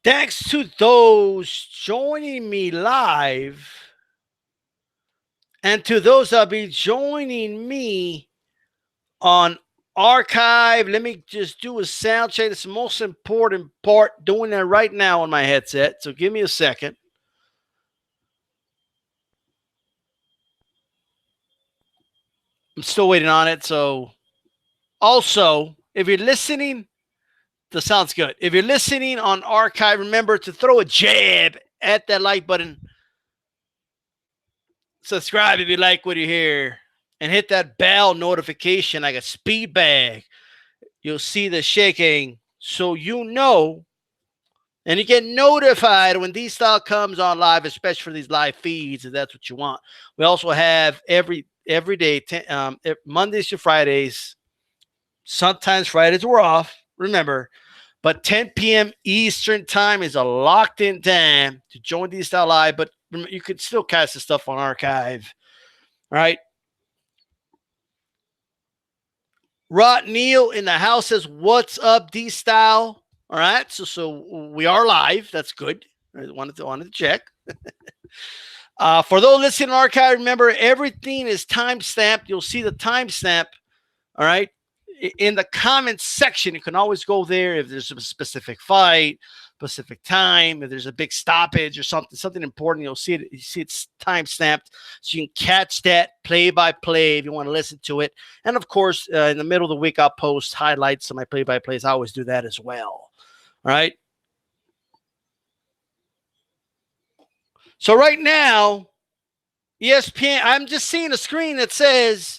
Thanks to those joining me live and to those that'll be joining me on archive. Let me just do a sound check. It's the most important part. Doing that right now on my headset. So give me a second. I'm still waiting on it. So also, if you're listening, that sounds good. If you're listening on archive, remember to throw a jab at that like button. Subscribe if you like what you hear. And hit that bell notification like a speed bag. You'll see the shaking so you know. And you get notified when D-Style comes on live, especially for these live feeds, if that's what you want. We also have every day, Mondays to Fridays. Sometimes Fridays we're off. Remember, but 10 p.m. Eastern time is a locked-in time to join D-Style Live. But you could still catch the stuff on archive. All right. Rod Neal in the house says, "What's up, D-Style?" All right. So we are live. That's good. I wanted to check. For those listening on archive, remember everything is timestamped. You'll see the timestamp. All right. In the comments section, you can always go there if there's a specific fight, specific time, if there's a big stoppage or something important, you'll see it. You see it's time stamped, so you can catch that play-by-play if you want to listen to it. And of course, in the middle of the week, I'll post highlights of my play-by-plays. I always do that as well. All right. So right now, ESPN. I'm just seeing a screen that says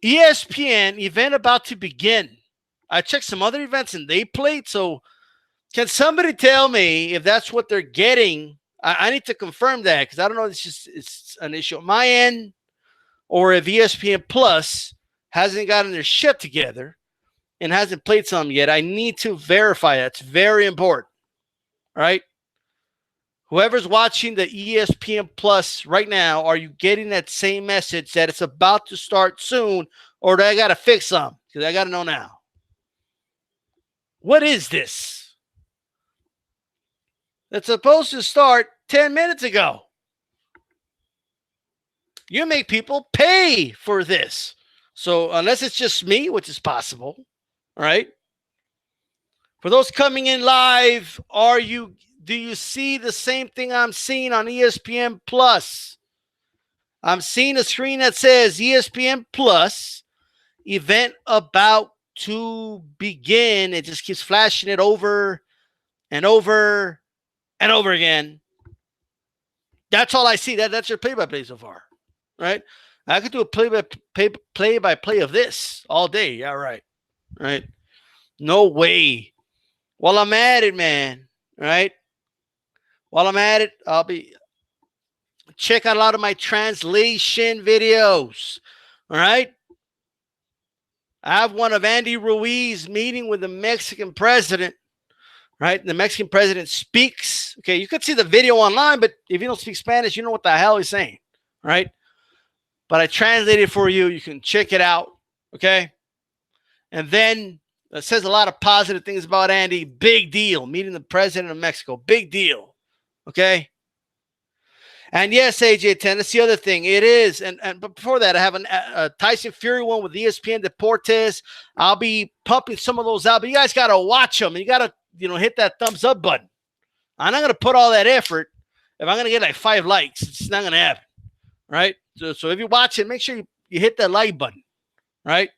ESPN event about to begin. I checked some other events and they played. So can somebody tell me if that's what they're getting? I need to confirm that because I don't know if it's an issue at my end or if ESPN Plus hasn't gotten their shit together and hasn't played some yet. I need to verify that. It's very important. All right. Whoever's watching the ESPN Plus right now, are you getting that same message that it's about to start soon, or do I got to fix some? Because I got to know now. What is this? That's supposed to start 10 minutes ago. You make people pay for this. So unless it's just me, which is possible, all right? For those coming in live, do you see the same thing I'm seeing on ESPN Plus? I'm seeing a screen that says ESPN Plus event about to begin. It just keeps flashing it over and over and over again. That's all I see. That's your play-by-play so far, right? I could do a play-by-play of this all day. Yeah, right. Right. No way. While I'm at it, man, right? While I'm at it, I'll be check out a lot of my translation videos. All right. I have one of Andy Ruiz meeting with the Mexican president. Right. The Mexican president speaks. Okay. You could see the video online, but if you don't speak Spanish, you know what the hell he's saying. Right. But I translated it for you. You can check it out. Okay. And then it says a lot of positive things about Andy. Big deal. Meeting the president of Mexico. Big deal. Okay. And yes, AJ10, that's the other thing. It is. But before that, I have a Tyson Fury one with ESPN Deportes. I'll be pumping some of those out, but you guys got to watch them. You got to, hit that thumbs up button. I'm not going to put all that effort if I'm going to get like 5 likes. It's not going to happen. Right. So if you watch it, make sure you hit that like button. Right.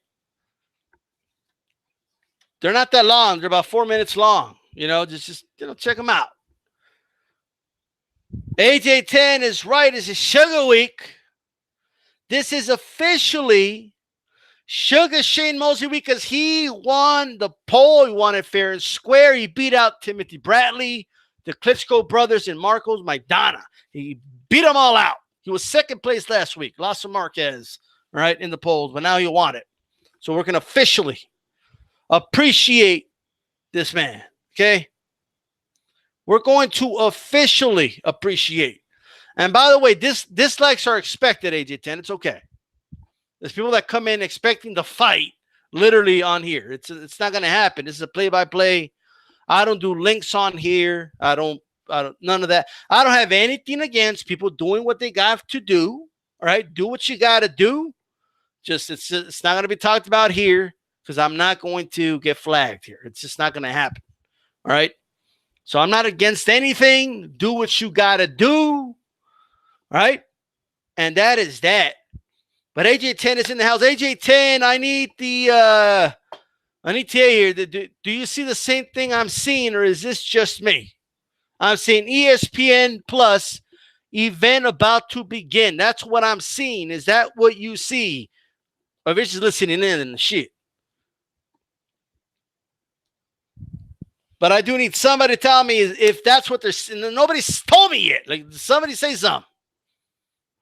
They're not that long. They're about 4 minutes long. Just check them out. AJ10 is right. It's a Sugar Week. This is officially Sugar Shane Mosley Week because he won the poll. He won it fair and square. He beat out Timothy Bradley, the Klitschko brothers, and Marcos Maidana. He beat them all out. He was second place last week. Lost to Marquez, right, in the polls, but now he won it. So we're going to officially appreciate this man, okay? We're going to officially appreciate. And by the way, dislikes are expected, AJ10. It's okay. There's people that come in expecting to fight literally on here. It's not going to happen. This is a play-by-play. I don't do links on here. I don't none of that. I don't have anything against people doing what they got to do. All right, do what you got to do. Just it's not going to be talked about here because I'm not going to get flagged here. It's just not going to happen. All right. So I'm not against anything. Do what you got to do. Right. And that is that. But AJ10 is in the house. AJ10, I need to hear here. Do you see the same thing I'm seeing, or is this just me? I'm seeing ESPN Plus event about to begin. That's what I'm seeing. Is that what you see? Or if it's just listening in and shit. But I do need somebody to tell me if that's what they're saying. Nobody's told me yet. Like, somebody say something.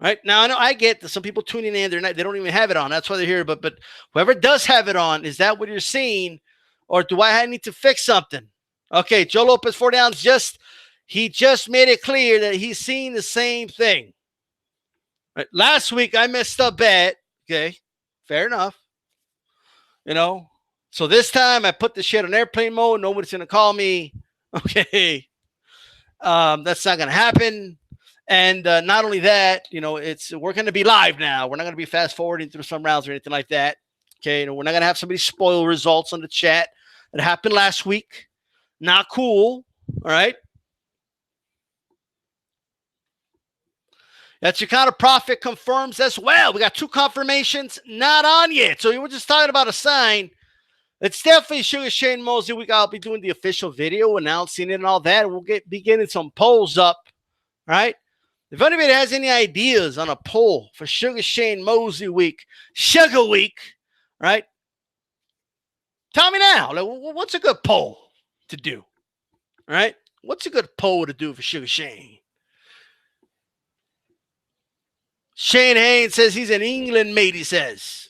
Right? Now, I know I get that some people tuning in. They don't even have it on. That's why they're here. But whoever does have it on, is that what you're seeing? Or do I need to fix something? Okay, Joe Lopez, 4 downs. He just made it clear that he's seeing the same thing. Right? Last week, I messed up bad. Okay, fair enough. You know, so this time I put the shit on airplane mode. Nobody's going to call me. Okay. That's not going to happen. And not only that, you know, we're going to be live now. We're not going to be fast forwarding through some rounds or anything like that. Okay. You know, we're not going to have somebody spoil results on the chat. It happened last week. Not cool. All right. That's your kind of profit confirms as well. We got 2 confirmations not on yet. So you were just talking about a sign. It's definitely Sugar Shane Mosley. I'll be doing the official video announcing it and all that. We'll be getting some polls up. Right? If anybody has any ideas on a poll for Sugar Shane Mosley week, Sugar week, right? Tell me now. Like, what's a good poll to do? Right? What's a good poll to do for Sugar Shane? Shane Haynes says he's in England, mate, he says.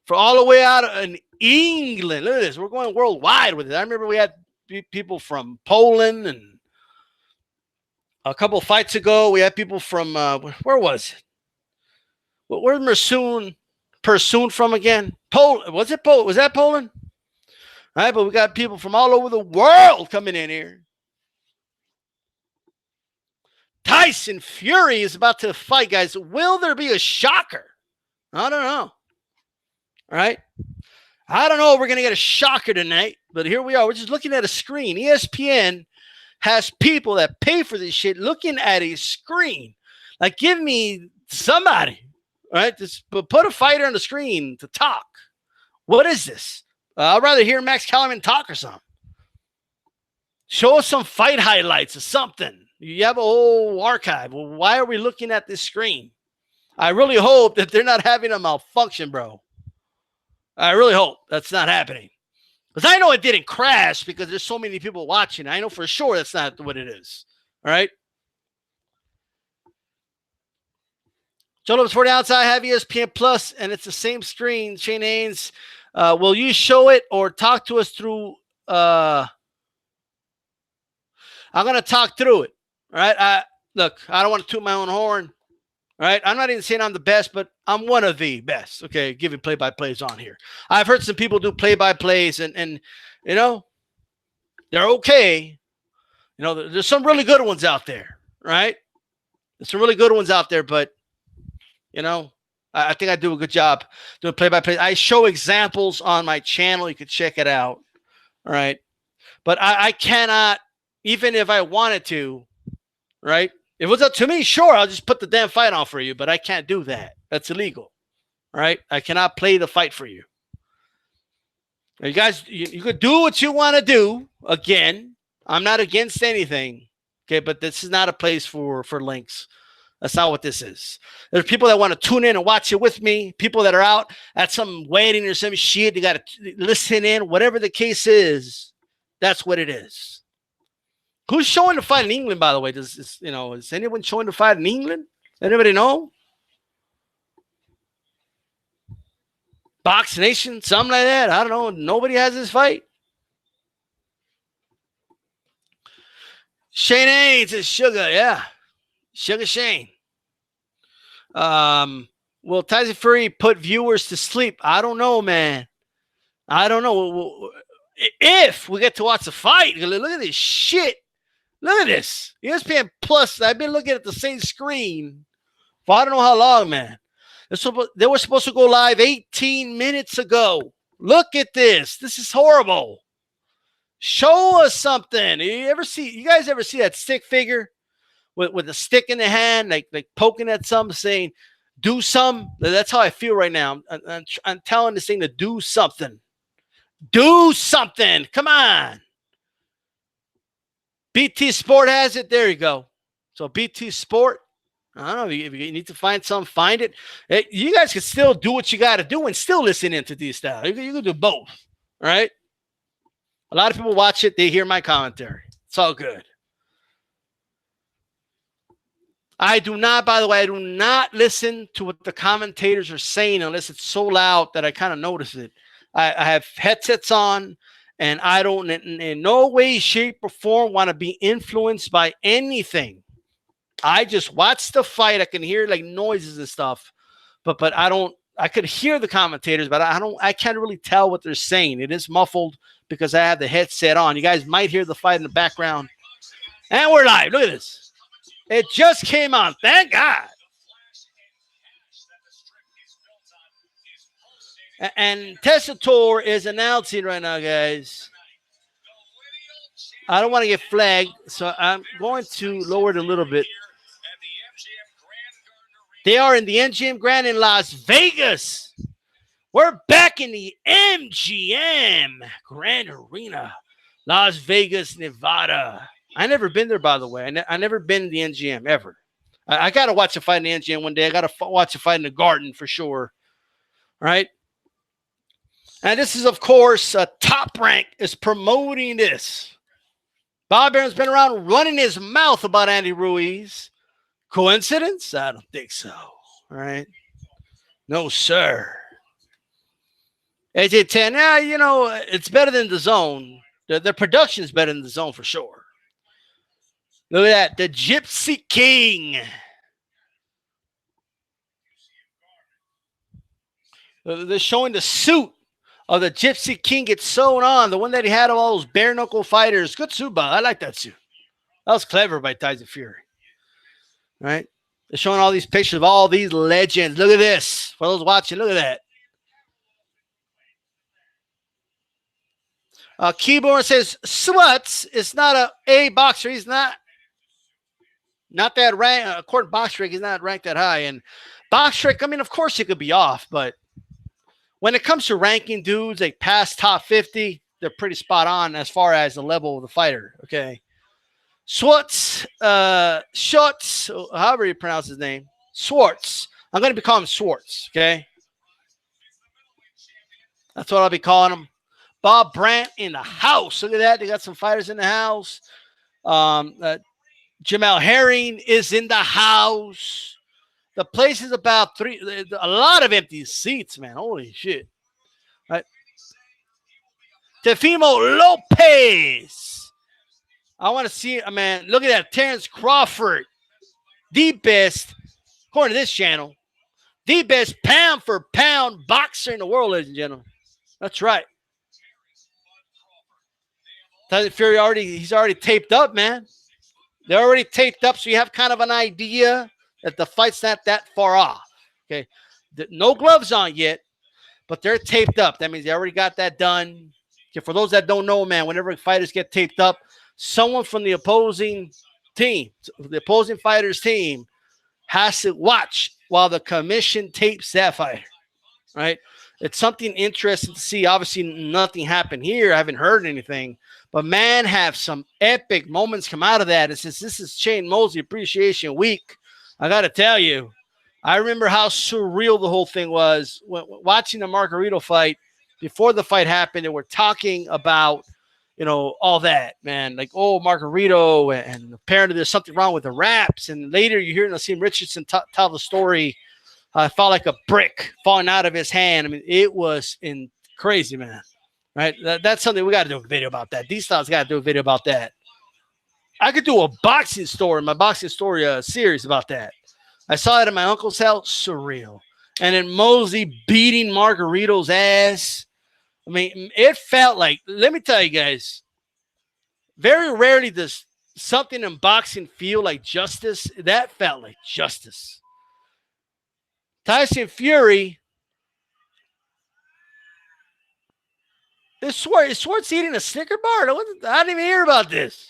For all the way out in England. Look at this. We're going worldwide with it. I remember we had people from Poland, and a couple of fights ago, we had people from, where was it? Where's Pursoon from again? Poland. Was it Poland? Was that Poland? All right, but we got people from all over the world coming in here. Tyson Fury is about to fight, guys. Will there be a shocker? I don't know. All right. I don't know if we're going to get a shocker tonight, but here we are. We're just looking at a screen. ESPN has people that pay for this shit looking at a screen. Like, give me somebody, right? Just put a fighter on the screen to talk. What is this? I'd rather hear Max Kellerman talk or something. Show us some fight highlights or something. You have a whole archive. Well, why are we looking at this screen? I really hope that they're not having a malfunction, bro. I really hope that's not happening. Because I know it didn't crash because there's so many people watching. I know for sure that's not what it is. All right? Joe Lopez 40 ounce. I have ESPN Plus, and it's the same screen. Shane Haynes, will you show it or talk to us through? I'm going to talk through it. All right? Look, I don't want to toot my own horn. All right? I'm not even saying I'm the best, but I'm one of the best. Okay, giving play-by-plays on here. I've heard some people do play-by-plays, and you know, they're okay. You know, there's some really good ones out there, right? There's some really good ones out there, but you know, I think I do a good job doing play-by-play. I show examples on my channel. You can check it out. All right, but I cannot, even if I wanted to, right? If it was up to me, sure, I'll just put the damn fight on for you, but I can't do that. That's illegal, right? I cannot play the fight for you. Now, you guys, you could do what you want to do. Again, I'm not against anything, okay? But this is not a place for links. That's not what this is. There's people that want to tune in and watch it with me. People that are out at some wedding or some shit. They got to listen in. Whatever the case is, that's what it is. Who's showing the fight in England, by the way? Is anyone showing the fight in England? Anybody know? Box Nation, something like that. I don't know. Nobody has this fight. Shane Haynes is Sugar, yeah. Sugar Shane. Will Tyson Fury put viewers to sleep? I don't know, man. I don't know. if we get to watch the fight, look at this shit. Look at this. ESPN Plus, I've been looking at the same screen for I don't know how long, man. They were supposed to go live 18 minutes ago. Look at this. This is horrible. Show us something. You guys ever see that stick figure with a stick in the hand, like poking at something, saying, do something? That's how I feel right now. I'm telling this thing to do something. Do something. Come on. BT Sport has it. There you go. So BT Sport, I don't know. If you need to find something, find it. Hey, you guys can still do what you got to do and still listen into these styles. You can do both. All right. A lot of people watch it. They hear my commentary. It's all good. I do not, by the way, I do not listen to what the commentators are saying unless it's so loud that I kind of notice it. I have headsets on, and I don't in no way, shape, or form want to be influenced by anything. I just watch the fight. I can hear like noises and stuff, but I could hear the commentators, but I can't really tell what they're saying. It is muffled because I have the headset on. You guys might hear the fight in the background. And we're live. Look at this. It just came on. Thank God. And Tessitore is announcing right now, guys. I don't want to get flagged, so I'm going to lower it a little bit. They are in the MGM Grand in Las Vegas. We're back in the MGM Grand Arena, Las Vegas, Nevada. I never been there, by the way. I never been to the MGM ever. I got to watch a fight in the MGM one day. I got to watch a fight in the Garden for sure. All right. And this is, of course, Top Rank is promoting this. Bob Aaron's been around running his mouth about Andy Ruiz. Coincidence? I don't think so. All right. No, sir. AJ10, yeah, you know, it's better than the Zone. The production is better than the Zone for sure. Look at that. The Gypsy King. They're showing the suit of the Gypsy King gets sewn on. The one that he had of all those bare knuckle fighters. Good suit, Bob. I like that suit. That was clever by Tyson Fury. All right. They're showing all these pictures of all these legends. Look at this. For those watching, look at that. Keyboard says Schwartz is not a boxer. He's not that rank. According to BoxRec, he's not ranked that high. And BoxRec, I mean, of course he could be off, but when it comes to ranking dudes like past top 50, they're pretty spot on as far as the level of the fighter. Okay. Schwartz, however you pronounce his name, Schwartz. I'm going to be calling him Schwartz. Okay. That's what I'll be calling him. Bob Brandt in the house. Look at that. They got some fighters in the house. Jamel Herring is in the house. The place is about a lot of empty seats, man. Holy shit. Right. Tefimo Lopez. I want to see, man, look at that. Terrence Crawford. The best, according to this channel, the best pound for pound boxer in the world, ladies and gentlemen. That's right. Tyson Fury he's already taped up, man. They're already taped up, so you have kind of an idea that the fight's not that far off. Okay. No gloves on yet, but they're taped up. That means they already got that done. Okay, for those that don't know, man, whenever fighters get taped up, someone from the opposing team, the opposing fighter's team, has to watch while the commission tapes that fighter. Right? It's something interesting to see. Obviously, nothing happened here. I haven't heard anything. But, man, have some epic moments come out of that. And since this is Shane Mosley Appreciation Week, I got to tell you, I remember how surreal the whole thing was. Watching the Margarito fight, before the fight happened, they were talking about, you know, all that, man. Like, oh, Margarito, and apparently there's something wrong with the wraps. And later you hear Nassim Richardson tell the story. I felt like a brick falling out of his hand. I mean, it was crazy, man. Right? That's something we got to do a video about that. These styles got to do a video about that. I could do a boxing story, my boxing story series about that. I saw it at my uncle's house. Surreal. And then Mosley beating Margarito's ass. I mean, it felt like, let me tell you guys, very rarely does something in boxing feel like justice. That felt like justice. Tyson Fury, is Schwartz eating a Snicker bar? I didn't even hear about this.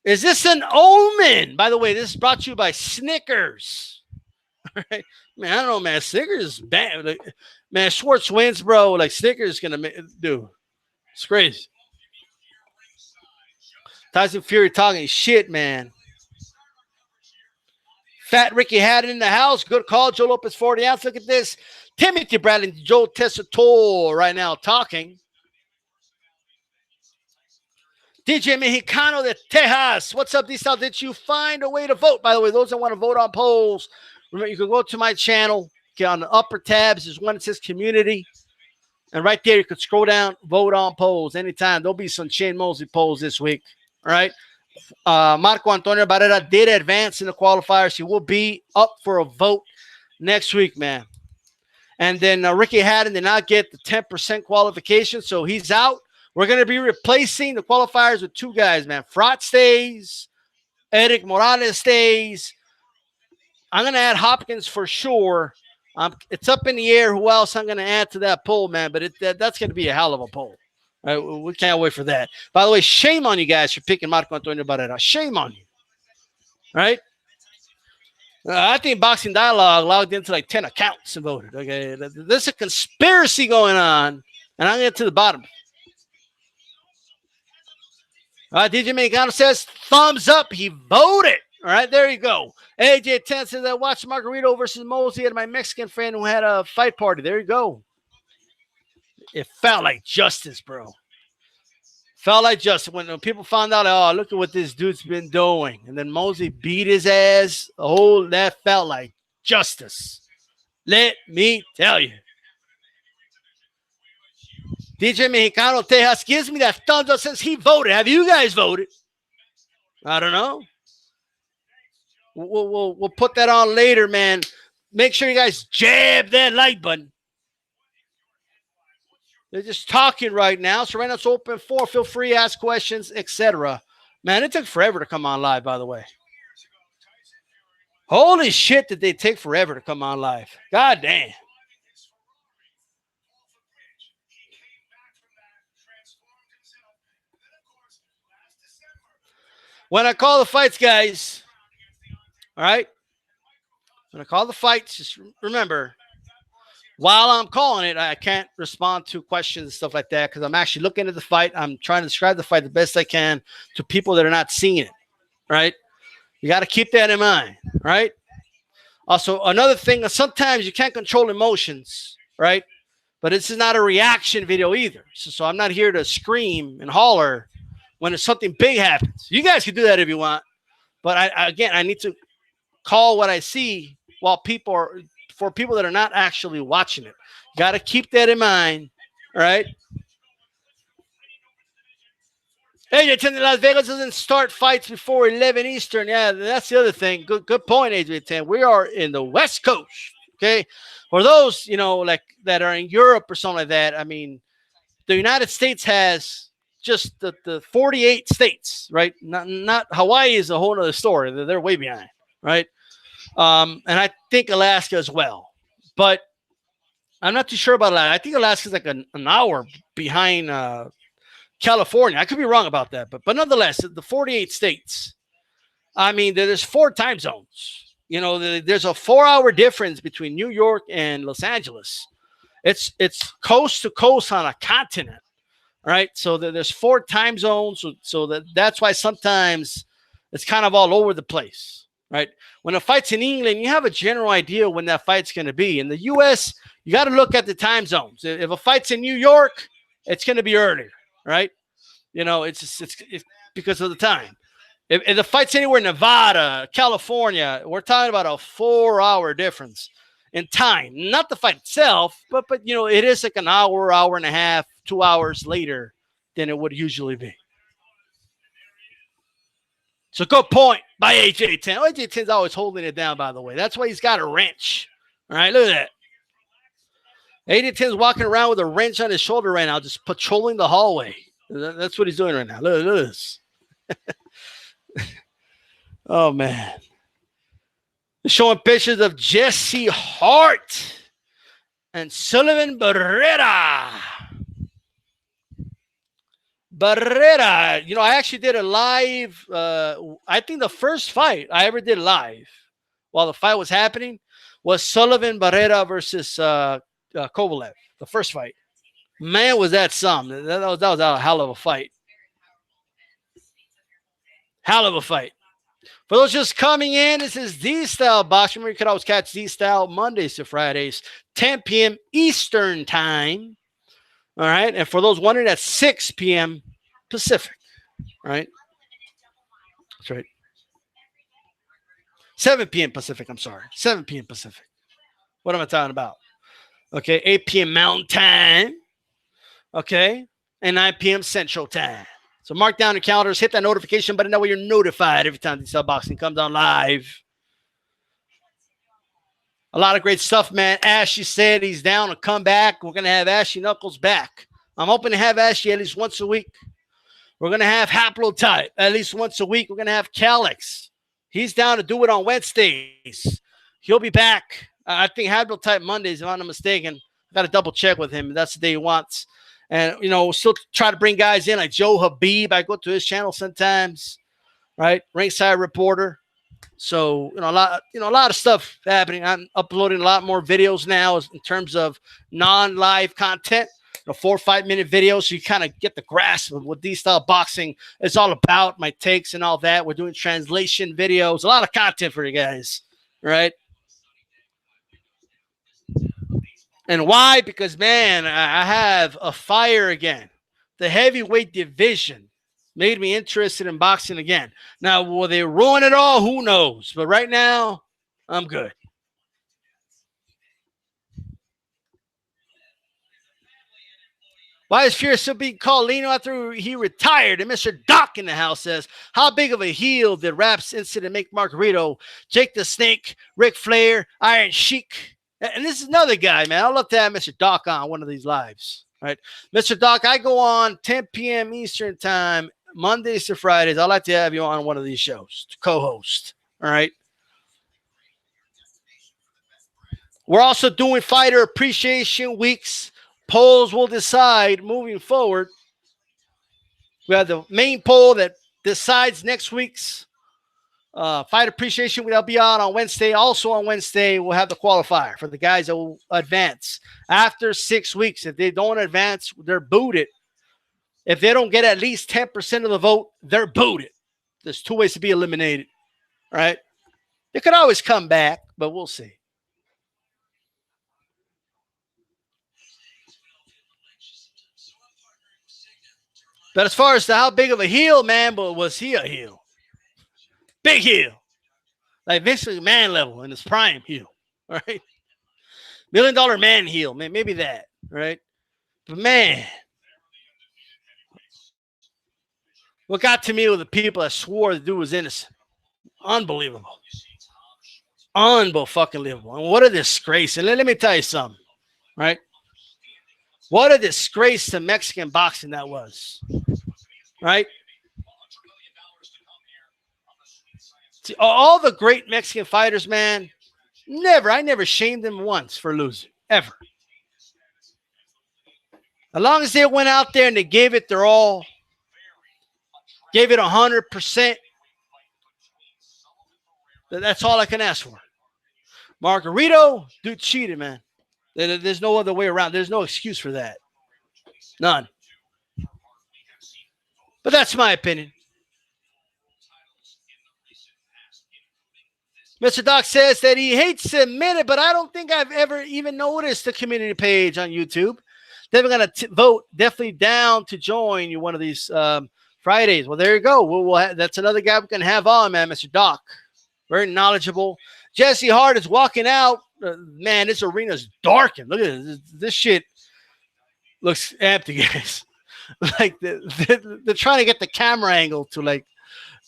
Is this an omen? By the way, this is brought to you by Snickers. Right? Man, I don't know, man. Snickers is bad. Like, man, Schwartz wins, bro. Like, Snickers is going to do. It's crazy. Tyson Fury talking shit, man. Fat Ricky had it in the house. Good call. Joe Lopez 40 ounce. Look at this. Timothy Bradley and Joe Tessitore right now talking. DJ Mexicano de Tejas. What's up, D-Style? Did you find a way to vote? By the way, those that want to vote on polls, remember, you can go to my channel. Okay, on the upper tabs, there's one that says community. And right there, you can scroll down, vote on polls anytime. There'll be some Shane Mosley polls this week. All right. Marco Antonio Barrera did advance in the qualifiers. He will be up for a vote next week, man. And then Ricky Haddon did not get the 10% qualification, so he's out. We're going to be replacing the qualifiers with two guys, man. Frot stays. Eric Morales stays. I'm going to add Hopkins for sure. It's up in the air who else I'm going to add to that poll, man, but that's going to be a hell of a poll. Right, we can't wait for that. By the way, shame on you guys for picking Marco Antonio Barrera. Shame on you. Right? I think Boxing Dialogue logged into like 10 accounts and voted. Okay, there's a conspiracy going on, and I'm going to get to the bottom. DJ Mexicano says, thumbs up. He voted. All right, there you go. AJ 10 says, I watched Margarito versus Mosley and my Mexican friend who had a fight party. There you go. It felt like justice, bro. Felt like justice. When people found out, oh, look at what this dude's been doing. And then Mosley beat his ass. Oh, that felt like justice. Let me tell you. DJ Mexicano Tejas gives me that thumbs up, says he voted. Have you guys voted? I don't know. We'll put that on later, man. Make sure you guys jab that like button. They're just talking right now. So right now it's open for. Feel free to ask questions, etc. Man, it took forever to come on live, by the way. Holy shit, did they take forever to come on live. God damn. When I call the fights, guys, all right? When I call the fights, just remember, while I'm calling it, I can't respond to questions and stuff like that because I'm actually looking at the fight. I'm trying to describe the fight the best I can to people that are not seeing it, right? You got to keep that in mind, right? Also, another thing, sometimes you can't control emotions, right? But this is not a reaction video either. So I'm not here to scream and holler when something big happens. You guys can do that if you want. But I need to call what I see while for people that are not actually watching it. Got to keep that in mind, all right? AJ 10 Las Vegas doesn't start fights before 11 Eastern. Yeah, that's the other thing. Good point, AJ 10. We are in the West Coast, okay? For those, like that are in Europe or something like that, I mean, the United States has just the 48 states, right? Not Hawaii is a whole other story. They're way behind, right? And I think Alaska as well. But I'm not too sure about Alaska. I think Alaska is like an hour behind California. I could be wrong about that. But nonetheless, the 48 states, I mean, there's 4 time zones. There's a 4-hour difference between New York and Los Angeles. It's coast to coast on a continent, right? So there's 4 time zones. So that's why sometimes it's kind of all over the place, right? When a fight's in England, you have a general idea when that fight's going to be. In the U.S., you got to look at the time zones. If a fight's in New York, it's going to be earlier, right? It's because of the time. If the fight's anywhere in Nevada, California, we're talking about a 4-hour difference in time. Not the fight itself, but it is like an hour, hour and a half, 2 hours later than it would usually be. So good point by AJ 10. AJ 10's always holding it down, by the way. That's why he's got a wrench. All right, look at that. 8010's walking around with a wrench on his shoulder right now, just patrolling the hallway. That's what he's doing right now. Look at this. Oh, man. Showing pictures of Jesse Hart and Sullivan Barrera. You know, I actually did a live. I think the first fight I ever did live while the fight was happening was Sullivan Barrera versus Kovalev. The first fight. Man, was that some. That was a hell of a fight. Hell of a fight. For those just coming in, this is Dstyleboxing. Remember, you can always catch D-Style Mondays to Fridays, 10 p.m. Eastern Time. All right. And for those wondering, that's 6 p.m. Pacific. All right. That's right. 7 p.m. Pacific. I'm sorry. 7 p.m. Pacific. What am I talking about? Okay. 8 p.m. Mountain Time. Okay. And 9 p.m. Central Time. So mark down your calendars, hit that notification button. That way you're notified every time Dstyleboxing comes on live. A lot of great stuff, man. Ashy said he's down to come back. We're going to have Ashy Knuckles back. I'm hoping to have Ashy at least once a week. We're going to have Haplotype at least once a week. We're going to have Calix. He's down to do it on Wednesdays. He'll be back. I think Haplotype Mondays, if I'm not mistaken. I got to double check with him. That's the day he wants. And, you know, still try to bring guys in like Joe Habib. I go to his channel sometimes, right? Ringside Reporter. So, a lot of stuff happening. I'm uploading a lot more videos now in terms of non-live content, 4 or 5 minute videos. So you kind of get the grasp of what Dstyleboxing is all about, my takes and all that. We're doing translation videos, a lot of content for you guys, right? And why? Because, man, I have a fire again. The heavyweight division made me interested in boxing again. Now, will they ruin it all? Who knows? But right now, I'm good. Why is Fury still being called Lino after he retired? And Mr. Doc in the house says, how big of a heel did Raps incident make Margarito, Jake the Snake, Ric Flair, Iron Sheik? And this is another guy, man. I'd love to have Mr. Doc on one of these lives, right? Mr. Doc, I go on 10 p.m. Eastern Time, Mondays to Fridays. I'd like to have you on one of these shows to co-host, all right? We're also doing Fighter Appreciation Weeks. Polls will decide moving forward. We have the main poll that decides next week's Fight Appreciation. That'll be on Wednesday. Also on Wednesday, we'll have the qualifier for the guys that will advance. After 6 weeks, if they don't advance, they're booted. If they don't get at least 10% of the vote, they're booted. There's 2 ways to be eliminated, right? They could always come back, but we'll see. But as far as to how big of a heel, man, but was he a heel? Big heel. Like Vince McMahon level in his prime heel. All right. $1 million man heel. Man, maybe that. Right. But man. What got to me were the people that swore the dude was innocent. Unbelievable. Unbelievable. And what a disgrace. And let me tell you something. Right. What a disgrace to Mexican boxing that was. Right. See, all the great Mexican fighters, man, I never shamed them once for losing, ever. As long as they went out there and they gave it their all, gave it 100%, that's all I can ask for. Margarito, dude cheated, man. There's no other way around. There's no excuse for that. None. But that's my opinion. Mr. Doc says that he hates to admit it, but I don't think I've ever even noticed the community page on YouTube. They're going to vote definitely down to join you one of these Fridays. Well, there you go. That's another guy we can have on, man, Mr. Doc. Very knowledgeable. Jesse Hart is walking out. Man, this arena's darkened. Look at this. This shit looks empty, guys. Like they're trying to get the camera angle to like,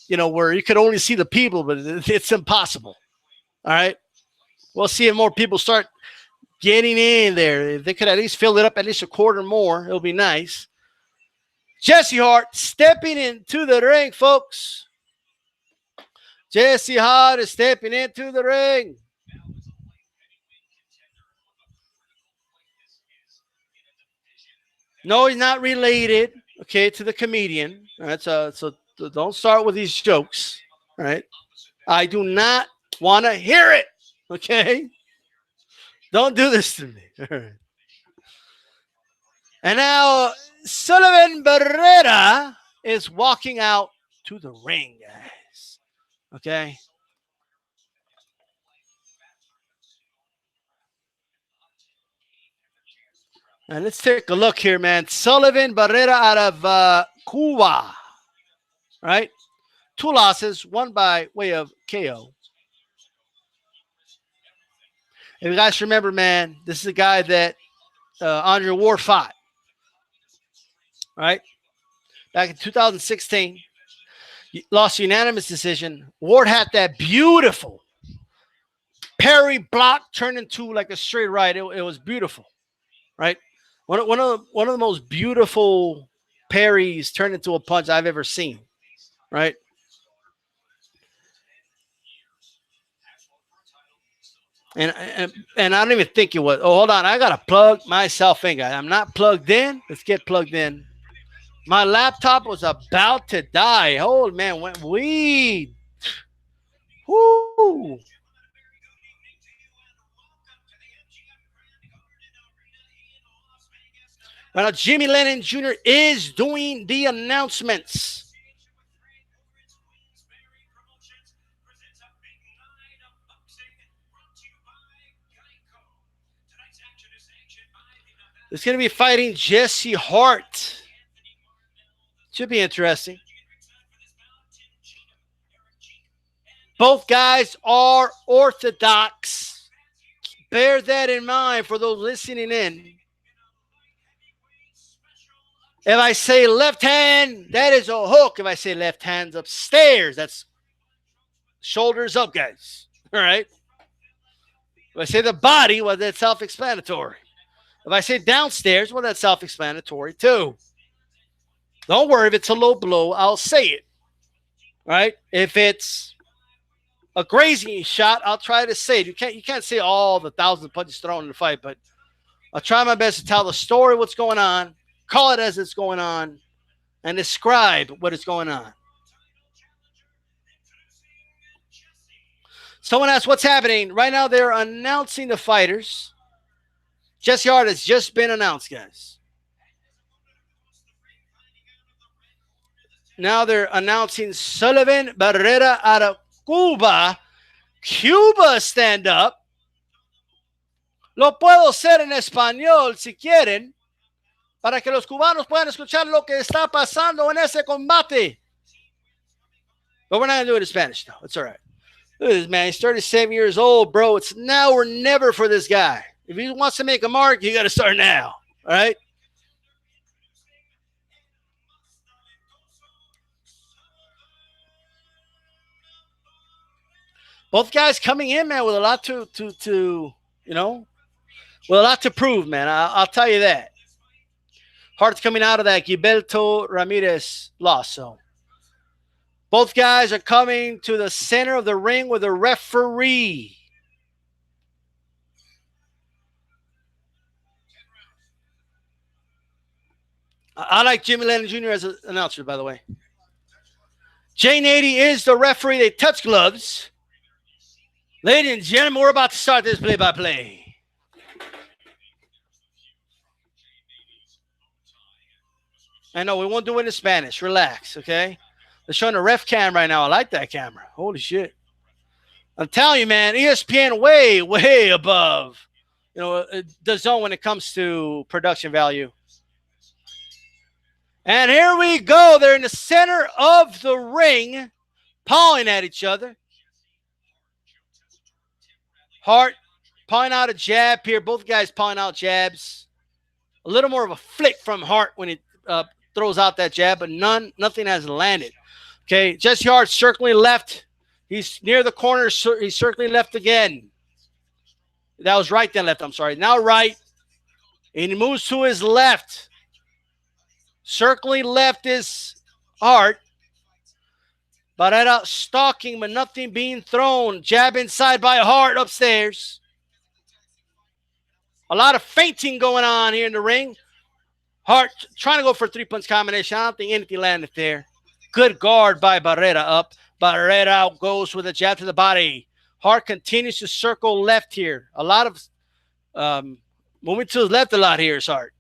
where you could only see the people, but it's impossible. All right. We'll see if more people start getting in there. If they could at least fill it up at least a quarter more, it'll be nice. Jesse Hart stepping into the ring, folks. Jesse Hart is stepping into the ring. No, he's not related, okay, to the comedian. All right, so don't start with these jokes. All right. I do not want to hear it. Okay. Don't do this to me. All right. And now Sullivan Barrera is walking out to the ring, guys. Okay. And let's take a look here, man. Sullivan Barrera out of Cuba. Right? 2 losses, 1 by way of KO. If you guys remember, man, this is a guy that Andre Ward fought. Right? Back in 2016. Lost unanimous decision. Ward had that beautiful parry block turned into like a straight right. It was beautiful. Right? One of the most beautiful parries turned into a punch I've ever seen. Right? And I don't even think it was. Oh, hold on. I got to plug myself in, guys. I'm not plugged in. Let's get plugged in. My laptop was about to die. Oh, man. Went weed. Whoo. Right now, Jimmy Lennon Jr. is doing the announcements. It's going to be fighting Jesse Hart. Should be interesting. Both guys are orthodox. Bear that in mind for those listening in. If I say left hand, that is a hook. If I say left hand's upstairs, that's shoulders up, guys. All right. If I say the body, well, that's self-explanatory. If I say downstairs, well, that's self-explanatory too. Don't worry if it's a low blow. I'll say it. Right? If it's a grazing shot, I'll try to say it. You can't say all the 1,000 punches thrown in the fight, but I'll try my best to tell the story, what's going on, call it as it's going on, and describe what is going on. Someone asked what's happening. Right now, they're announcing the fighters. Jesse Hart has just been announced, guys. Now they're announcing Sullivan Barrera out of Cuba. Cuba, stand up. Lo puedo hacer en español si quieren, para que los cubanos puedan escuchar lo que está pasando en ese combate. But we're not going to do it in Spanish, though. It's all right. Look at this, man. He's 37 years old, bro. It's now or never for this guy. If he wants to make a mark, you got to start now. All right? Both guys coming in, man, with a lot to with a lot to prove, man. I'll tell you that. Hart's coming out of that Gilberto Ramirez loss. So both guys are coming to the center of the ring with a referee. I like Jimmy Lennon Jr. as an announcer, by the way. J80 is the referee. They touch gloves. Ladies and gentlemen, we're about to start this play-by-play. I know, we won't do it in Spanish. Relax, okay? They're showing a ref cam right now. I like that camera. Holy shit. I'm telling you, man, ESPN way, way above, the zone when it comes to production value. And here we go. They're in the center of the ring, pawing at each other. Hart pawing out a jab here. Both guys pawing out jabs. A little more of a flick from Hart when he throws out that jab, but nothing has landed. Okay, Jesse Hart circling left. He's near the corner. He's circling left again. That was right, then left. I'm sorry. Now right. And he moves to his left. Circling left is Hart. Barrera stalking, but nothing being thrown. Jab inside by Hart upstairs. A lot of feinting going on here in the ring. Hart trying to go for a three-punch combination. I don't think anything landed there. Good guard by Barrera up. Barrera goes with a jab to the body. Hart continues to circle left here. A lot of moving to his left a lot here is Hart.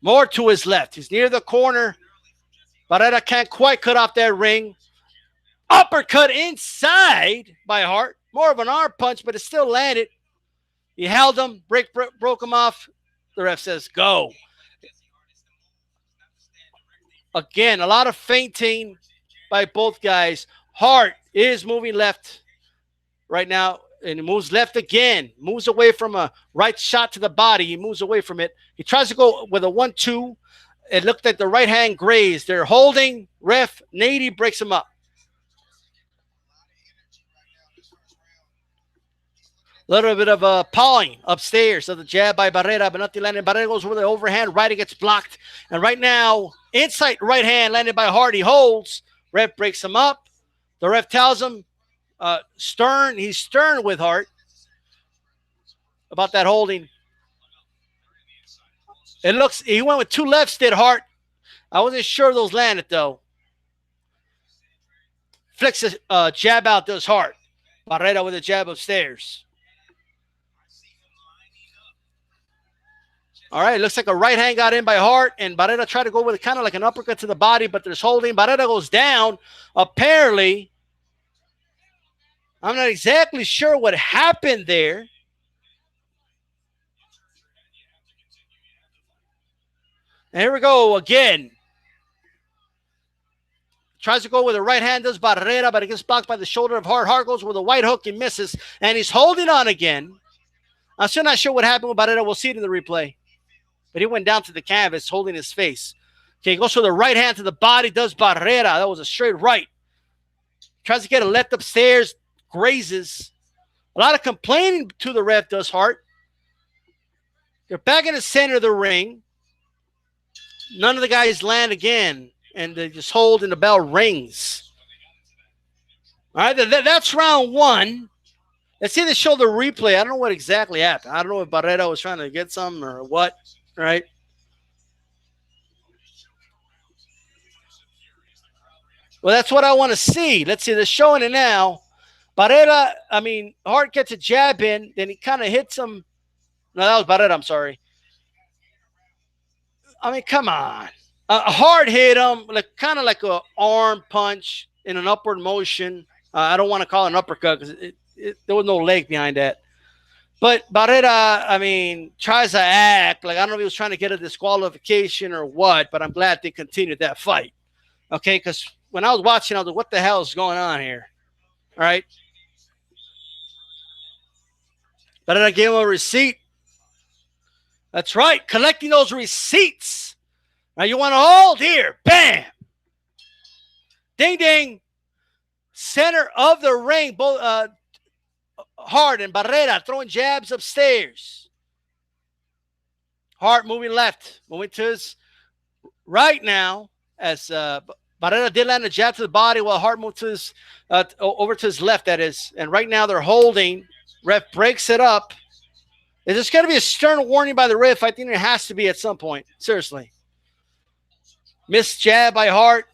More to his left. He's near the corner. Barrera can't quite cut off that ring. Uppercut inside by Hart. More of an arm punch, but it still landed. He held him, broke him off. The ref says, go. Again, a lot of feinting by both guys. Hart is moving left right now, and he moves left again. Moves away from a right shot to the body. He moves away from it. He tries to go with a 1-2. It looked like the right hand grazed. They're holding. Ref, Nady breaks him up. A little bit of a pawing upstairs of the jab by Barrera, but nothing landed. Barrera goes with the overhand. Right, it gets blocked. And right now, inside right hand landed by Hart. He holds. Ref breaks him up. The ref tells him, stern. He's stern with Hart about that holding. It looks, he went with two lefts, did Hart. I wasn't sure those landed, though. Flicks a jab out, does Hart. Barrera with a jab upstairs. All right, looks like a right hand got in by Hart, and Barrera tried to go with kind of like an uppercut to the body, but there's holding. Barrera goes down. Apparently, I'm not exactly sure what happened there. And here we go again. Tries to go with a right hand, does Barrera, but it gets blocked by the shoulder of Hart. Hart goes with a white hook and misses, and he's holding on again. I'm still not sure what happened with Barrera. We'll see it in the replay. But he went down to the canvas holding his face. Okay, goes with the right hand to the body, does Barrera. That was a straight right. Tries to get a left upstairs, grazes. A lot of complaining to the ref, does Hart. They're back in the center of the ring. None of the guys land again, and they just hold and the bell rings. All right, that's round one. Let's see the shoulder replay. I don't know what exactly happened. I don't know if Barrera was trying to get something or what. Right? Well, that's what I want to see. Let's see. They're showing it now. Barrera, Hart gets a jab in. Then he kind of hits him. No, that was Barrera. I'm sorry. Come on. Hart hit him, kind of like an arm punch in an upward motion. I don't want to call it an uppercut because there was no leg behind that. But Barrera, tries to act like, I don't know if he was trying to get a disqualification or what, but I'm glad they continued that fight. Okay, because when I was watching, I was like, what the hell is going on here? All right. Barrera gave him a receipt. That's right, collecting those receipts. Now you want to hold here. Bam. Ding, ding. Center of the ring, both Hart and Barrera throwing jabs upstairs. Hart moving left, moving to his right now as Barrera did land a jab to the body while Hart moved to his over to his left, that is. And right now they're holding. Ref breaks it up. Is this going to be a stern warning by the ref? I think there has to be at some point. Seriously. Missed jab by Hart.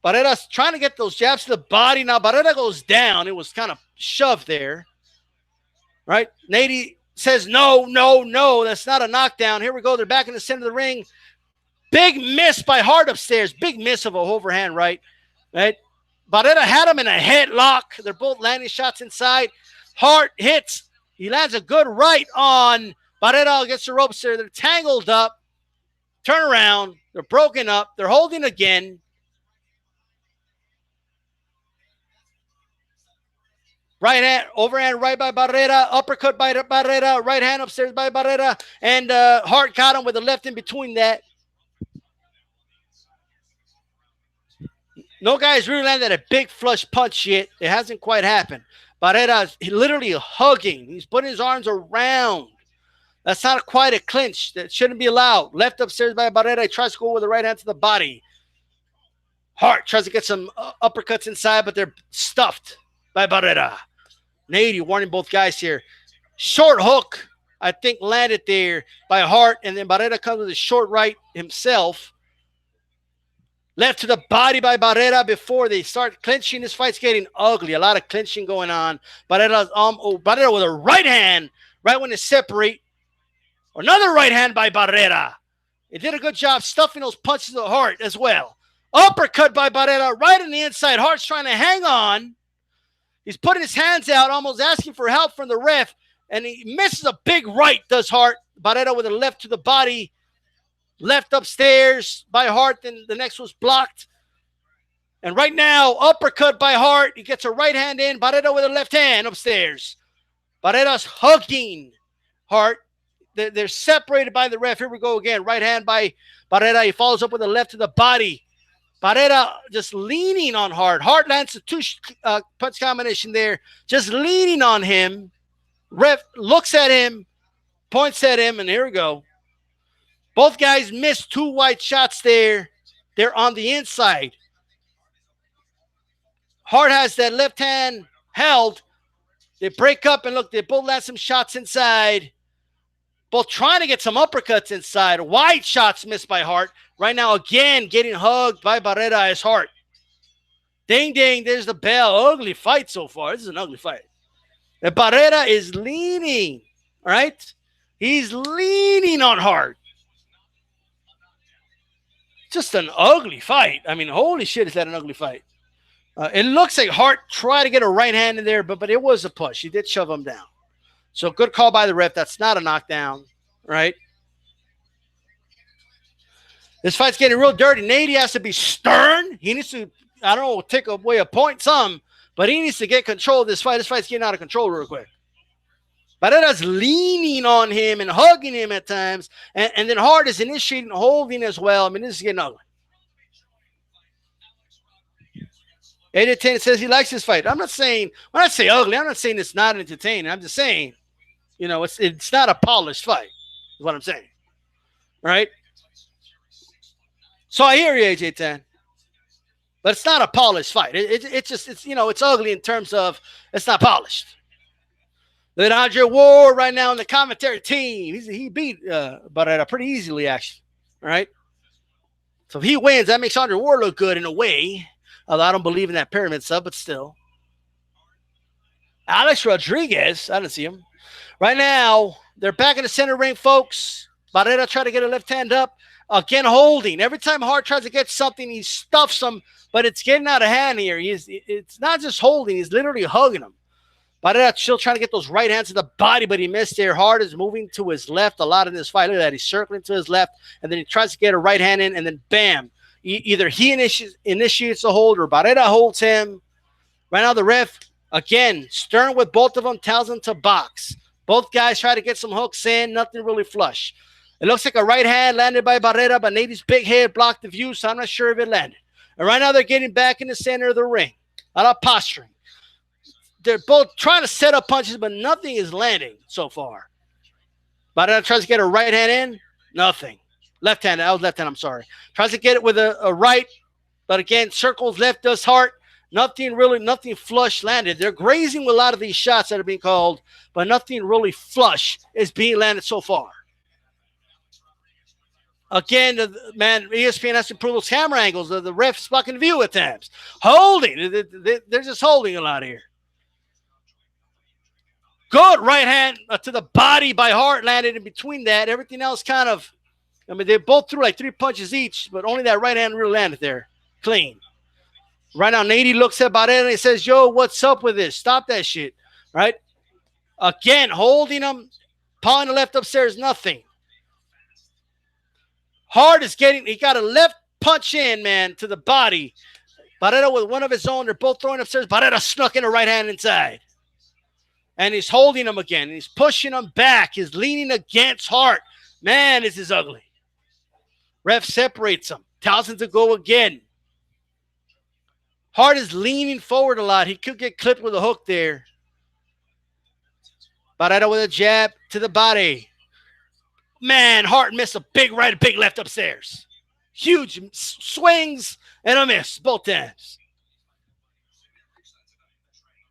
Barrera's trying to get those jabs to the body. Now Barrera goes down. It was kind of shoved there. Right? Nady says, no, no, no. That's not a knockdown. Here we go. They're back in the center of the ring. Big miss by Hart upstairs. Big miss of a overhand right. Right? Barrera had him in a headlock. They're both landing shots inside. Hart hits. He lands a good right on Barrera against the ropes there. They're tangled up. Turn around. They're broken up. They're holding again. Right hand, overhand right by Barrera, uppercut by Barrera, right hand upstairs by Barrera, and Hart got him with the left in between that. No guy's really landed a big flush punch yet. It hasn't quite happened. Barrera is literally hugging. He's putting his arms around. That's not quite a clinch. That shouldn't be allowed. Left upstairs by Barrera. He tries to go with the right hand to the body. Hart tries to get some uppercuts inside, but they're stuffed by Barrera. Nady warning both guys here. Short hook, I think, landed there by Hart, and then Barrera comes with a short right himself. Left to the body by Barrera before they start clinching. This fight's getting ugly. A lot of clinching going on. Barrera with a right hand right when they separate. Another right hand by Barrera. He did a good job stuffing those punches to Hart as well. Uppercut by Barrera right in the inside. Hart's trying to hang on. He's putting his hands out, almost asking for help from the ref, and he misses a big right, does Hart. Barrera with a left to the body. Left upstairs by Hart, and the next was blocked. And right now, uppercut by Hart. He gets a right hand in. Barrera with a left hand upstairs. Barrera's hugging Hart. They're separated by the ref. Here we go again. Right hand by Barrera. He follows up with a left to the body. Barrera just leaning on Hart. Hart lands a two-punch combination there, just leaning on him. Ref looks at him, points at him, and here we go. Both guys missed two wide shots there. They're on the inside. Hart has that left hand held. They break up, and look, they both land some shots inside. Both trying to get some uppercuts inside. Wide shots missed by Hart. Right now, again, getting hugged by Barrera as Hart. Ding, ding, there's the bell. Ugly fight so far. This is an ugly fight. And Barrera is leaning, all right? He's leaning on Hart. Just an ugly fight. I mean, holy shit, is that an ugly fight? It looks like Hart tried to get a right hand in there, but it was a push. He did shove him down. So good call by the ref. That's not a knockdown, right? This fight's getting real dirty. Nady has to be stern. He needs to, I don't know, take away a point some, but he needs to get control of this fight. This fight's getting out of control real quick. Barrera's leaning on him and hugging him at times, and then Hart is initiating holding as well. I mean, this is getting ugly. 8-10 says he likes this fight. I'm not saying, when I say ugly, I'm not saying it's not entertaining. I'm just saying, you know, it's not a polished fight, is what I'm saying. Right? So I hear you, AJ10. But it's not a polished fight. It's you know, it's ugly in terms of it's not polished. Look at Andre Ward right now in the commentary team. He beat Barrera pretty easily, actually. All right? So if he wins, that makes Andre Ward look good in a way. Although I don't believe in that pyramid sub, but still. Alex Rodriguez, I didn't see him. Right now, they're back in the center ring, folks. Barrera tried to get a left hand up. Again, holding. Every time Hart tries to get something, he stuffs him, but it's getting out of hand here. It's not just holding. He's literally hugging him. Barrera still trying to get those right hands to the body, but he missed there. Hart is moving to his left a lot in this fight. Look at that. He's circling to his left, and then he tries to get a right hand in, and then bam. Either he initiates the hold or Barrera holds him. Right now, the ref, again, stern with both of them, tells them to box. Both guys try to get some hooks in. Nothing really flush. It looks like a right hand landed by Barrera, but Nady's big head blocked the view, so I'm not sure if it landed. And right now, they're getting back in the center of the ring. A lot of posturing. They're both trying to set up punches, but nothing is landing so far. Barrera tries to get a right hand in. Nothing. Left hand. That was left hand. I'm sorry. Tries to get it with a right, but again, circles left does Hart. Nothing flush landed. They're grazing with a lot of these shots that are being called, but nothing really flush is being landed so far. Again, ESPN has to improve those camera angles. The ref's blocking the view at times. Holding. They're just holding a lot here. Good right hand to the body by Hart landed in between that. Everything else kind of, I mean, they both threw like 3 punches each, but only that right hand really landed there. Clean. Right now, Nady looks at Barrera and he says, yo, what's up with this? Stop that shit. Right? Again, holding him. Paw on the left upstairs, nothing. Hart is he got a left punch in, man, to the body. Barrera with one of his own. They're both throwing upstairs. Barrera snuck in a right hand inside. And he's holding him again. He's pushing him back. He's leaning against Hart. Man, this is ugly. Ref separates him. Tells him to go again. Hart is leaning forward a lot. He could get clipped with a hook there. Barrera with a jab to the body. Man, Hart missed a big right, a big left upstairs. Huge swings and a miss both times.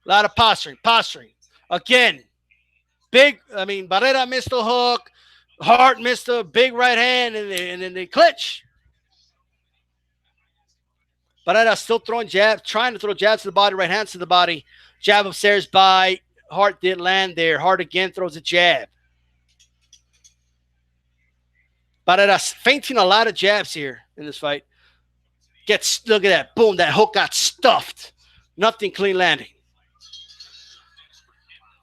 A lot of posturing. Again, Barrera missed the hook. Hart missed a big right hand, and then they clinch. Barrera still throwing jabs, trying to throw jabs to the body, right hands to the body. Jab upstairs by Hart didn't land there. Hart again throws a jab. Barrera feinting a lot of jabs here in this fight. Look at that. Boom, that hook got stuffed. Nothing clean landing.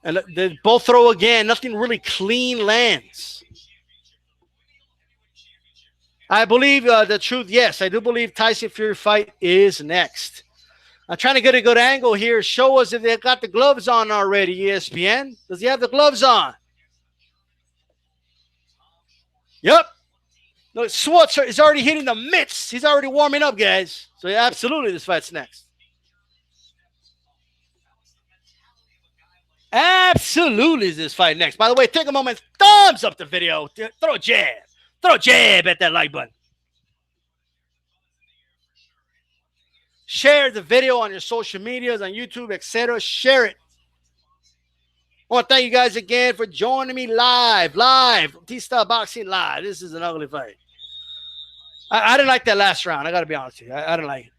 And they both throw again. Nothing really clean lands. I believe the truth, yes. I do believe Tyson Fury fight is next. I'm trying to get a good angle here. Show us if they've got the gloves on already, ESPN. Does he have the gloves on? Yep. Look, Schwartz is already hitting the mitts. He's already warming up, guys. So, yeah, absolutely, this fight's next. Absolutely is this fight next. By the way, take a moment. Thumbs up the video. Throw a jab. Throw a jab at that like button. Share the video on your social medias, on YouTube, etc. Share it. I want to thank you guys again for joining me live. Dstyleboxing live. This is an ugly fight. I didn't like that last round. I got to be honest with you. I didn't like it.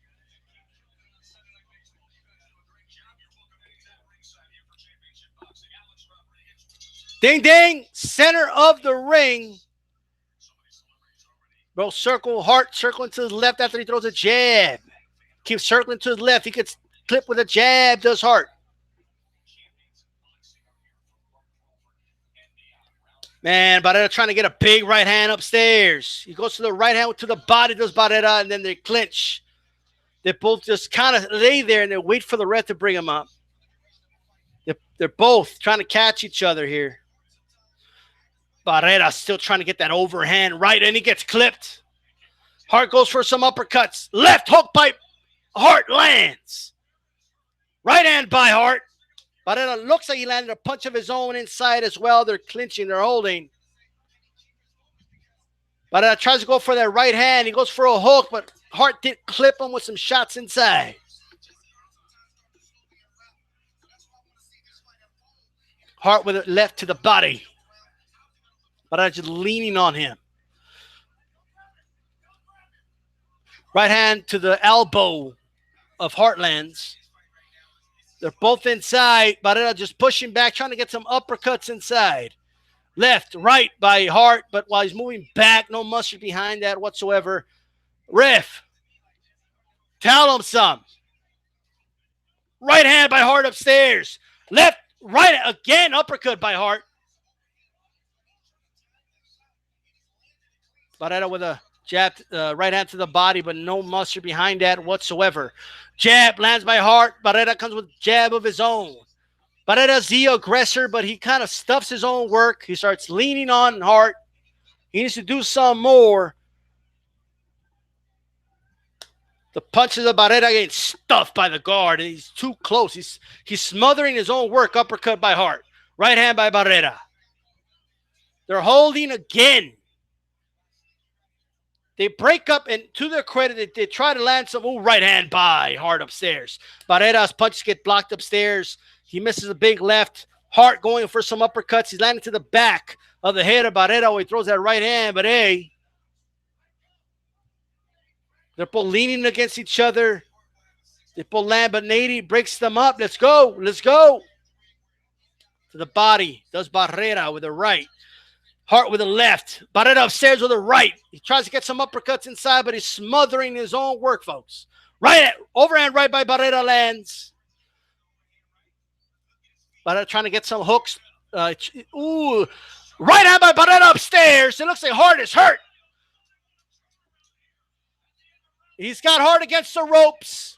Ding, ding. Center of the ring. Bro, circle. Hart circling to the left after he throws a jab. Keeps circling to the left. He gets clipped with a jab. Does Hart. Man, Barrera trying to get a big right hand upstairs. He goes to the right hand to the body, does Barrera, and then they clinch. They both just kind of lay there and they wait for the ref to bring them up. They're both trying to catch each other here. Barrera still trying to get that overhand right, and he gets clipped. Hart goes for some uppercuts. Left hook by Hart lands. Right hand by Hart. Barrera looks like he landed a punch of his own inside as well. They're clinching. They're holding. Barrera tries to go for that right hand. He goes for a hook, but Hart did clip him with some shots inside. Hart with it left to the body. Barrera just leaning on him. Right hand to the elbow of Heartlands. They're both inside. Barrera just pushing back, trying to get some uppercuts inside. Left, right by Hart, but while he's moving back, no mustard behind that whatsoever. Ref, tell him some. Right hand by Hart upstairs. Left, right, again, uppercut by Hart. Barrera with a jab, right hand to the body, but no mustard behind that whatsoever. Jab lands by Hart. Barrera comes with jab of his own. Barrera's the aggressor, but he kind of stuffs his own work. He starts leaning on Hart. He needs to do some more. The punches of Barrera getting stuffed by the guard, and he's too close. He's smothering his own work. Uppercut by Hart. Right hand by Barrera. They're holding again. They break up, and to their credit, they try to land some right hand by Hart upstairs. Barrera's punches get blocked upstairs. He misses a big left. Hart going for some uppercuts. He's landing to the back of the head of Barrera where he throws that right hand. But hey, they're both leaning against each other. They both land, but Nady breaks them up. Let's go. Let's go. To the body. Does Barrera with the right. Hart with the left. Barrera upstairs with the right. He tries to get some uppercuts inside, but he's smothering his own work, folks. Right, overhand right by Barrera lands. Barrera trying to get some hooks. Right hand by Barrera upstairs. It looks like Hart is hurt. He's got Hart against the ropes.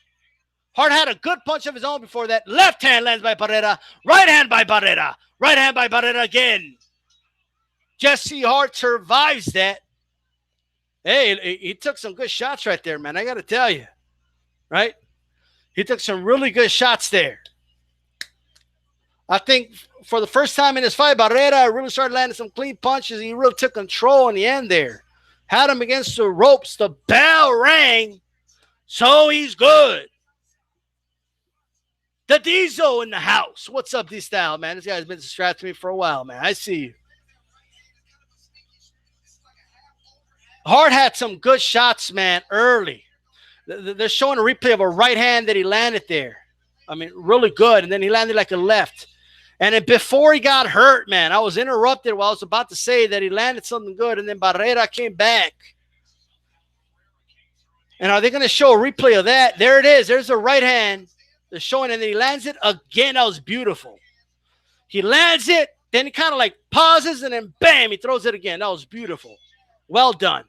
Hart had a good punch of his own before that. Left hand lands by Barrera. Right hand by Barrera. Right hand by Barrera again. Jesse Hart survives that. Hey, he took some good shots right there, man. I got to tell you. Right? He took some really good shots there. I think for the first time in his fight, Barrera really started landing some clean punches. He really took control in the end there. Had him against the ropes. The bell rang. So he's good. The Diesel in the house. What's up, D-Style, man? This guy's been distracting me for a while, man. I see you. Hart had some good shots, man, early. They're showing a replay of a right hand that he landed there. I mean, really good. And then he landed like a left. And then before he got hurt, man, I was interrupted while I was about to say that he landed something good. And then Barrera came back. And are they going to show a replay of that? There it is. There's a right hand. They're showing, and then he lands it again. That was beautiful. He lands it, then he kind of like pauses, and then bam, he throws it again. That was beautiful. Well done.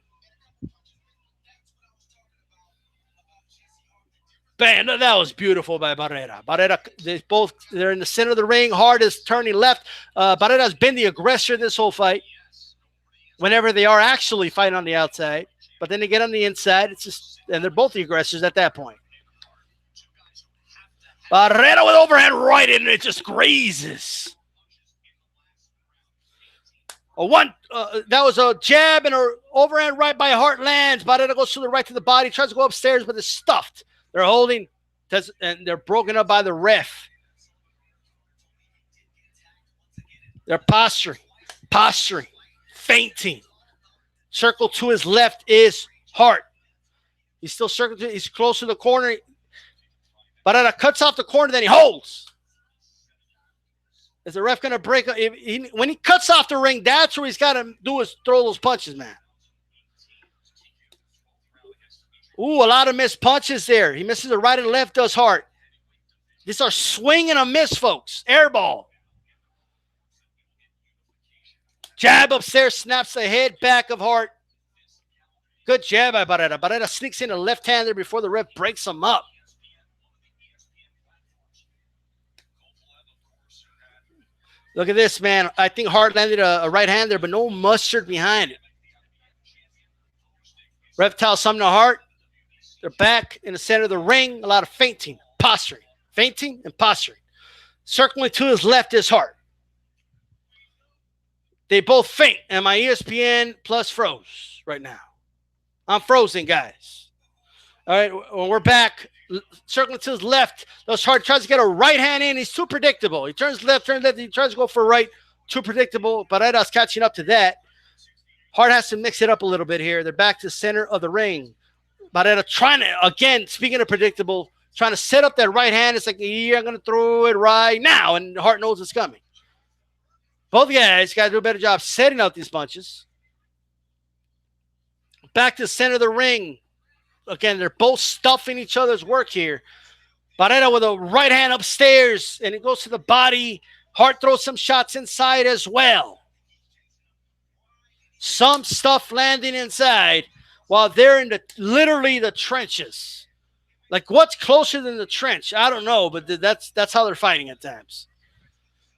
Bam, that was beautiful by Barrera. Barrera, they're in the center of the ring. Hart is turning left. Barrera's been the aggressor this whole fight. Whenever they are actually fighting on the outside. But then they get on the inside. It's just, and they're both the aggressors at that point. Barrera with overhand right in, it just grazes. That was a jab and an overhand right by Hart lands. Barrera goes to the right to the body, tries to go upstairs, but it's stuffed. They're holding, and they're broken up by the ref. They're posturing, feinting. Circle to his left is Hart. He's still circling. He's close to the corner. Barrera cuts off the corner, then he holds. Is the ref going to break? When he cuts off the ring, that's what he's got to do is throw those punches, man. Ooh, a lot of missed punches there. He misses the right and left, does Hart. These are swing and a miss, folks. Air ball. Jab upstairs, snaps the head back of Hart. Good jab by Barrera. Barrera sneaks in a left-hander before the ref breaks him up. Look at this, man. I think Hart landed a right-hander, but no mustard behind it. Ref tells something to Hart. They're back in the center of the ring. A lot of feinting, posturing. Feinting and posturing. Circling to his left is Hart. They both faint, and my ESPN Plus froze right now. I'm frozen, guys. All right, when we're back, circling to his left, those Hart tries to get a right hand in. He's too predictable. He turns left. He tries to go for right. Too predictable. Barrera's catching up to that. Hart has to mix it up a little bit here. They're back to the center of the ring. Barrera trying to, again, speaking of predictable, trying to set up that right hand. It's like, yeah, I'm going to throw it right now, and Hart knows it's coming. Both guys got to do a better job setting out these punches. Back to the center of the ring. Again, they're both stuffing each other's work here. Barrera with a right hand upstairs, and it goes to the body. Hart throws some shots inside as well. Some stuff landing inside while they're in literally the trenches. Like, what's closer than the trench? I don't know, but that's how they're fighting at times.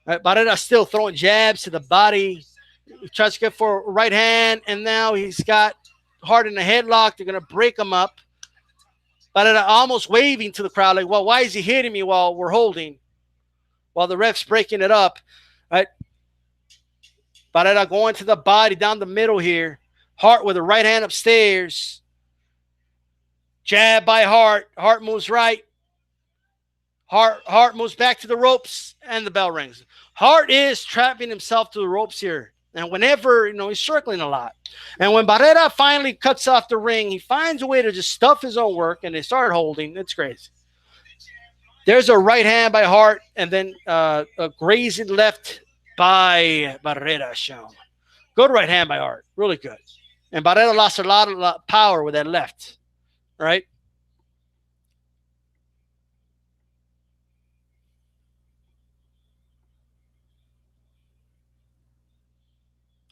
Right, Barrera still throwing jabs to the body. He tries to get for a right hand, and now he's got Hart in a headlock. They're going to break him up. Barrera almost waving to the crowd like, well, why is he hitting me while we're holding? While the ref's breaking it up. Right? Barrera going to the body down the middle here. Hart with a right hand upstairs. Jab by Hart. Hart moves right. Hart moves back to the ropes, and the bell rings. Hart is trapping himself to the ropes here. And whenever, he's circling a lot. And when Barrera finally cuts off the ring, he finds a way to just stuff his own work, and they start holding. It's crazy. There's a right hand by Hart, and then a grazing left by Barrera shown. Good right hand by Hart. Really good. And Barrera lost a lot of power with that left. Right?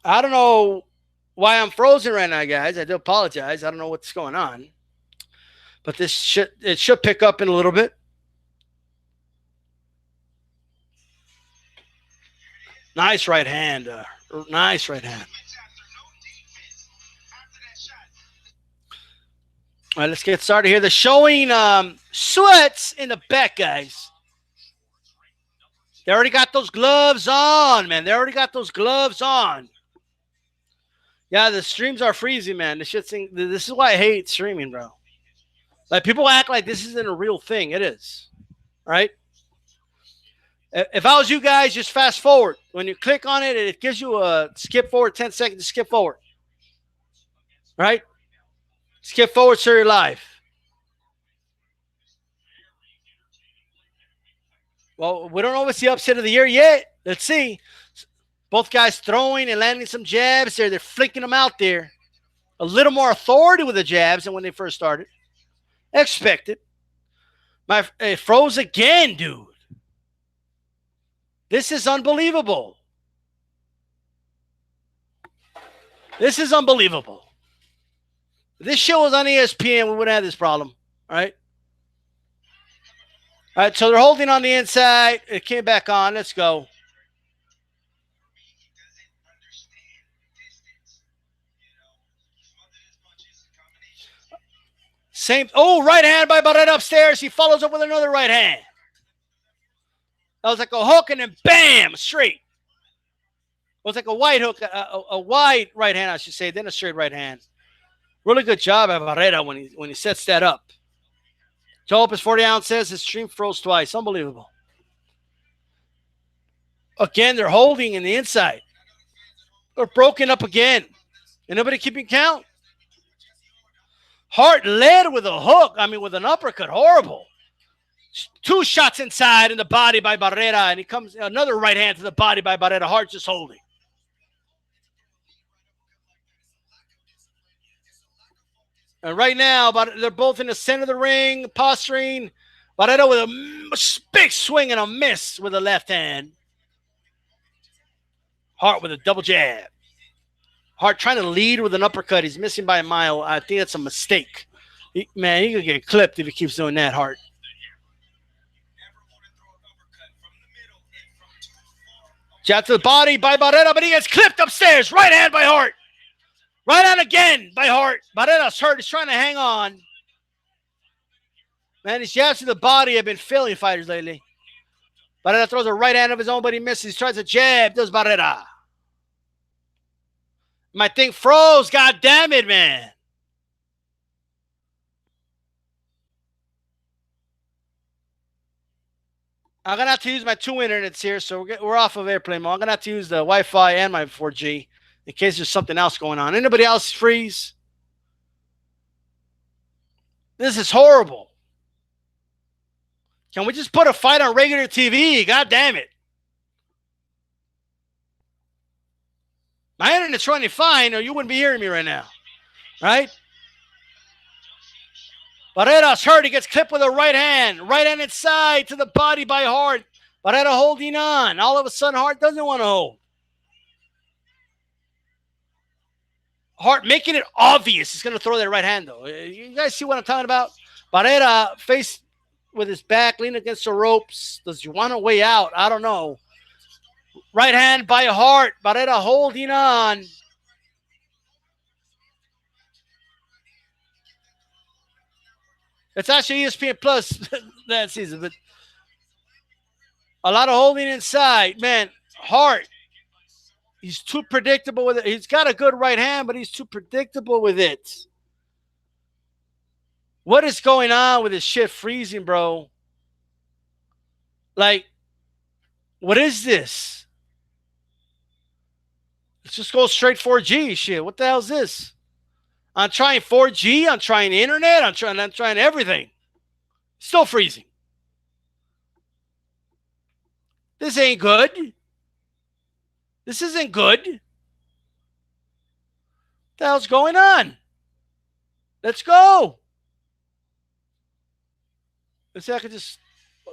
I don't know why I'm frozen right now, guys. I do apologize. I don't know what's going on. But it should pick up in a little bit. Nice right hand. Nice right hand. All right, let's get started here. They're showing Schwartz in the back, guys. They already got those gloves on, man. They already got those gloves on. Yeah, the streams are freezing, man. This is why I hate streaming, bro. Like, people act like this isn't a real thing. It is, right? If I was you guys, just fast forward. When you click on it, it gives you a skip forward, 10 seconds to skip forward. Right? Skip forward, so you're live. Well, we don't know if it's the upset of the year yet. Let's see. Both guys throwing and landing some jabs there. They're flicking them out there. A little more authority with the jabs than when they first started. Expected. It froze again, dude. This is unbelievable. This is unbelievable. If this show was on ESPN, we wouldn't have this problem. All right? All right, so they're holding on the inside. It came back on. Let's go. Same. Oh, right hand by Barrera upstairs. He follows up with another right hand. That was like a hook and then bam, straight. It was like a wide hook, a wide right hand, I should say, then a straight right hand. Really good job by Barrera when he sets that up. Joe Opus 40 ounce says his stream froze twice. Unbelievable. Again, they're holding in the inside. They're broken up again. And nobody keeping count. Hart led with a hook. I mean, with an uppercut. Horrible. 2 shots inside in the body by Barrera. And he comes another right hand to the body by Barrera. Hart just holding. And right now, they're both in the center of the ring, posturing. Barrera with a big swing and a miss with the left hand. Hart with a double jab. Hart trying to lead with an uppercut. He's missing by a mile. I think that's a mistake. He could get clipped if he keeps doing that, Hart. Jab to the body by Barrera, but he gets clipped upstairs. Right hand by Hart. Right hand again by Hart. Barrera's hurt. He's trying to hang on. Man, these jabs to the body have been failing fighters lately. Barrera throws a right hand of his own, but he misses. He tries a jab. Does Barrera. My thing froze. God damn it, man. I'm going to have to use my 2 internets here, so we're off of airplane mode. I'm going to have to use the Wi-Fi and my 4G in case there's something else going on. Anybody else freeze? This is horrible. Can we just put a fight on regular TV? God damn it. My internet's running fine, or you wouldn't be hearing me right now. Right? Barrera's hurt. He gets clipped with a right hand. Right hand inside to the body by Hart. Barrera holding on. All of a sudden, Hart doesn't want to hold. Hart making it obvious he's going to throw that right hand, though. You guys see what I'm talking about? Barrera face with his back, leaning against the ropes. Does he want a way out? I don't know. Right hand by Hart. Barrera holding on. It's actually ESPN Plus that season, but a lot of holding inside. Man, Hart, he's too predictable with it. He's got a good right hand, but he's too predictable with it. What is going on with this shit freezing, bro? Like, what is this? Let's just go straight 4G shit. What the hell is this? I'm trying 4G. I'm trying internet. I'm trying everything. Still freezing. This ain't good. This isn't good. What the hell's going on? Let's go. Let's see if I can just...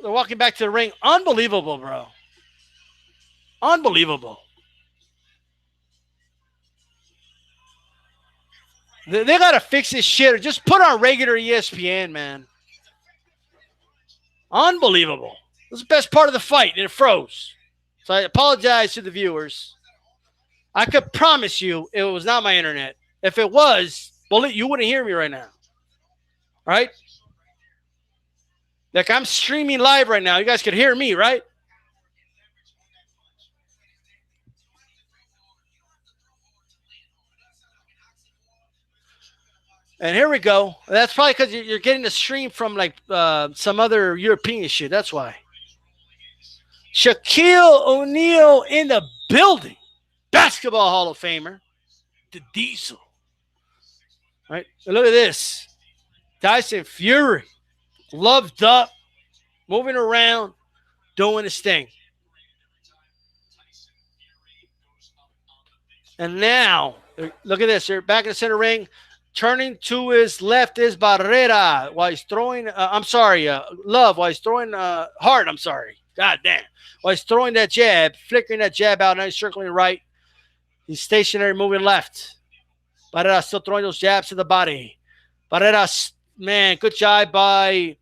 They're walking back to the ring. Unbelievable, bro. Unbelievable. They got to fix this shit or just put on regular ESPN, man. Unbelievable. This is the best part of the fight, and it froze. So I apologize to the viewers. I could promise you it was not my internet. If it was, well, you wouldn't hear me right now. Right? Like, I'm streaming live right now. You guys could hear me, right? And here we go. That's probably because you're getting the stream from like some other European shit. That's why. Shaquille O'Neal in the building. Basketball Hall of Famer. The Diesel. Right? And look at this. Tyson Fury. Loved up. Moving around. Doing his thing. And now, look at this. They're back in the center ring. Turning to his left is Barrera while he's throwing, Love while he's throwing, Hart, I'm sorry. God damn. While he's throwing that jab, flickering that jab out, now he's circling right. He's stationary, moving left. Barrera still throwing those jabs to the body. Barrera, man, good job by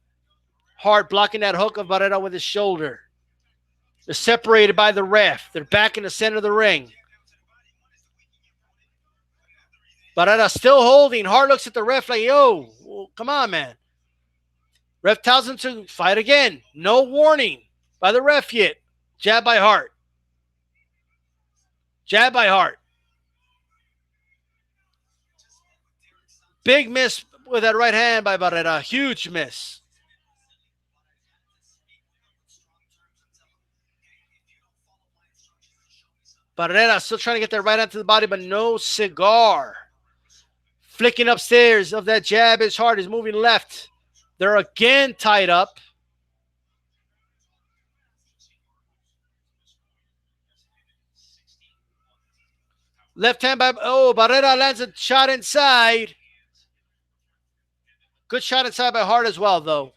Hart blocking that hook of Barrera with his shoulder. They're separated by the ref. They're back in the center of the ring. Barrera still holding. Hart looks at the ref like, yo, well, come on, man. Ref tells him to fight again. No warning by the ref yet. Jab by Hart. Jab by Hart. Big miss with that right hand by Barrera. Huge miss. Barrera still trying to get that right hand to the body, but no cigar. Flicking upstairs of that jab is Hart. Is moving left. They're again tied up. Left hand by, Barrera lands a shot inside. Good shot inside by Hart as well, though.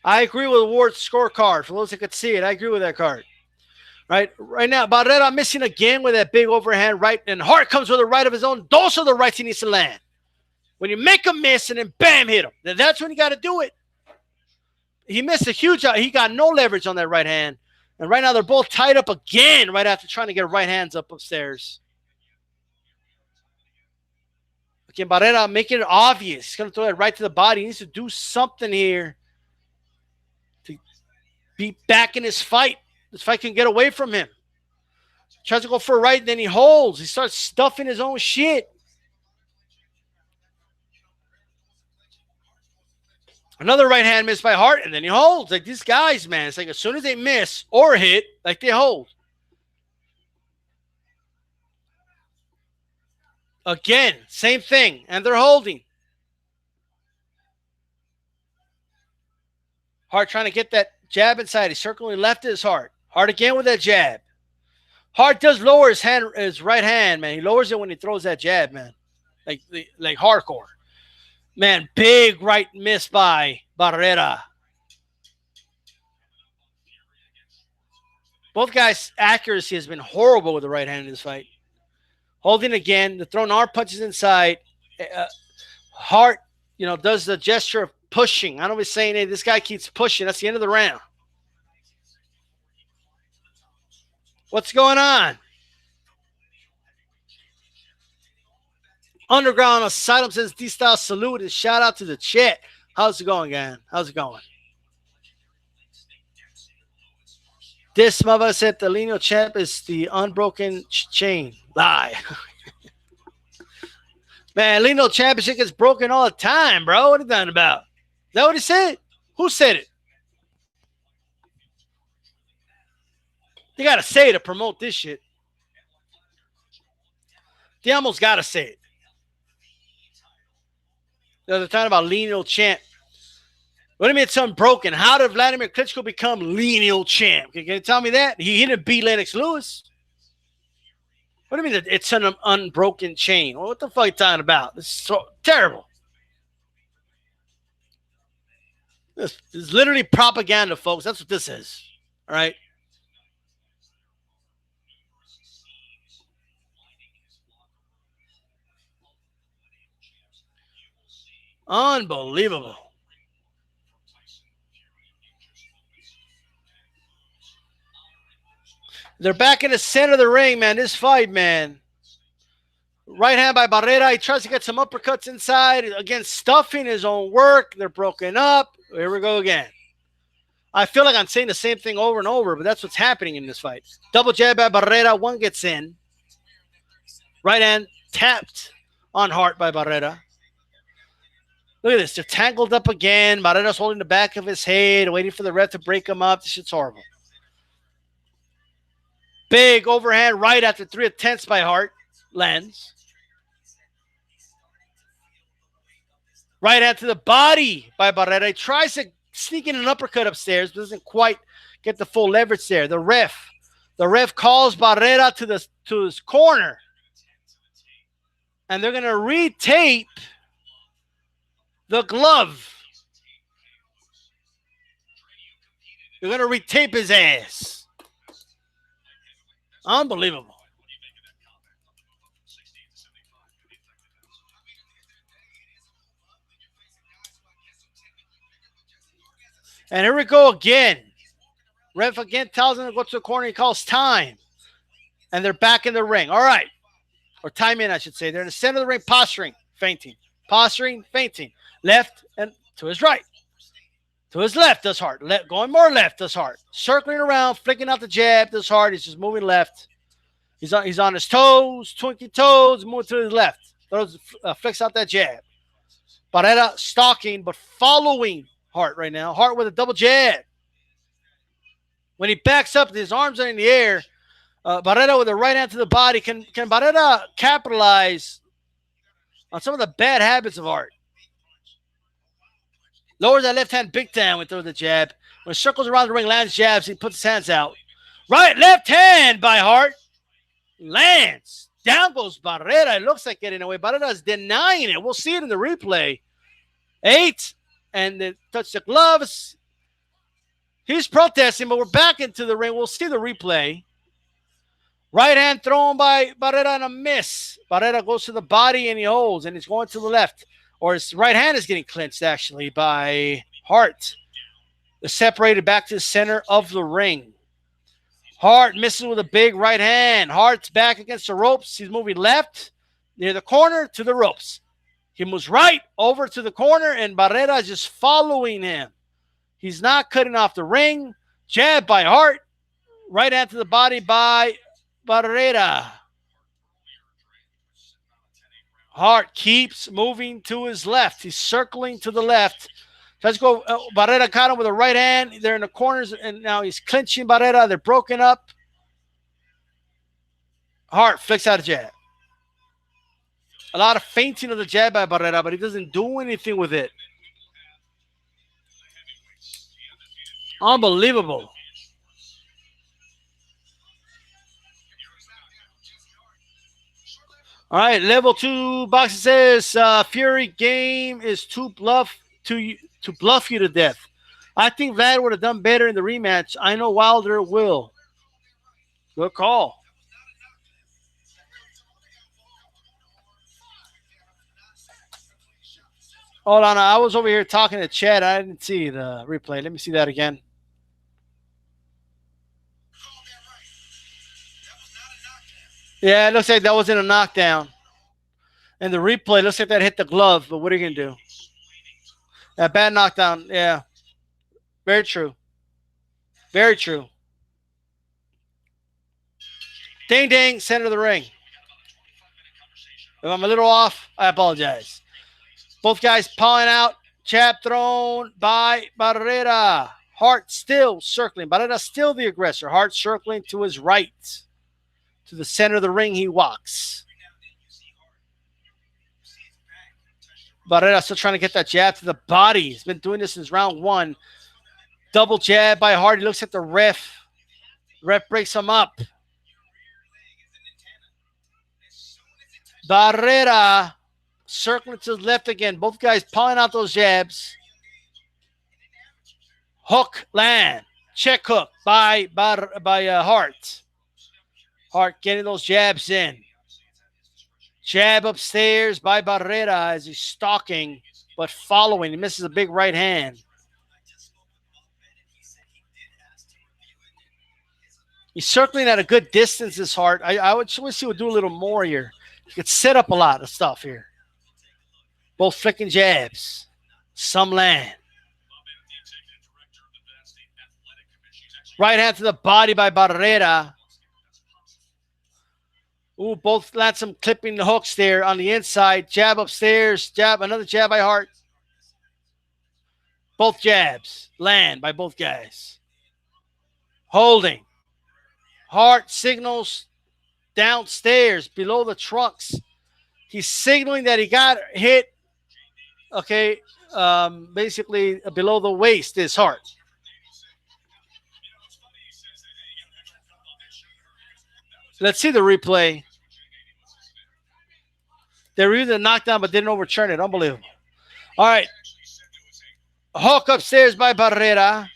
I agree with Ward's scorecard. For those that could see it, I agree with that card. Right now, Barrera missing again with that big overhand right, and Hart comes with a right of his own. Those are the rights he needs to land. When you make a miss and then bam, hit him. Then that's when you got to do it. He missed a huge out. He got no leverage on that right hand. And right now they're both tied up again right after trying to get right hands up upstairs. Again, Barrera making it obvious. He's going to throw it right to the body. He needs to do something here to be back in his fight. This fight can get away from him. Tries to go for a right, then he holds. He starts stuffing his own shit. Another right hand miss by Hart, and then he holds. Like these guys, man, it's like as soon as they miss or hit, like they hold. Again, same thing, and they're holding. Hart trying to get that jab inside. He's circling left is Hart. Hart again with that jab. Hart does lower his right hand, man. He lowers it when he throws that jab, man. Like hardcore. Man, big right miss by Barrera. Both guys' accuracy has been horrible with the right hand in this fight. Holding again. The throwing arm punches inside. Hart, does the gesture of pushing. I don't be saying, hey, this guy keeps pushing. That's the end of the round. What's going on? Underground Asylum says D-Style salute and shout out to the chat. How's it going, gang? How's it going? This mother said the lineal champ is the unbroken chain. Lie. Man, lineal championship gets broken all the time, bro. What are you talking about? Is that what he said? Who said it? You got to say it to promote this shit. They almost got to say it. They're talking about lineal champ. What do you mean it's unbroken? How did Vladimir Klitschko become lineal champ? Can you tell me that? He didn't beat Lennox Lewis. What do you mean it's an unbroken chain? What the fuck are you talking about? This is so terrible. This is literally propaganda, folks. That's what this is. All right? Unbelievable. They're back in the center of the ring, man. This fight, man. Right hand by Barrera. He tries to get some uppercuts inside. Again, stuffing his own work. They're broken up. Here we go again. I feel like I'm saying the same thing over and over, but that's what's happening in this fight. Double jab by Barrera. One gets in. Right hand tapped on Hart by Barrera. Look at this. They're tangled up again. Barrera's holding the back of his head, waiting for the ref to break him up. This shit's horrible. Big overhand right after 3 attempts by Hart. Lands. Right hand to the body by Barrera. He tries to sneak in an uppercut upstairs, but doesn't quite get the full leverage there. The ref calls Barrera to his corner. And they're going to retape the glove. They're going to retape his ass. Unbelievable. And here we go again. Ref again tells him to go to the corner. He calls time. And they're back in the ring. All right. Or time in, I should say. They're in the center of the ring, posturing, feinting. Posturing, feinting. Left and to his right. To his left does Hart. Going more left does Hart. Circling around, flicking out the jab does Hart. He's just moving left. He's on his toes, twinky toes, moving to his left. Flicks out that jab. Barrera stalking, but following Hart right now. Hart with a double jab. When he backs up, his arms are in the air. Barrera with a right hand to the body. Can Barrera capitalize on some of the bad habits of Hart? Lowers that left hand big time when throws the jab. When he circles around the ring, lands jabs, he puts his hands out. Right, left hand by Hart. Lands. Down goes Barrera. It looks like getting away. Barrera's denying it. We'll see it in the replay. 8. And then touch the gloves. He's protesting, but we're back into the ring. We'll see the replay. Right hand thrown by Barrera and a miss. Barrera goes to the body and he holds, and he's going to the left. Or his right hand is getting clinched, actually, by Hart. They're separated back to the center of the ring. Hart misses with a big right hand. Hart's back against the ropes. He's moving left near the corner to the ropes. He moves right over to the corner, and Barrera is just following him. He's not cutting off the ring. Jab by Hart. Right hand to the body by Barrera. Hart keeps moving to his left. He's circling to the left. Let's go. Barrera caught him with a right hand. They're in the corners, and now he's clinching Barrera. They're broken up. Hart flicks out a jab. A lot of feinting of the jab by Barrera, but he doesn't do anything with it. Unbelievable. All right, level 2 boxing says Fury game is too bluff to bluff you to death. I think Vlad would have done better in the rematch. I know Wilder will. Good call. Hold on, I was over here talking to Chad. I didn't see the replay. Let me see that again. Yeah, it looks like that wasn't a knockdown. And the replay looks like that hit the glove, but what are you going to do? That bad knockdown, yeah. Very true. Very true. Ding, ding, center of the ring. If I'm a little off, I apologize. Both guys pawing out. Jab thrown by Barrera. Hart still circling. Barrera still the aggressor. Hart circling to his right. To the center of the ring he walks. Barrera still trying to get that jab to the body. He's been doing this since round 1. Double jab by Hart. He looks at the ref. The ref breaks him up. Barrera circling to the left again. Both guys pulling out those jabs. Hook land. Check hook by Hart. Hart getting those jabs in. Jab upstairs by Barrera as he's stalking, but following. He misses a big right hand. He's circling at a good distance, this Hart. I would wish he would do a little more here. He could set up a lot of stuff here. Both flicking jabs. Some land. Right hand to the body by Barrera. Ooh, both land some clipping the hooks there on the inside. Jab upstairs. Jab. Another jab by Hart. Both jabs land by both guys. Holding. Hart signals downstairs below the trunks. He's signaling that he got hit. Okay, basically below the waist is Hart. Let's see the replay. They reviewed the knockdown but didn't overturn it. Unbelievable. All right. Hook upstairs by Barrera.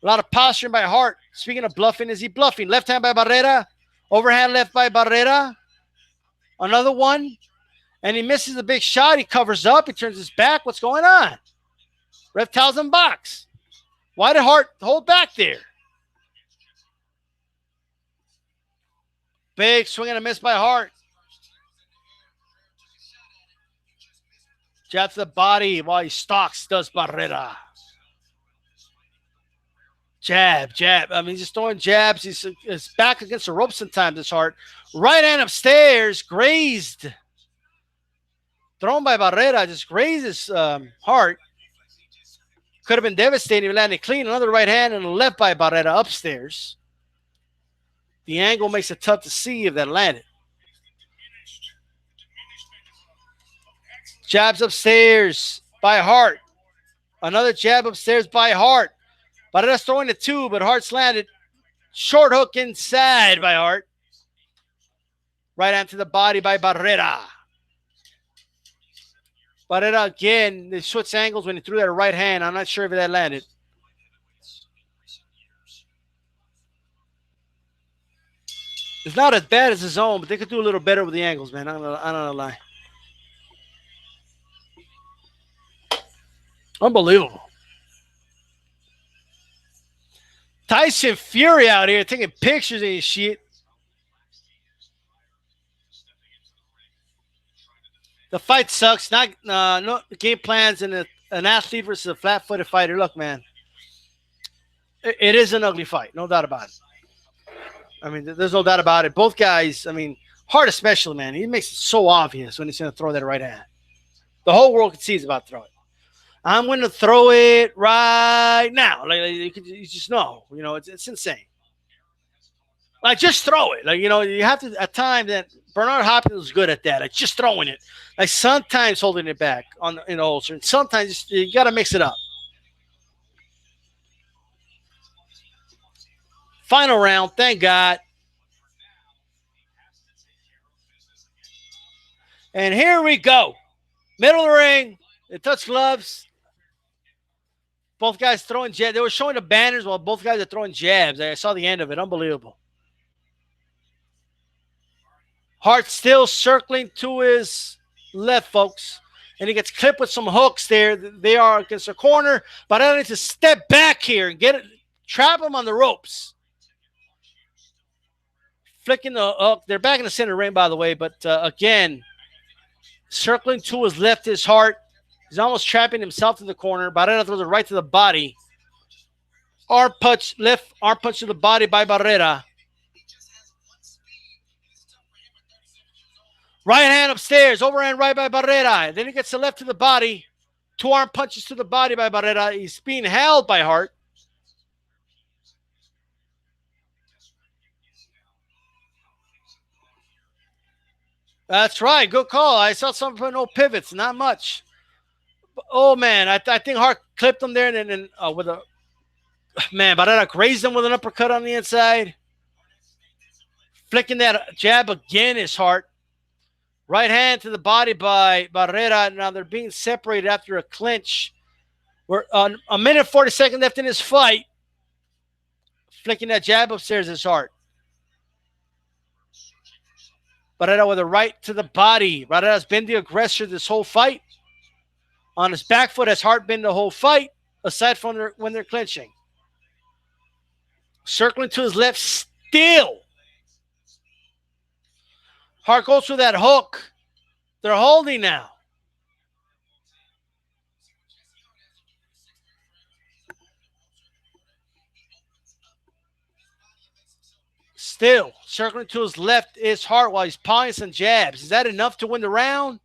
A lot of posturing by Hart. Speaking of bluffing, is he bluffing? Left hand by Barrera. Overhand left by Barrera. Another one. And he misses the big shot. He covers up. He turns his back. What's going on? Ref tells him box. Why did Hart hold back there? Big swing and a miss by Hart. Jab to the body while he stalks, does Barrera. Jab, jab. I mean, he's just throwing jabs. He's back against the ropes sometimes, it's Hart. Right hand upstairs, grazed. Thrown by Barrera, just grazes Hart. Could have been devastating if he landed clean. Another right hand and a left by Barrera upstairs. The angle makes it tough to see if that landed. Jabs upstairs by Hart. Another jab upstairs by Hart. Barrera's throwing the two, but Hart's landed. Short hook inside by Hart. Right hand to the body by Barrera. Barrera again, they switch angles when he threw that right hand. I'm not sure if that landed. It's not as bad as his own, but they could do a little better with the angles, man. I'm not gonna lie. Unbelievable. Tyson Fury out here taking pictures of his shit. The fight sucks. Not no game plans and an athlete versus a flat-footed fighter. Look, man, it is an ugly fight, no doubt about it. I mean, there's no doubt about it. Both guys, I mean, Hart especially, man, he makes it so obvious when he's going to throw that right hand. The whole world can see he's about to throw it. I'm going to throw it right now. Like you just know, it's insane. Like, just throw it. Like, you have to, at times, that Bernard Hopkins was good at that. Like, just throwing it. Like, sometimes holding it back in the holster. And sometimes you got to mix it up. Final round. Thank God. And here we go. Middle of the ring. They touch gloves. Both guys throwing jabs. They were showing the banners while both guys are throwing jabs. I saw the end of it. Unbelievable. Hart still circling to his left, folks. And he gets clipped with some hooks there. They are against the corner. But I need to step back here and trap him on the ropes. Flicking the hook. They're back in the center ring, by the way. But again, circling to his left is Hart. He's almost trapping himself in the corner. Barrera throws it right to the body. Left arm punch to the body by Barrera. Right hand upstairs. Overhand right by Barrera. Then he gets the left to the body. Two arm punches to the body by Barrera. He's being held by Hart. That's right. Good call. I saw something for no pivots. Not much. Oh, man. I think Hart clipped him there and then with a... Man, Barrera grazed him with an uppercut on the inside. Flicking that jab again is Hart. Right hand to the body by Barrera. Now they're being separated after a clinch. We're a minute 40 seconds left in this fight. Flicking that jab upstairs is Hart. Barrera with a right to the body. Barrera's been the aggressor this whole fight. On his back foot has Hart been the whole fight, aside from when they're clinching. Circling to his left still. Hart goes for that hook. They're holding now. Still circling to his left is Hart while he's pounding some jabs. Is that enough to win the round?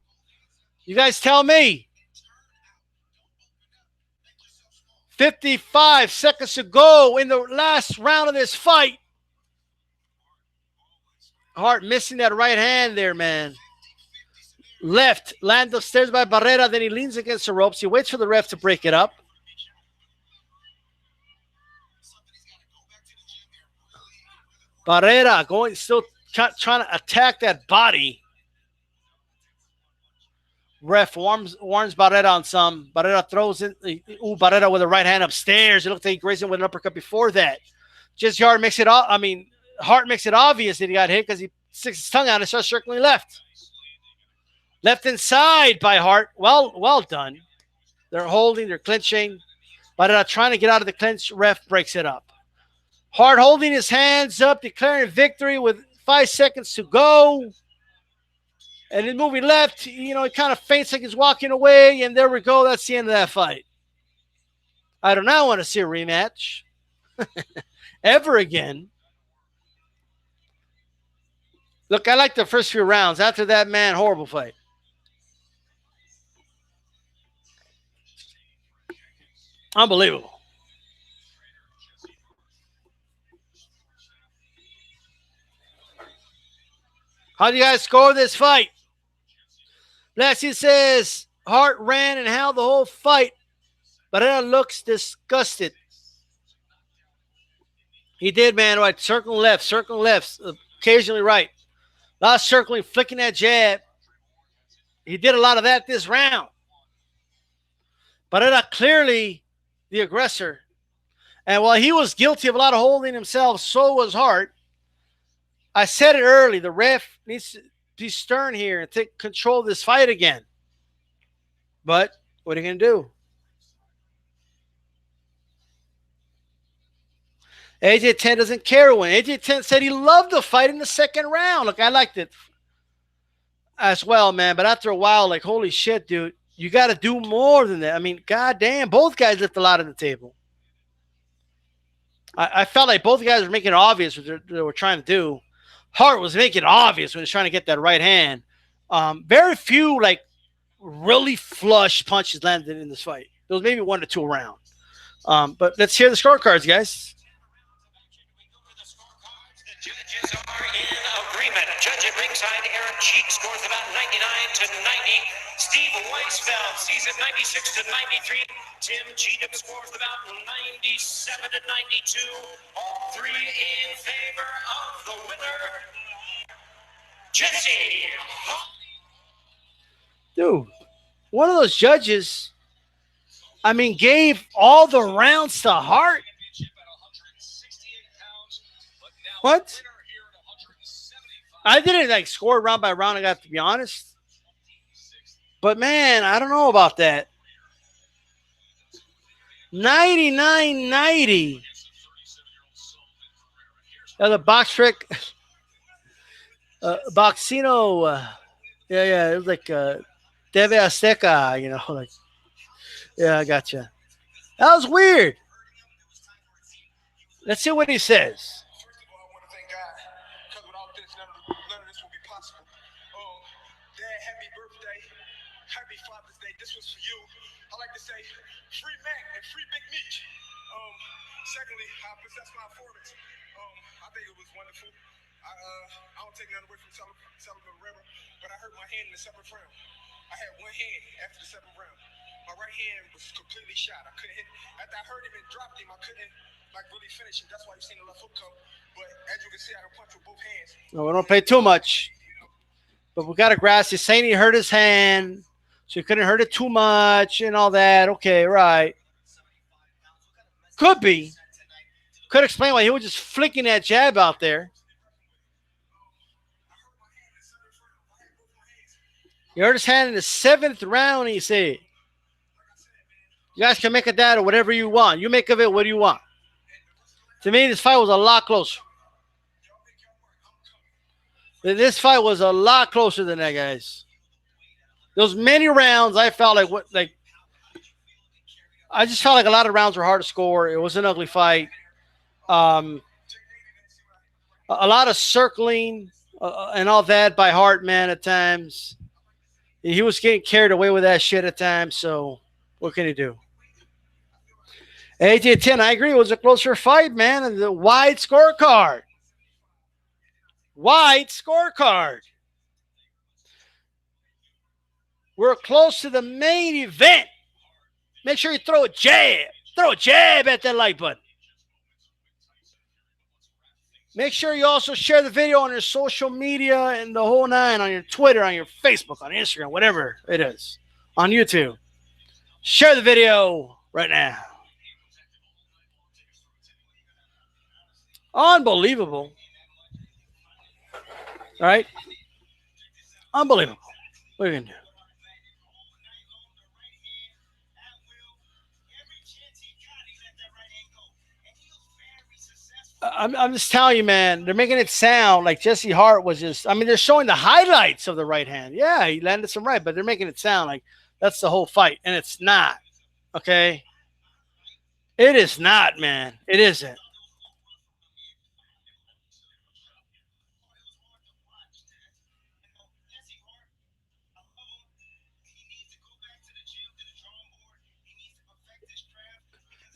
You guys tell me. 55 seconds to go in the last round of this fight. Hart missing that right hand there, man. Left, land upstairs by Barrera, then he leans against the ropes. He waits for the ref to break it up. Barrera going, still trying to attack that body. Ref warns Barrera on some. Barrera throws in. Barrera with a right hand upstairs. It looked like he grazed him with an uppercut before that. Hart makes it obvious that he got hit because he sticks his tongue out and starts circling left. Left inside by Hart. Well done. They're holding. They're clinching. Barrera trying to get out of the clinch. Ref breaks it up. Hart holding his hands up, declaring victory with 5 seconds to go. And then moving left, he kind of feints like he's walking away, and there we go. That's the end of that fight. I do not want to see a rematch ever again. Look, I like the first few rounds. After that, man, horrible fight. Unbelievable. How do you guys score this fight? Lassie says Hart ran and held the whole fight. Barrera looks disgusted. He did, man. Right, circling left, occasionally right. A lot of circling, flicking that jab. He did a lot of that this round. Barrera clearly the aggressor. And while he was guilty of a lot of holding himself, so was Hart. I said it early. The ref needs to be stern here and take control of this fight again. But what are you going to do? AJ 10 doesn't care when. AJ 10 said he loved the fight in the second round. Look, I liked it as well, man. But after a while, like, holy shit, dude, you got to do more than that. I mean, goddamn, both guys lift a lot on the table. I felt like both guys were making it obvious what they were trying to do. Hart was making it obvious when he was trying to get that right hand. Very few, like, really flush punches landed in this fight. There was maybe 1 or 2 around. But let's hear the scorecards, guys. The judges are in agreement. Judge at ringside, Aaron Cheek scores about 99-90. Steve Weisfeld sees it 96-93. Tim Cheatham scores about 97-92. All three in favor of the winner, Jesse. Dude, one of those judges, I mean, gave all the rounds to Hart. What? I didn't like score round by round, I got to be honest. But man, I don't know about that. 99-90. The box trick. Boxino. Yeah, it was like TV Azteca, like. Yeah, I gotcha. That was weird. Let's see what he says. This was for you. I like to say, free Mac and free Big Meat. Secondly, I possess my performance. I think it was wonderful. I don't take nothing away from Barrera, but I hurt my hand in the 7th round. I had one hand after the 7th round. My right hand was completely shot. I couldn't hit. After I hurt him and dropped him, I couldn't really finish him. That's why you seen the left hook come. But as you can see, I can punch with both hands. No, we don't play too much. But we got to grasp. He's saying he hurt his hand. So he couldn't hurt it too much and all that. Okay, right. Could be. Could explain why he was just flicking that jab out there. He hurt his hand in the 7th round, he said. You guys can make of that or whatever you want. You make of it what you want. To me, this fight was a lot closer. This fight was a lot closer than that, guys. Those many rounds, I felt like I just felt like a lot of rounds were hard to score. It was an ugly fight. A lot of circling and all that by Hart, man, at times. He was getting carried away with that shit at times, so what can he do? AJ10, I agree. It was a closer fight, man. And the wide scorecard. Wide scorecard. We're close to the main event. Make sure you throw a jab. Throw a jab at that like button. Make sure you also share the video on your social media and the whole nine, on your Twitter, on your Facebook, on Instagram, whatever it is, on YouTube. Share the video right now. Unbelievable. All right? Unbelievable. What are you going to do? I'm just telling you, man, they're making it sound like Jesse Hart was just, I mean, they're showing the highlights of the right hand. Yeah, he landed some right, but they're making it sound like that's the whole fight, and it's not, okay? It is not, man. It isn't.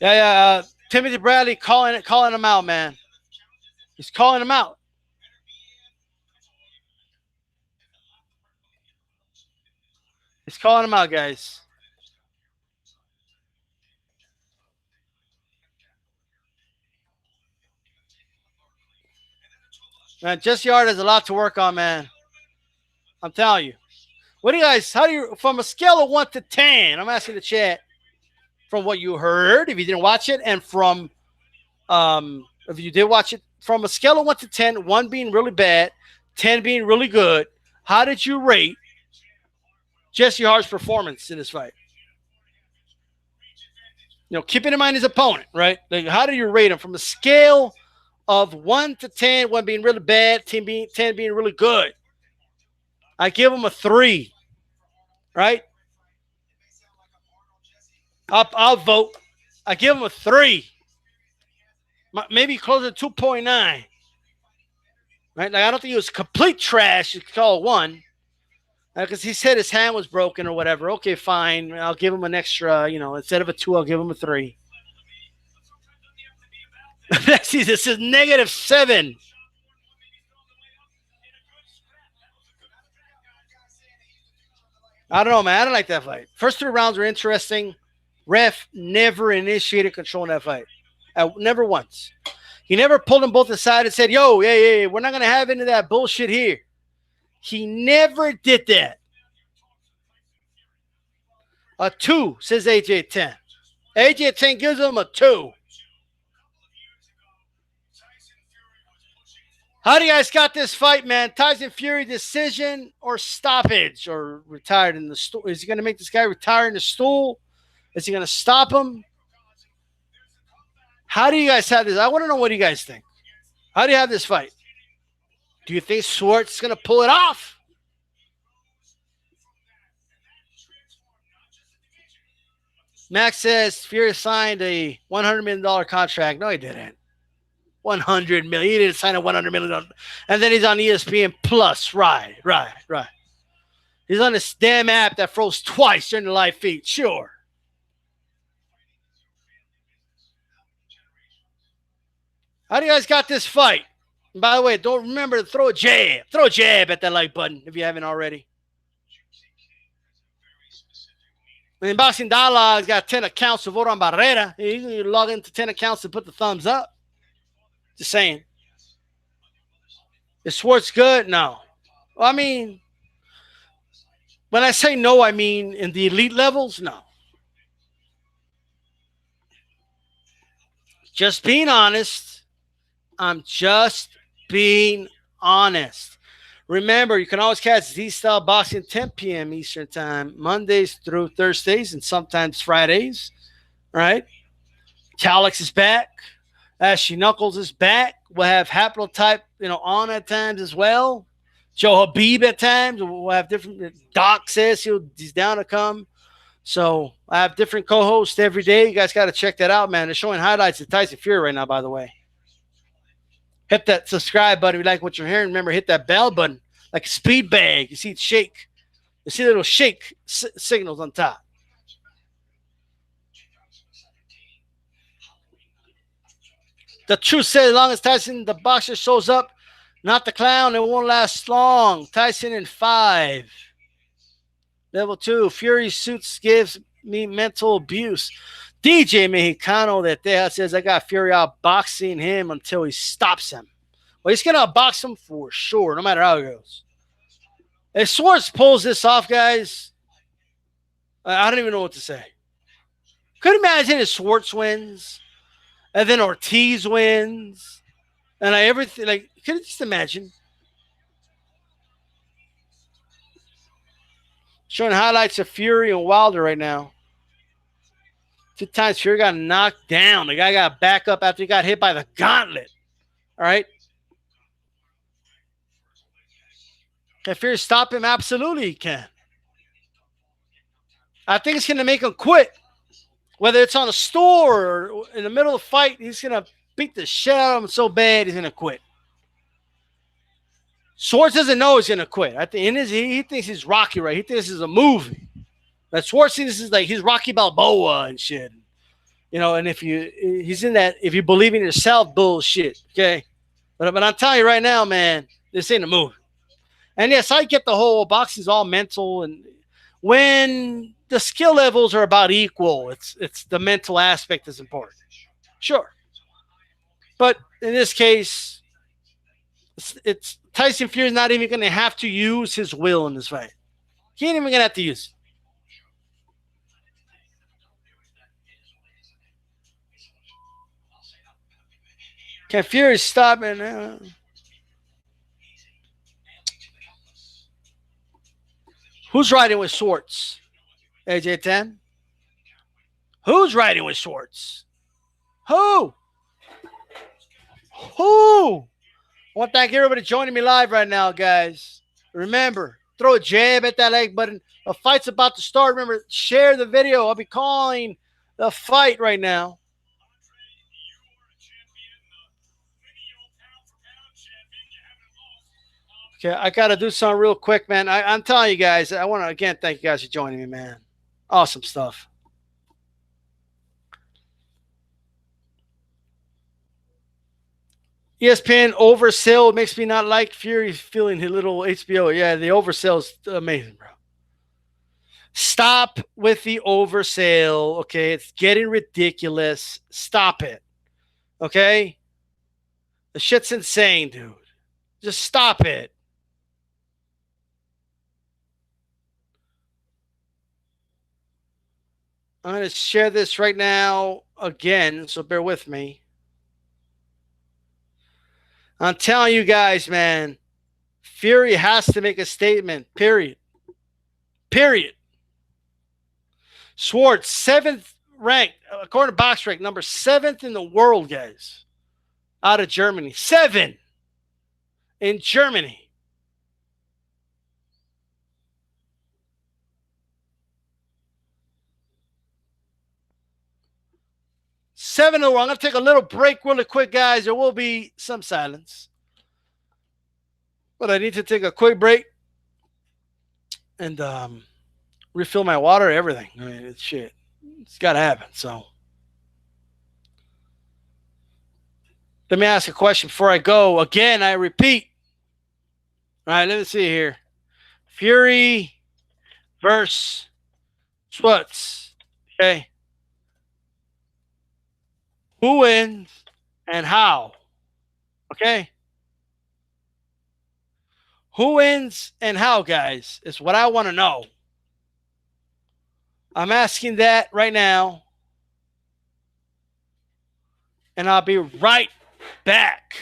Yeah. Timothy Bradley calling him out, man. He's calling him out. He's calling him out, guys. Man, Jesse Hart has a lot to work on, man. I'm telling you. What do you guys, how do you, from a scale of 1 to 10, I'm asking the chat, from what you heard, if you didn't watch it, and from, if you did watch it, from a scale of 1 to 10, 1 being really bad, 10 being really good, how did you rate Jesse Hart's performance in this fight? You know, keeping in mind his opponent, right? Like, how do you rate him from a scale of 1 to 10, 1 being really bad, 10 being really good? I give him a 3, right? I'll vote. I give him a 3. Maybe closer to 2.9. Right? Like, I don't think it was complete trash. You could call it 1. Because he said his hand was broken or whatever. Okay, fine. I'll give him an extra, instead of a 2, I'll give him a 3. See, this is -7. I don't know, man. I don't like that fight. First 3 rounds were interesting. Ref never initiated control in that fight. Never once. He never pulled them both aside and said, yo, hey, we're not going to have any of that bullshit here. He never did that. A 2, says AJ10. AJ10 gives him a 2. How do you guys got this fight, man? Tyson Fury decision or stoppage or retired in the stool? Is he going to make this guy retire in the stool? Is he going to stop him? How do you guys have this? I want to know what you guys think. How do you have this fight? Do you think Schwartz is going to pull it off? Max says Fury signed a $100 million contract. No, he didn't. $100 million. He didn't sign a $100 million. And then he's on ESPN Plus. Right. He's on this damn app that froze twice during the live feed. Sure. How do you guys got this fight? And by the way, don't remember to throw a jab. Throw a jab at that like button if you haven't already. And Boxing Dialogue's got 10 accounts to vote on Barrera. You can log into 10 accounts to put the thumbs up. Just saying. Is Schwartz good? No. Well, I mean, when I say no, I mean in the elite levels, no. Just being honest. I'm just being honest. Remember, you can always catch Dstyleboxing 10 p.m. Eastern Time, Mondays through Thursdays, and sometimes Fridays. All right? Calix is back. Ashley Knuckles is back. We'll have Haplotype, on at times as well. Joe Habib at times. We'll have different. Doc says he's down to come. So I have different co-hosts every day. You guys got to check that out, man. They're showing highlights of Tyson Fury right now, by the way. Hit that subscribe button if you like what you're hearing. Remember, hit that bell button like a speed bag. You see it shake. You see little shake signals on top. The truth says, as long as Tyson, the boxer, shows up, not the clown, it won't last long. Tyson in 5. Level 2, Fury suits gives me mental abuse. DJ Mexicano de Teja says, I got Fury out boxing him until he stops him. Well, he's going to box him for sure, no matter how it goes. If Schwartz pulls this off, guys, I don't even know what to say. Could imagine if Schwartz wins, and then Ortiz wins, and everything. Like, could you just imagine? Showing highlights of Fury and Wilder right now. 2 times Fury got knocked down. The guy got back up after he got hit by the gauntlet. All right. Can Fury stop him? Absolutely he can. I think it's going to make him quit. Whether it's on a store or in the middle of the fight, he's going to beat the shit out of him so bad he's going to quit. Schwartz doesn't know he's going to quit. I think he thinks he's Rocky, right? He thinks this is a movie. But Schwartz thinks this is like he's Rocky Balboa and shit. You know, and he's in that if you believe in yourself bullshit, okay? But I'm telling you right now, man, this ain't a movie. And yes, I get the whole boxing's all mental, and when the skill levels are about equal, it's the mental aspect is important. Sure. But in this case, it's Tyson Fury's not even going to have to use his will in this fight. He ain't even going to have to use it. Can Fury stop it? Who's riding with Schwartz? AJ10? Who's riding with Schwartz? Who? I want to thank everybody joining me live right now, guys. Remember, throw a jab at that like button. The fight's about to start. Remember, share the video. I'll be calling the fight right now. Okay, I got to do something real quick, man. I'm telling you guys, I want to, again, thank you guys for joining me, man. Awesome stuff. ESPN oversell makes me not like Fury feeling his little HBO. Yeah, the oversell is amazing, bro. Stop with the oversell, okay? It's getting ridiculous. Stop it, okay? The shit's insane, dude. Just stop it. I'm going to share this right now again, so bear with me. I'm telling you guys, man, Fury has to make a statement, period. Period. Schwartz, 7th ranked, according to Box Rank, number 7th in the world, guys, out of Germany. 7 in Germany. I'm going to take a little break really quick, guys. There will be some silence. But I need to take a quick break and refill my water, everything. I mean, it's shit. It's got to happen. So let me ask a question before I go. Again, I repeat. All right, let me see here. Fury versus Schwartz. Okay. Who wins and how? Okay. Who wins and how, guys, is what I want to know. I'm asking that right now. And I'll be right back.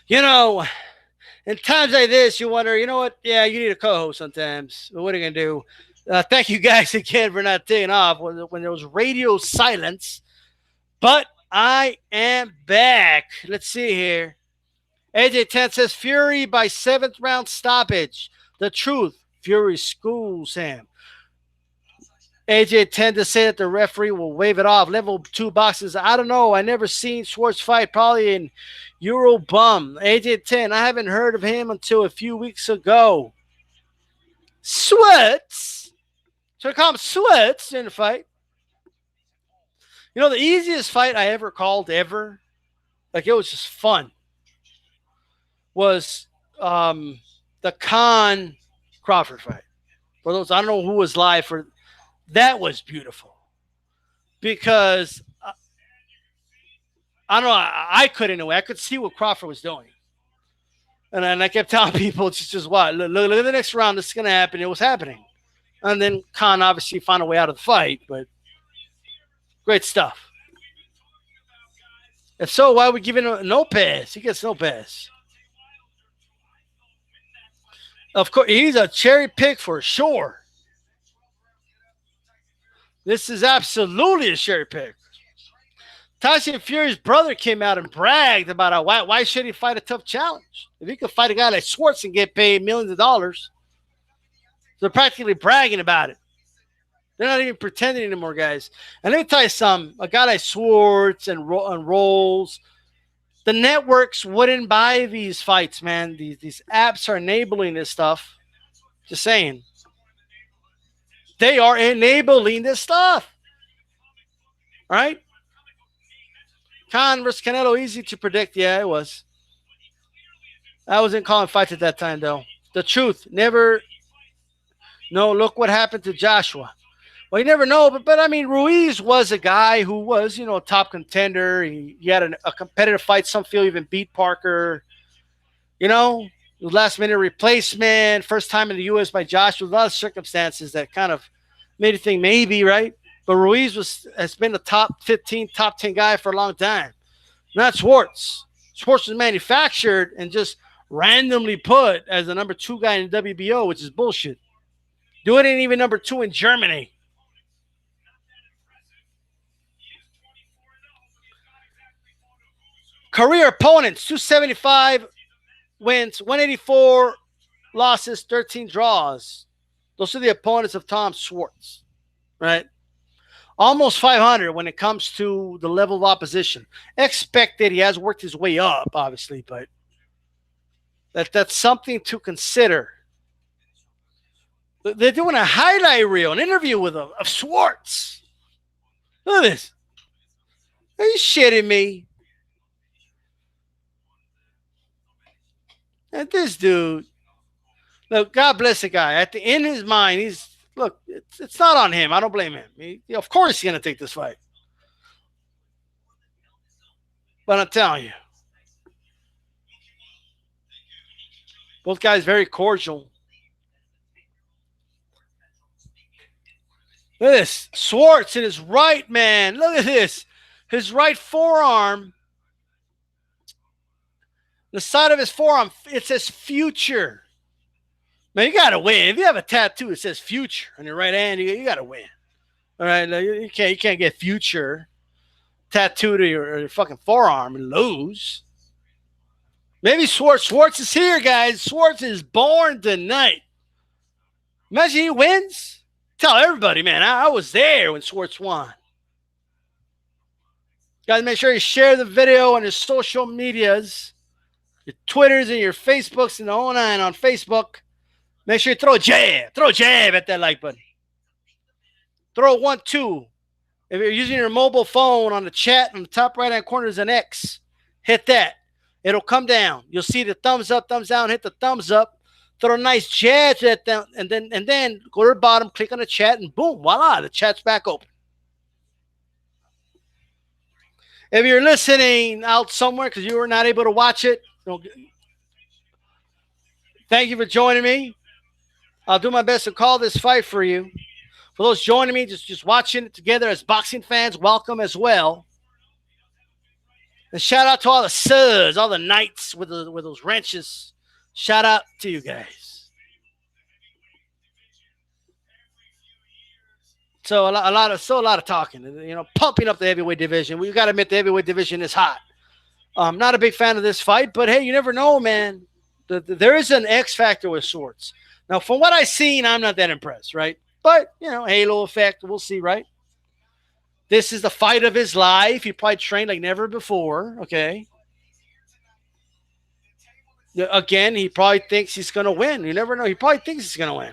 You know, in times like this, you wonder, you know what? Yeah, you need a co-host sometimes. But what are you gonna do? Thank you guys again for not taking off when there was radio silence. But I am back. Let's see here. AJ10 says Fury by 7th round stoppage. The truth. Fury schools him. AJ10 to say that the referee will wave it off. Level 2 boxes. I don't know. I never seen Schwartz fight. Probably in Euro Bum. AJ10. I haven't heard of him until a few weeks ago. Schwartz. So I call him Schwartz in the fight. You know, the easiest fight I ever called ever, like it was just fun, was the Khan Crawford fight. For those, I don't know who was live for. That was beautiful because I don't know. I couldn't anyway. I could see what Crawford was doing, and I kept telling people, it's just what look at the next round. This is going to happen. It was happening, and then Khan obviously found a way out of the fight. But great stuff. If so, why are we giving him no pass? He gets no pass. Of course, he's a cherry pick for sure. This is absolutely a cherry pick. Tyson Fury's brother came out and bragged about why should he fight a tough challenge? If he could fight a guy like Schwartz and get paid millions of dollars, they're practically bragging about it. They're not even pretending anymore, guys. And let me tell you something. A guy like Schwartz and Rolls, the networks wouldn't buy these fights, man. These apps are enabling this stuff. Just saying. They are enabling this stuff. All right? Khan versus Canelo, easy to predict. Yeah, it was. I wasn't calling fights at that time, though. The truth. Never. No, look what happened to Joshua. Well, you never know, but I mean, Ruiz was a guy who was, a top contender. He had a competitive fight. Some feel even beat Parker. Last minute replacement, first time in the U.S. by Joshua. A lot of circumstances that kind of made you think maybe, right? But Ruiz has been a top 15, top 10 guy for a long time. Not Schwartz. Schwartz was manufactured and just randomly put as the number 2 guy in the WBO, which is bullshit. Doing it even number 2 in Germany. Career opponents, 275 wins, 184 losses, 13 draws. Those are the opponents of Tom Schwartz, right? Almost 500 when it comes to the level of opposition. Expected, he has worked his way up, obviously, but that's something to consider. They're doing a highlight reel, an interview with him of Schwartz. Look at this. Are you shitting me? And this dude, look, God bless the guy. In his mind, it's not on him. I don't blame him. Of course he's going to take this fight. But I'm telling you, both guys very cordial. Look at this. Schwartz in his right, man. Look at this. His right forearm. The side of his forearm, it says future. Man, you got to win. If you have a tattoo that says future on your right hand, you got to win. All right? You can't get future tattooed to your fucking forearm and lose. Maybe Schwartz is here, guys. Schwartz is born tonight. Imagine he wins. Tell everybody, man, I was there when Schwartz won. Guys, make sure you share the video on your social medias. Your Twitters and your Facebooks and the whole nine on Facebook. Make sure you throw a jab at that like button. Throw 1, 2. If you're using your mobile phone on the chat, on the top right-hand corner is an X. Hit that. It'll come down. You'll see the thumbs up, thumbs down. Hit the thumbs up. Throw a nice jab to that down, and then go to the bottom, click on the chat, and boom, voila, the chat's back open. If you're listening out somewhere because you were not able to watch it, thank you for joining me. I'll do my best to call this fight for you. For those joining me, just watching it together as boxing fans, welcome as well. And shout out to all the studs, all the knights with those wrenches. Shout out to you guys. So a lot of talking, pumping up the heavyweight division. We've got to admit the heavyweight division is hot. I'm not a big fan of this fight, but hey, you never know, man. There is an X factor with Schwartz. Now, from what I've seen, I'm not that impressed, right? But, halo effect, we'll see, right? This is the fight of his life. He probably trained like never before, okay? Again, he probably thinks he's going to win. You never know. He probably thinks he's going to win.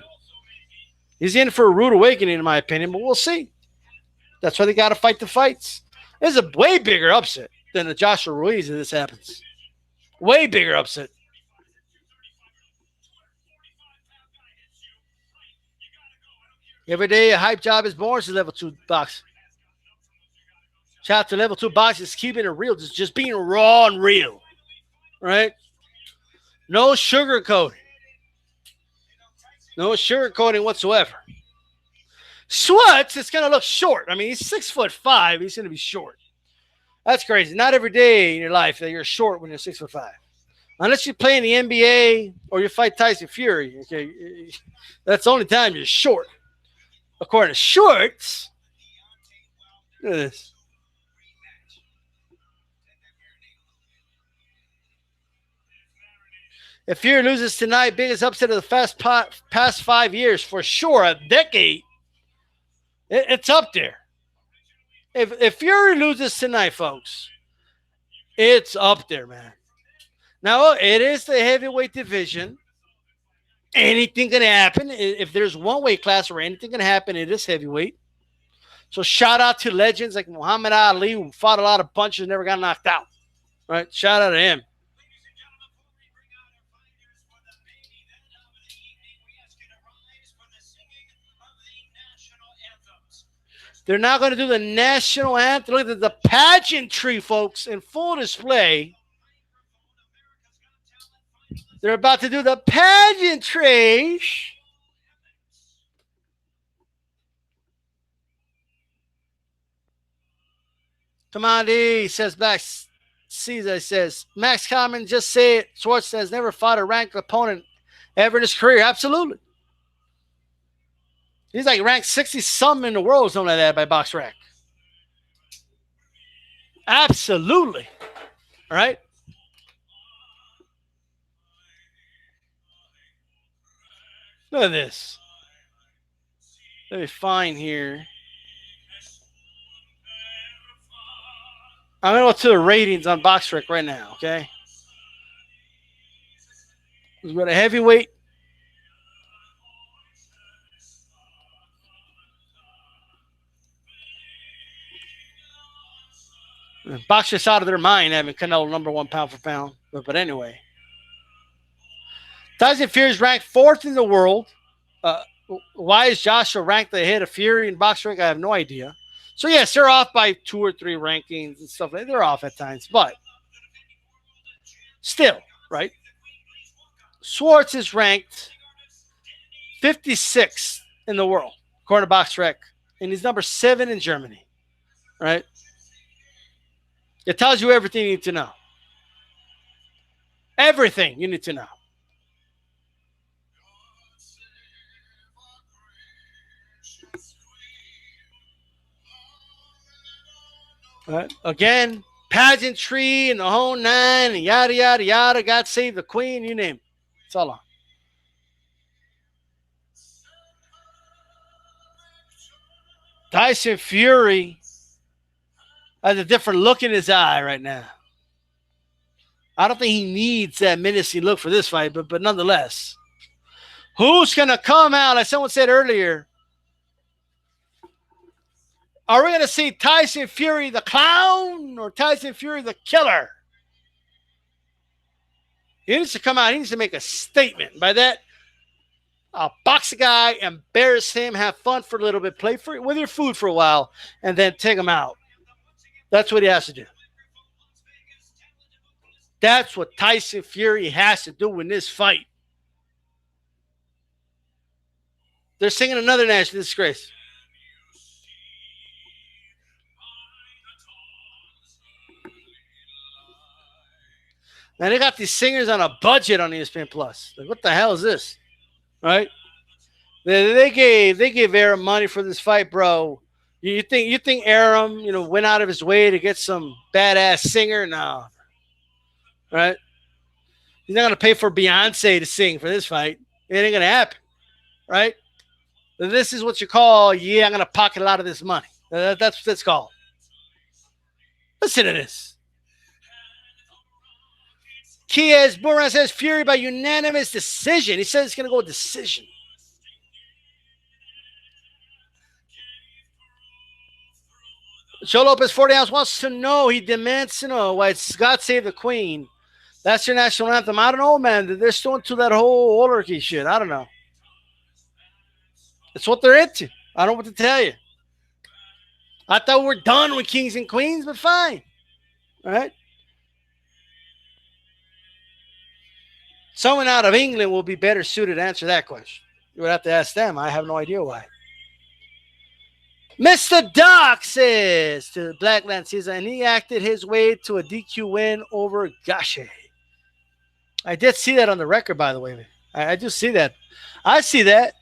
He's in for a rude awakening, in my opinion, but we'll see. That's why they got to fight the fights. There's a way bigger upset than the Joshua Ruiz if this happens. Way bigger upset. Every day a hype job is born to level 2 boxing. Shout out to level 2 boxing. Just keeping it real. Just being raw and real. Right? No sugarcoating. No sugarcoating whatsoever. Schwartz is going to look short. I mean, he's 6'5". He's going to be short. That's crazy. Not every day in your life that you're short when you're 6'5". Unless you play in the NBA or you fight Tyson Fury. Okay, that's the only time you're short. According to Schwartz, look at this. If Fury loses tonight, biggest upset of the past 5 years, for sure, a decade, it's up there. If Fury loses tonight, folks, it's up there, man. Now, it is the heavyweight division. Anything can happen. If there's one weight class where anything can happen, it is heavyweight. So shout out to legends like Muhammad Ali, who fought a lot of punches and never got knocked out. Right? Shout out to him. They're now going to do the national anthem. Look at the pageantry, folks, in full display. They're about to do the pageantry. Come on, D, says Max. Caesar says, Max Common, just say it. Schwartz has never fought a ranked opponent ever in his career. Absolutely. He's like ranked 60-something in the world, something like that, by BoxRec. Absolutely. All right? Look at this. Let me find here. I'm going to go to the ratings on BoxRec right now, okay? We've got a heavyweight. Boxers out of their mind having Canelo #1 pound for pound. But anyway. Tyson Fury is ranked 4th in the world. Why is Joshua ranked ahead of Fury in BoxRec? I have no idea. So, yes, they're off by 2 or 3 rankings and stuff. They're off at times. But still, right? Schwartz is ranked 56th in the world, according to BoxRec. And he's number 7 in Germany. Right? It tells you everything you need to know. Everything you need to know. Right. Again, pageantry and the whole nine, and yada, yada, yada. God save the queen, you name it. It's all on. Tyson Fury has a different look in his eye right now. I don't think he needs that menacing look for this fight, but nonetheless. Who's going to come out, like someone said earlier, are we going to see Tyson Fury the clown or Tyson Fury the killer? He needs to come out. He needs to make a statement. By that, I'll box a guy, embarrass him, have fun for a little bit, play with your food for a while, and then take him out. That's what he has to do. That's what Tyson Fury has to do in this fight. They're singing another national disgrace. Man, they got these singers on a budget on ESPN Plus. Like, what the hell is this? Right? They gave Aram money for this fight, bro. You think Aram, went out of his way to get some badass singer? No. Right? He's not gonna pay for Beyonce to sing for this fight. It ain't gonna happen. Right? This is what you call, yeah, I'm gonna pocket a lot of this money. That's what it's called. Listen to this. Kies Buran says Fury by unanimous decision. He says it's gonna go decision. Joe Lopez 40 ounce wants to know. He demands to know why it's God Save the Queen. That's your national anthem. I don't know, man. They're still into that whole oligarchy shit. I don't know. It's what they're into. I don't know what to tell you. I thought we were done with kings and queens, but fine. All right. Someone out of England will be better suited to answer that question. You would have to ask them. I have no idea why. Mr. Doc says to Blackland season, and he acted his way to a DQ win over Gache. I did see that on the record, by the way. I do see that. I see that.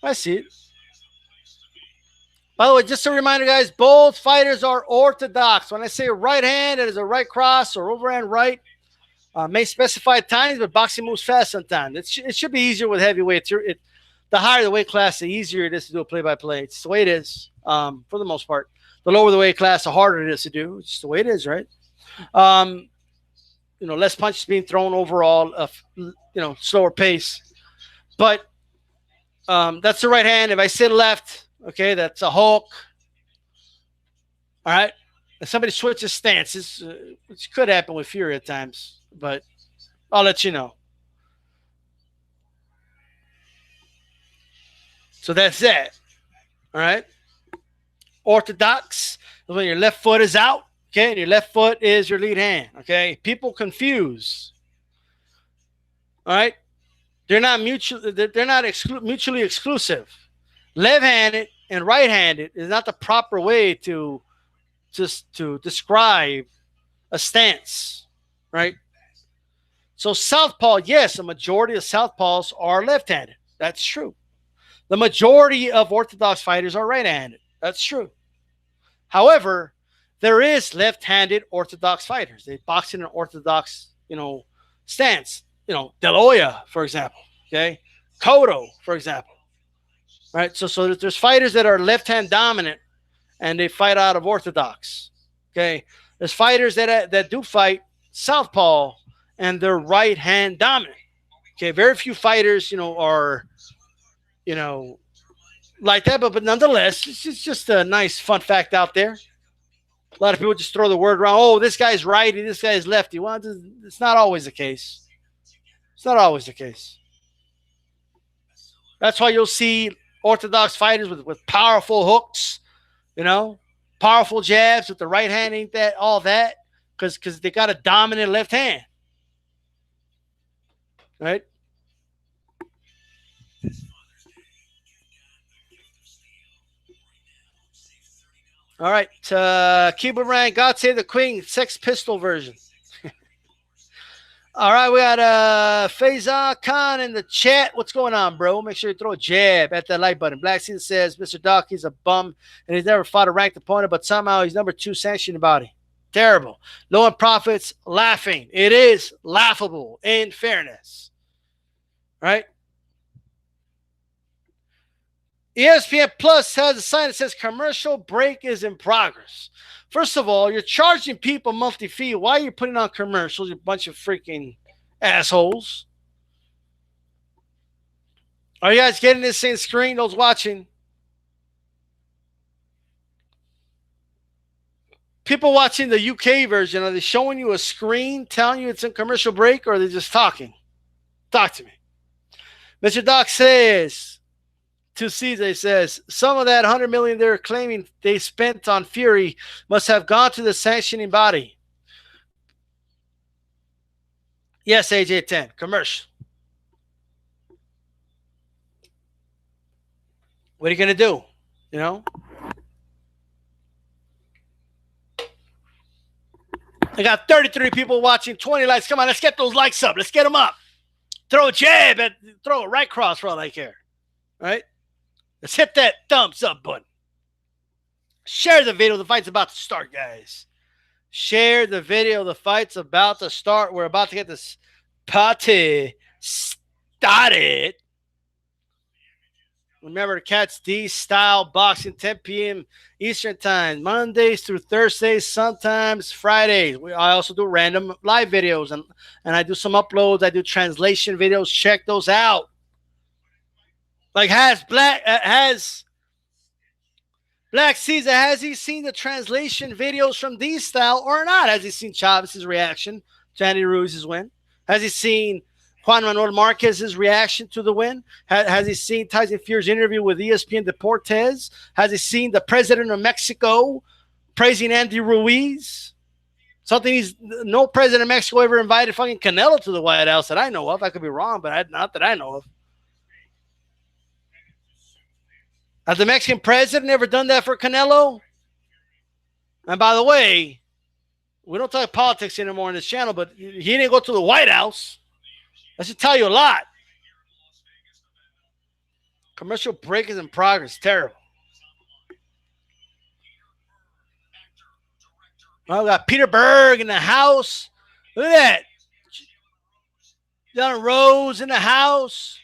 I see it. By the way, just a reminder, guys, both fighters are orthodox. When I say right hand, it is a right cross or overhand right. May specify times, but boxing moves fast sometimes. It should be easier with heavyweights. The higher the weight class, the easier it is to do a play-by-play. It's the way it is, for the most part. The lower the weight class, the harder it is to do. It's just the way it is, right? Less punches being thrown overall, slower pace. But that's the right hand. If I say left, okay, that's a hook. All right? If somebody switches stances, which could happen with Fury at times, but I'll let you know. So that's that. All right? Orthodox is when your left foot is out, okay, and your left foot is your lead hand, okay? People confuse. All right? They're not mutually exclusive. Left-handed and right-handed is not the proper way to describe a stance, right? So southpaw, yes, a majority of southpaws are left-handed. That's true. The majority of orthodox fighters are right-handed. That's true. However, there is left-handed orthodox fighters. They box in an orthodox, stance. De La Hoya, for example. Okay, Cotto, for example. Right. So there's fighters that are left-hand dominant, and they fight out of orthodox. Okay, there's fighters that do fight southpaw, and they're right-hand dominant. Okay, very few fighters, are like that, but nonetheless, it's just a nice fun fact out there. A lot of people just throw the word around. Oh, this guy's righty, this guy's lefty. Well, it's not always the case. It's not always the case. That's why you'll see orthodox fighters with powerful hooks, powerful jabs with the right hand. Ain't that all that? Because they got a dominant left hand, right? All right, Cuba Rank, God Save the Queen, Sex Pistol version. All right, we got Faizan Khan in the chat. What's going on, bro? Make sure you throw a jab at that like button. Black Season says, Mr. Doc, he's a bum, and he's never fought a ranked opponent, but somehow he's number 2 sanctioned body. Terrible. Low in profits, laughing. It is laughable, in fairness. Right? ESPN Plus has a sign that says commercial break is in progress. First of all, you're charging people monthly fee. Why are you putting on commercials, you bunch of freaking assholes? Are you guys getting this same screen, those watching? People watching the UK version, are they showing you a screen telling you it's in commercial break, or are they just talking? Talk to me. Mr. Doc says, to CJ says, some of that $100 million they're claiming they spent on Fury must have gone to the sanctioning body. Yes, AJ10, commercial. What are you going to do? I got 33 people watching, 20 likes. Come on, let's get those likes up. Let's get them up. Throw a jab, throw it right cross for all I care. All right? Let's hit that thumbs up button. Share the video. The fight's about to start, guys. Share the video. The fight's about to start. We're about to get this party started. Remember to catch Dstyleboxing 10 p.m. Eastern Time, Mondays through Thursdays, sometimes Fridays. I also do random live videos, and I do some uploads. I do translation videos. Check those out. Like has Black Caesar, has he seen the translation videos from D-Style or not? Has he seen Chavez's reaction to Andy Ruiz's win? Has he seen Juan Manuel Marquez's reaction to the win? Has he seen Tyson Fury's interview with ESPN Deportes? Has he seen the president of Mexico praising Andy Ruiz? Something no president of Mexico ever invited fucking Canelo to the White House that I know of. I could be wrong, but not that I know of. Has the Mexican president ever done that for Canelo? And by the way, we don't talk politics anymore on this channel, but he didn't go to the White House. That should tell you a lot. Commercial break is in progress. Terrible. Well, we got Peter Berg in the house. Look at that. John Rose in the house.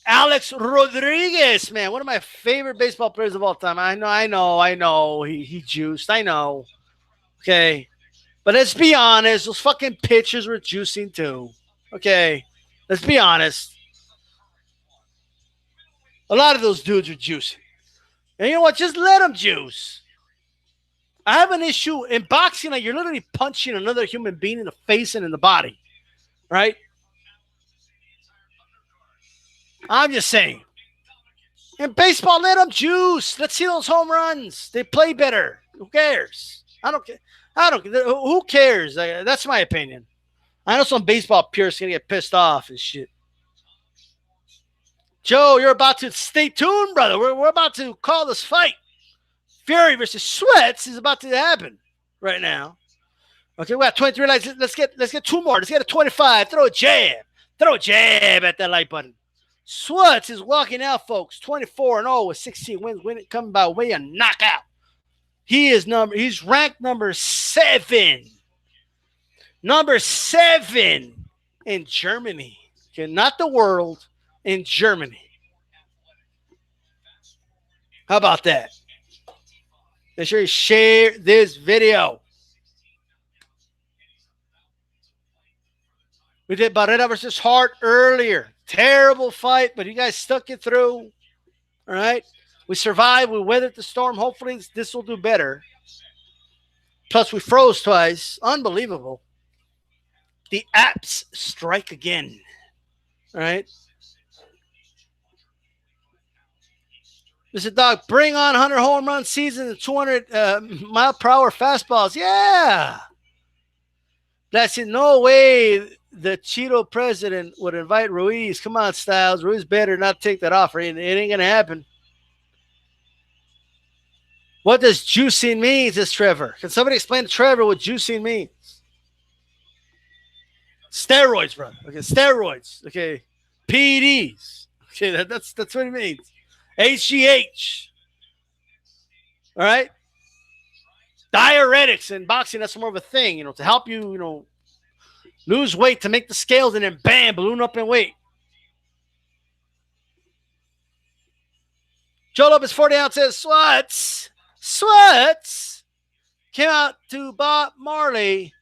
Alex Rodriguez, man, one of my favorite baseball players of all time. I know. He juiced. I know. Okay. But let's be honest. Those fucking pitchers were juicing too. Okay. Let's be honest. A lot of those dudes are juicing. And you know what? Just let them juice. I have an issue in boxing. Like, you're literally punching another human being in the face and in the body. Right? I'm just saying. In baseball, let them juice. Let's see those home runs. They play better. Who cares? I don't care. Who cares? That's my opinion. I know some baseball purists going to get pissed off and shit. Joe, you're about to stay tuned, brother. We're about to call this fight. Fury versus Schwartz is about to happen right now. Okay, we got 23 likes. Let's get two more. Let's get a 25. Throw a jab. Throw a jab at that like button. Schwartz is walking out, folks. 24-0 with 16 wins, coming by way of knockout. He's ranked number 7. Number 7 in Germany. Okay, not the world, in Germany. How about that? Make sure you share this video. We did Barrera versus Hart earlier. Terrible fight, but you guys stuck it through. All right. We survived. We weathered the storm. Hopefully this will do better. Plus, we froze twice. Unbelievable. The apps strike again. All right. Mr. Doc, bring on 100 home run season and 200 mile per hour fastballs. Yeah. That's it. No way the Cheeto president would invite Ruiz. Come on, Styles. Ruiz better not take that offer. It ain't going to happen. What does juicing mean, says Trevor? Can somebody explain to Trevor what juicing means? Steroids, brother. Okay, steroids. Okay, PEDs. Okay, that's what it means. HGH. All right? Diuretics in boxing, that's more of a thing, to help you, lose weight, to make the scales, and then bam, balloon up in weight. Joe Lopez 40 ounce says, Schwartz came out to Bob Marley.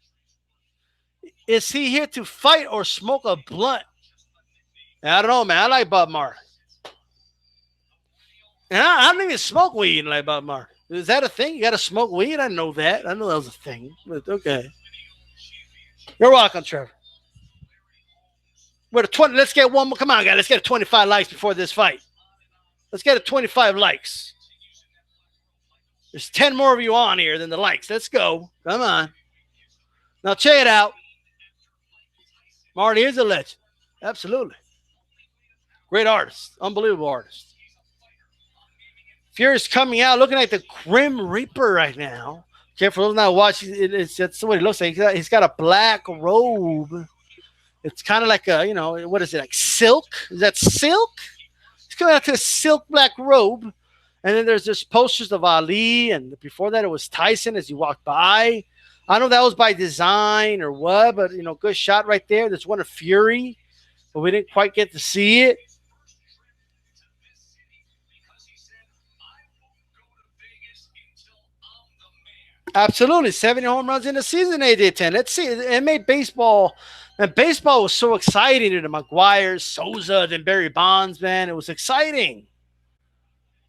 Is he here to fight or smoke a blunt? I don't know, man. I like Bob Marley. And I don't even smoke weed like Bob Marley. Is that a thing? You got to smoke weed? I know that. I know that was a thing. But okay. You're welcome, Trevor. We're at 20. Let's get one more. Come on, guys. Let's get 25 likes before this fight. Let's get 25 likes. There's 10 more of you on here than the likes. Let's go. Come on. Now check it out. Marty is a legend. Absolutely. Great artist. Unbelievable artist. Fury's coming out looking like the Grim Reaper right now. Okay, for those not watching, that's what he looks like. He's got a black robe. It's kind of like what is it, like silk? Is that silk? He's coming out to a silk black robe. And then there's just posters of Ali, and before that it was Tyson as you walked by. I don't know if that was by design or what, but good shot right there. There's one of Fury, but we didn't quite get to see it. Absolutely, 70 home runs in the season. They did 10. Let's see. It made baseball, and baseball was so exciting to the McGuires, Souza, then Barry Bonds. Man, it was exciting.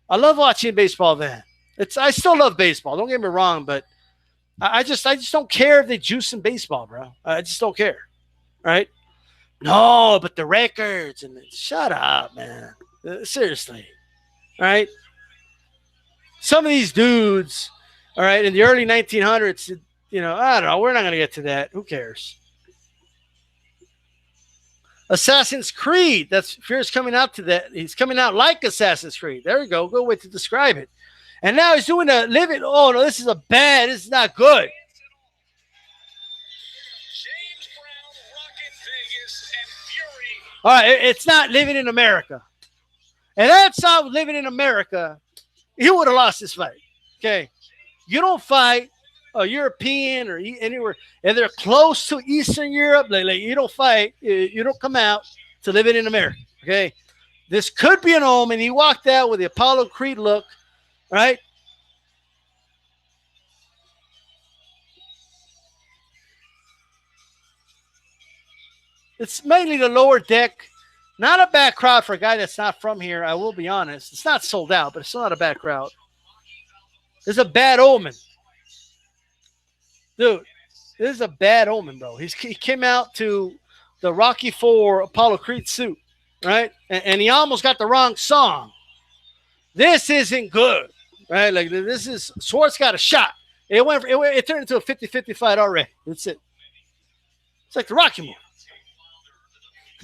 I love watching baseball. Then I still love baseball. Don't get me wrong, but I just don't care if they juice in baseball, bro. I just don't care. Right? No, but the records and shut up, man. Seriously, right? Some of these dudes. All right, in the early 1900s, I don't know. We're not going to get to that. Who cares? Assassin's Creed. That's Fear's coming out to that. He's coming out like Assassin's Creed. There we go. Good way to describe it. And now he's doing a living. Oh, no, this is This is not good. James Brown, Rocket Vegas, and Fury. All right, it's not living in America. And that's not living in America. He would have lost this fight. Okay. You don't fight a European or anywhere, and they're close to Eastern Europe. Like you don't fight. You don't come out to live in America. Okay, this could be an omen. He walked out with the Apollo Creed look, right? It's mainly the lower deck. Not a bad crowd for a guy that's not from here. I will be honest. It's not sold out, but it's still not a bad crowd. This is a bad omen. Dude, this is a bad omen, bro. He came out to the Rocky IV Apollo Creed suit, right? And he almost got the wrong song. This isn't good, right? Like, this is, Schwartz got a shot. It turned into a 50-50 fight already. That's it. It's like the Rocky movie.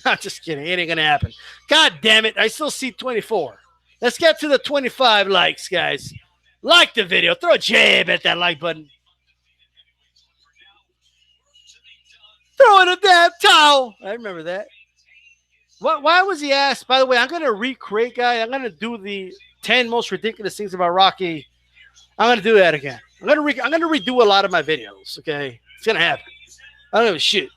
I'm just kidding. It ain't going to happen. God damn it. I still see 24. Let's get to the 25 likes, guys. Like the video. Throw a jab at that like button. Throw in a damn towel. I remember that. Why was he asked? By the way, I'm going to recreate, guy. I'm going to do the 10 most ridiculous things about Rocky. I'm going to do that again. I'm going to redo a lot of my videos, okay? It's going to happen. I don't give a shit.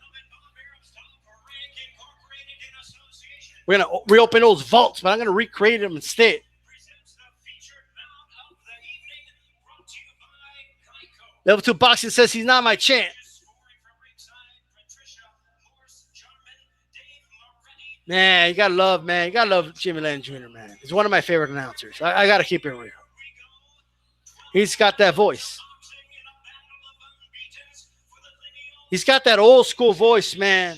We're going to reopen those vaults, but I'm going to recreate them instead. Level 2 Boxing says he's not my champ. Man, you got to love, man. You got to love Jimmy Lennon Jr., man. He's one of my favorite announcers. I got to keep it real. He's got that voice. He's got that old school voice, man.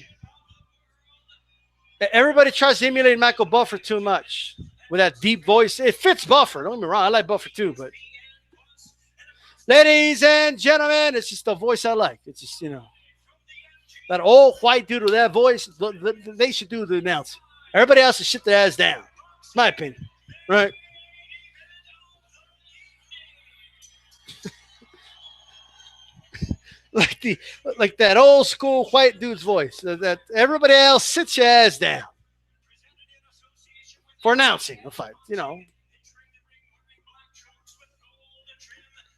Everybody tries to emulate Michael Buffer too much with that deep voice. It fits Buffer. Don't get me wrong. I like Buffer too, but ladies and gentlemen, it's just the voice I like. It's just, that old white dude with that voice, they should do the announcing. Everybody else should shit their ass down. It's my opinion. Right? like that old school white dude's voice. That everybody else sits your ass down for announcing a fight.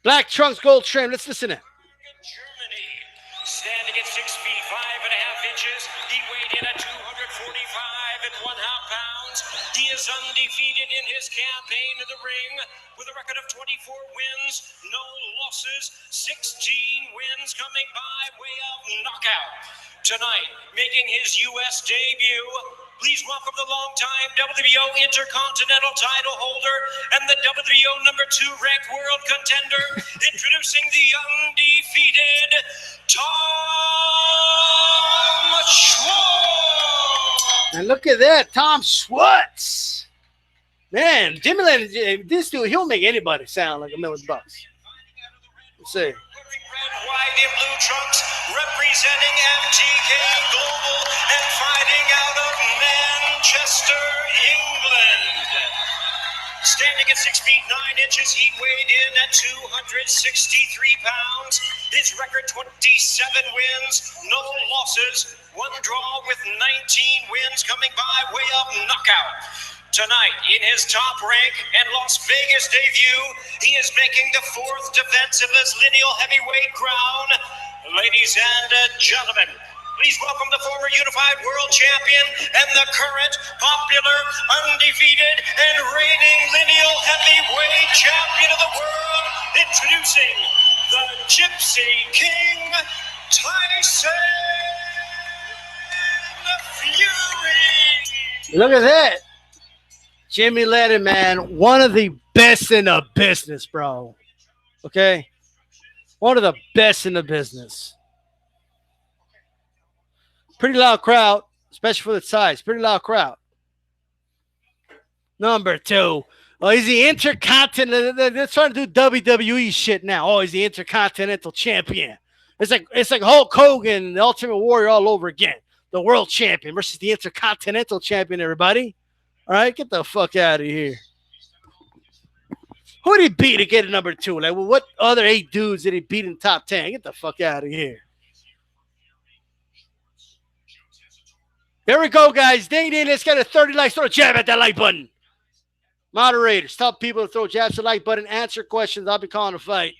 Black trunks, gold trim. Let's listen in. Germany, standing at 6 feet 5.5 inches. He weighed in at 245.5 pounds. He is undefeated in his campaign in the ring with a record of 24 wins, no losses, 16 wins coming by way of knockout. Tonight, making his U.S. debut, please welcome the longtime WBO Intercontinental title holder and the WBO number 2 ranked world contender, introducing the undefeated Tom Schwartz. And look at that, Tom Schwartz. Man, Jimmy Lennon, this dude, he'll make anybody sound like $1 million. Let's see. Red, white, and blue trunks representing MTK Global and fighting out of Manchester, England. Standing at at 6 feet 9 inches. He weighed in at 263 pounds. His record 27 wins, no losses, 1 draw with 19 wins coming by way of knockout. Tonight, in his top rank and Las Vegas debut, he is making the 4th defense of his lineal heavyweight crown. Ladies and gentlemen, please welcome the former unified world champion and the current popular, undefeated, and reigning lineal heavyweight champion of the world, introducing the Gypsy King, Tyson Fury. Look at that. Jimmy Lennon, man, one of the best in the business, bro. Okay? One of the best in the business. Pretty loud crowd, especially for the size. Pretty loud crowd. Number 2. Oh, he's the Intercontinental. They're trying to do WWE shit now. Oh, he's the Intercontinental Champion. It's like Hulk Hogan, the Ultimate Warrior all over again. The World Champion versus the Intercontinental Champion, everybody. All right, get the fuck out of here. Who did he beat to get a number 2? Like, well, what other 8 dudes did he beat in top 10? Get the fuck out of here. There we go, guys. Ding, ding. Let's get a 30 likes. Throw a jab at that like button. Moderators, tell people to throw jabs at the like button. Answer questions. I'll be calling a fight.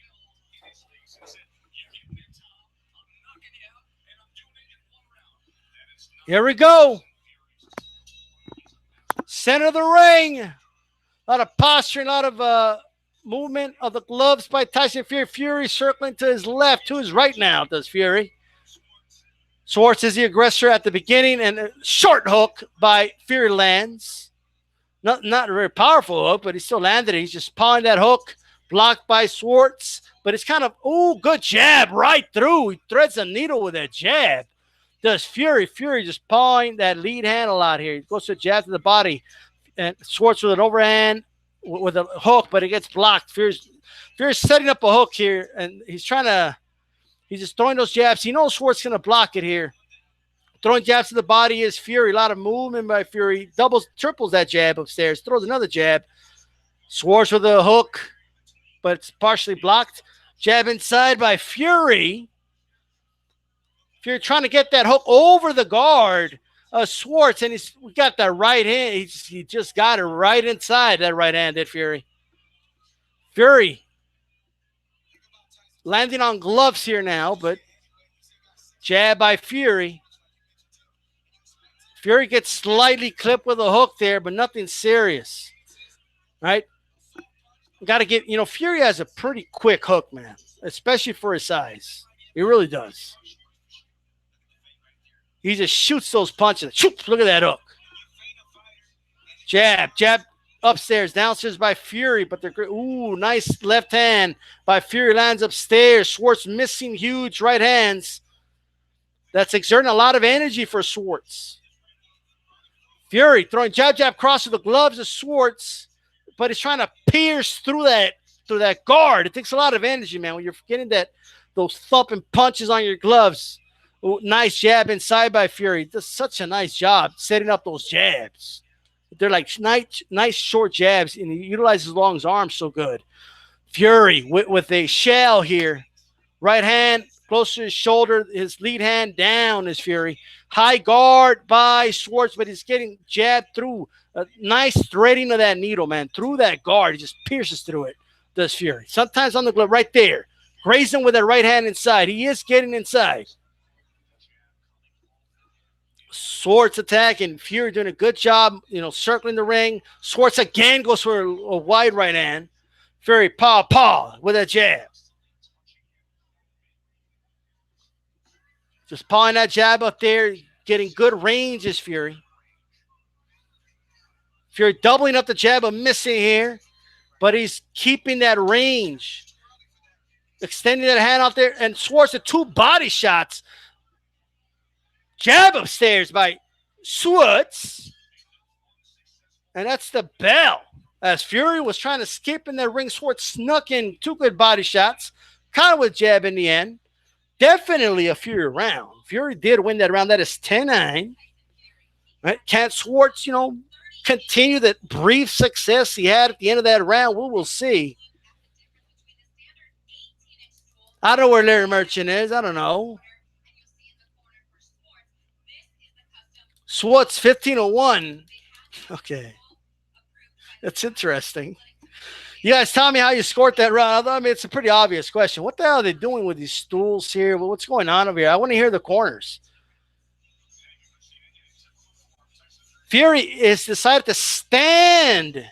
Here we go. Center of the ring. A lot of posturing, a lot of movement of the gloves by Tyson Fury. Fury circling to his left, to his right now, does Fury. Schwartz is the aggressor at the beginning, and a short hook by Fury lands. Not a very powerful hook, but he still landed it. He's just pawing that hook, blocked by Schwartz. But it's kind of, good jab right through. He threads the needle with that jab. Does Fury. Fury just pawing that lead hand a lot here. He goes to a jab to the body. And Schwartz with an overhand with a hook, but it gets blocked. Fury's setting up a hook here, and he's just throwing those jabs. He knows Schwartz going to block it here. Throwing jabs to the body is Fury. A lot of movement by Fury. Triples that jab upstairs. Throws another jab. Schwartz with a hook, but it's partially blocked. Jab inside by Fury. Fury trying to get that hook over the guard. Schwartz, and we got that right hand. He just got it right inside that right hand, did Fury. Fury landing on gloves here now, but jab by Fury. Fury gets slightly clipped with a hook there, but nothing serious. Right? Got to get, Fury has a pretty quick hook, man, especially for his size. He really does. He just shoots those punches. Shoot, look at that hook. Jab upstairs, downstairs by Fury, but they're great. Ooh, nice left hand by Fury, lands upstairs. Schwartz missing huge right hands. That's exerting a lot of energy for Schwartz. Fury throwing jab cross with the gloves of Schwartz, but he's trying to pierce through that guard. It takes a lot of energy, man, when you're getting those thumping punches on your gloves. Ooh, nice jab inside by Fury. Does such a nice job setting up those jabs. They're like nice short jabs, and he utilizes long arms so good. Fury with a shell here. Right hand close to his shoulder. His lead hand down is Fury. High guard by Schwartz, but he's getting jabbed through. A nice threading of that needle, man. Through that guard. He just pierces through it, does Fury. Sometimes on the glove right there. Grazing with that right hand inside. He is getting inside. Schwartz attacking. Fury doing a good job, circling the ring. Schwartz again goes for a wide right hand. Fury, paw with a jab. Just pawing that jab up there, getting good range is Fury. Fury doubling up the jab, but missing here. But he's keeping that range. Extending that hand out there. And Schwartz with 2 body shots. Jab upstairs by Schwartz. And that's the bell. As Fury was trying to skip in that ring, Schwartz snuck in 2 good body shots. Kind of with jab in the end. Definitely a Fury round. Fury did win that round. That is 10-9. Right? Can't Schwartz, continue the brief success he had at the end of that round? We will see. I don't know where Larry Merchant is. I don't know. Schwartz 15-1. Okay. That's interesting. You guys tell me how you scored that round. I mean, it's a pretty obvious question. What the hell are they doing with these stools here? What's going on over here? I want to hear the corners. Fury has decided to stand,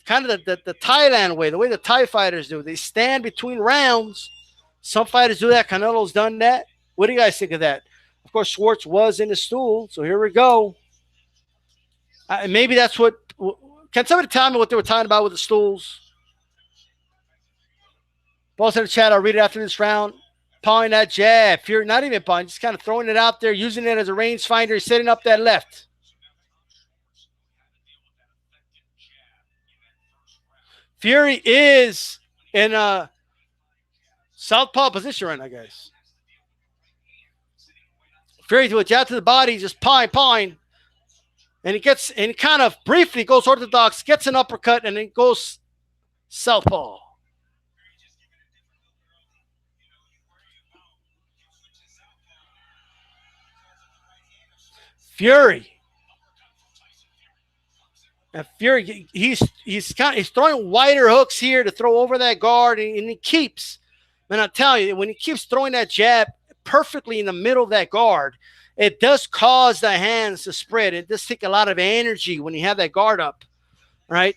kind of the Thailand way, the way the Thai fighters do. They stand between rounds. Some fighters do that. Canelo's done that. What do you guys think of that? Of course, Schwartz was in the stool, so here we go. Maybe that's what – can somebody tell me what they were talking about with the stools? Both in the chat, I'll read it after this round. Pawing that jab. Fury, not even pawing, just kind of throwing it out there, using it as a range finder, setting up that left. Fury is in a southpaw position right now, guys. Fury to a jab to the body, just pawing. And he kind of briefly goes orthodox, gets an uppercut, and then goes southpaw. Fury. And Fury, he's throwing wider hooks here to throw over that guard, and he keeps. Man, I'm telling you, when he keeps throwing that jab perfectly in the middle of that guard, it does cause the hands to spread. It does take a lot of energy when you have that guard up, right?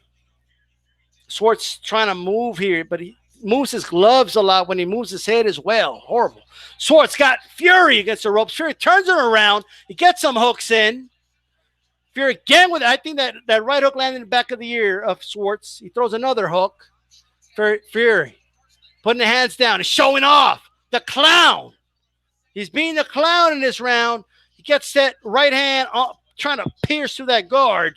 Schwartz trying to move here, but he moves his gloves a lot when he moves his head as well. Horrible. Schwartz got Fury against the ropes. Fury turns him around. He gets some hooks in. Fury again with it. I think that right hook landed in the back of the ear of Schwartz. He throws another hook. Fury putting the hands down. He's showing off. The clown. He's being the clown in this round. He gets that right hand up, trying to pierce through that guard.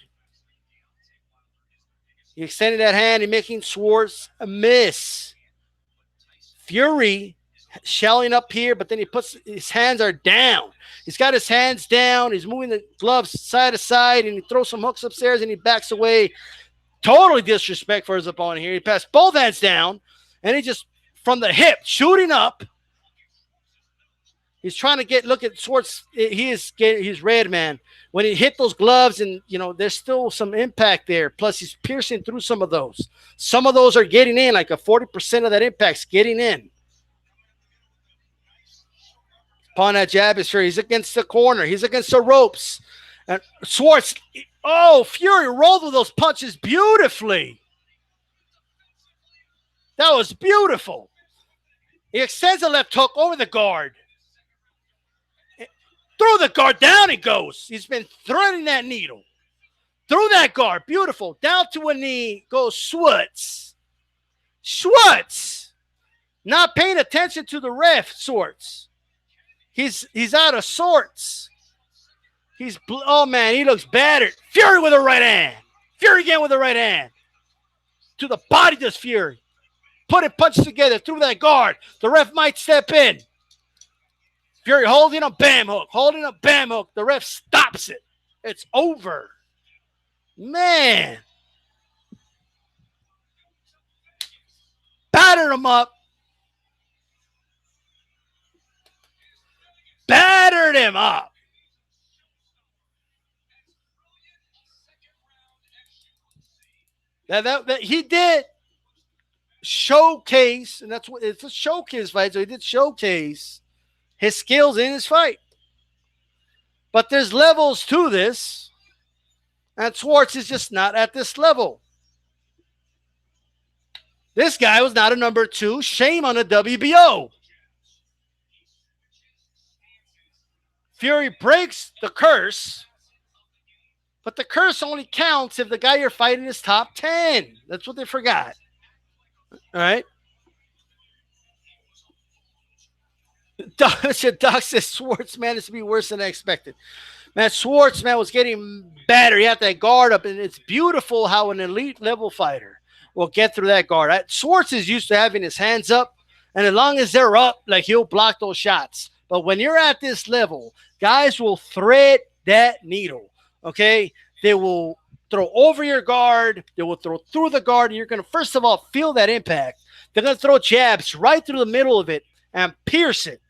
He extended that hand and making Schwartz a miss. Fury shelling up here, but then his hands are down. He's got his hands down. He's moving the gloves side to side, and he throws some hooks upstairs, and he backs away. Totally disrespect for his opponent here. He passed both hands down, and he just, from the hip, shooting up. He's trying to look at Schwartz. He's red, man. When he hit those gloves, and, there's still some impact there. Plus, he's piercing through some of those. Some of those are getting in, like a 40% of that impact's getting in. Upon that jab is Fury. He's against the corner. He's against the ropes. And Schwartz, Fury rolled with those punches beautifully. That was beautiful. He extends the left hook over the guard. Through the guard, down he goes. He's been threading that needle. Through that guard, beautiful. Down to a knee goes Schwartz. Schwartz. Not paying attention to the ref, Schwartz. He's out of sorts. Oh, man, he looks battered. Fury with a right hand. Fury again with the right hand. To the body does Fury. Putting punches together through that guard. The ref might step in. Fury holding a bam hook. Holding a bam hook. The ref stops it. It's over. Man. Battered him up. Battered him up. That he did showcase, and that's what it's a showcase fight. So he did showcase his skills in his fight. But there's levels to this, and Schwartz is just not at this level. This guy was not a number 2. Shame on the WBO. Fury breaks the curse, but the curse only counts if the guy you're fighting is top 10. That's what they forgot. All right. Doc says Schwartz managed to be worse than I expected. Man, Schwartz, man, was getting better. He had that guard up, and it's beautiful how an elite level fighter will get through that guard. Schwartz is used to having his hands up, and as long as they're up, like, he'll block those shots. But when you're at this level, guys will thread that needle, okay? They will throw over your guard. They will throw through the guard. And you're going to, first of all, feel that impact. They're going to throw jabs right through the middle of it and pierce it,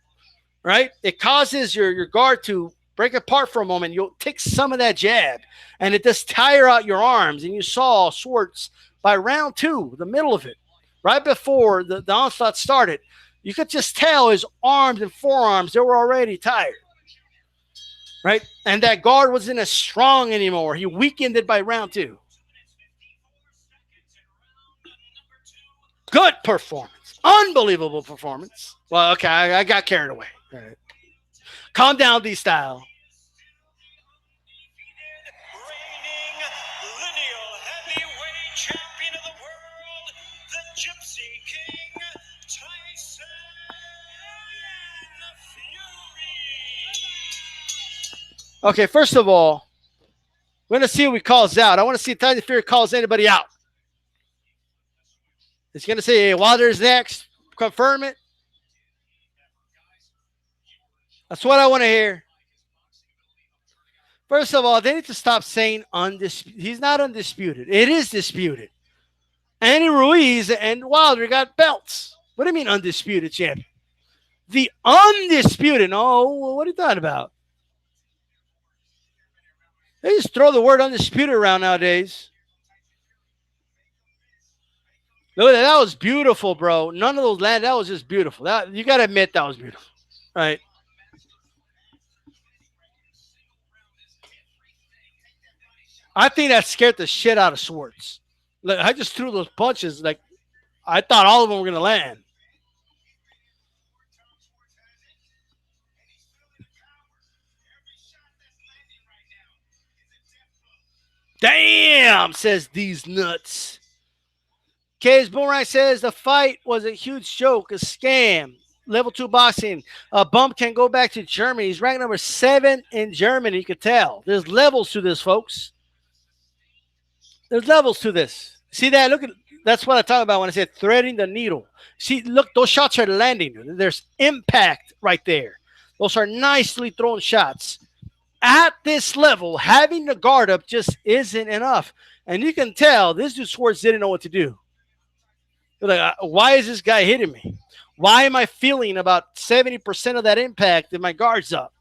right? It causes your guard to break apart for a moment. You'll take some of that jab, and it does tire out your arms. And you saw Schwartz by round 2, the middle of it, right before the onslaught started, you could just tell his arms and forearms, they were already tired, right? And that guard wasn't as strong anymore. He weakened it by round 2. Good performance. Unbelievable performance. Well, okay, I got carried away. All right. Calm down, D-Style. Reigning lineal heavyweight champion of the world, the Gypsy King, Tyson Fury. Okay, first of all, we're going to see who he calls out. I want to see if Tyson Fury calls anybody out. He's going to say, hey, Wilder's next. Confirm it. That's what I want to hear. First of all, they need to stop saying undisputed. He's not undisputed. It is disputed. Andy Ruiz and Wilder got belts. What do you mean undisputed champion? The undisputed. Oh, what are you talking about? They just throw the word undisputed around nowadays. Look at that. That was beautiful, bro. None of those landed. That was just beautiful. That, you got to admit that was beautiful. Right? I think that scared the shit out of Schwartz. Look, I just threw those punches. Like, I thought all of them were going to land. Damn, says these nuts. K's Boomerang says the fight was a huge joke, a scam. Level 2 boxing. Bump can go back to Germany. He's ranked number 7 in Germany. You can tell. There's levels to this, folks. There's levels to this. See that? Look at that's what I talk about when I said threading the needle. See, look, those shots are landing. There's impact right there. Those are nicely thrown shots. At this level, having the guard up just isn't enough. And you can tell this dude Schwartz didn't know what to do. Like, why is this guy hitting me? Why am I feeling about 70% of that impact if my guard's up?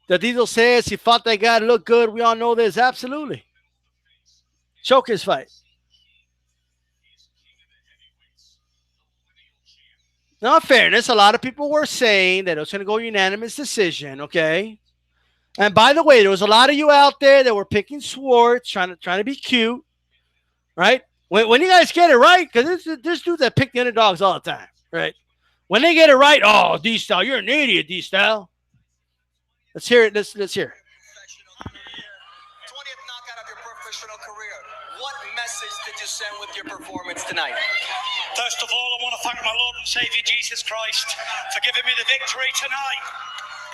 The Diesel says he fought that guy to look good. We all know this. Absolutely. Choke his fight. Now, in fairness, a lot of people were saying that it was going to go unanimous decision, okay? And by the way, there was a lot of you out there that were picking Schwartz, trying to be cute, right? When you guys get it right, because there's dudes that pick the underdogs all the time, right? When they get it right, oh, D-Style, you're an idiot, D-Style. Let's hear it. Let's hear it. 20th knockout of your professional career. What message did you send with your performance tonight? First of all, I want to thank my Lord and Savior Jesus Christ for giving me the victory tonight.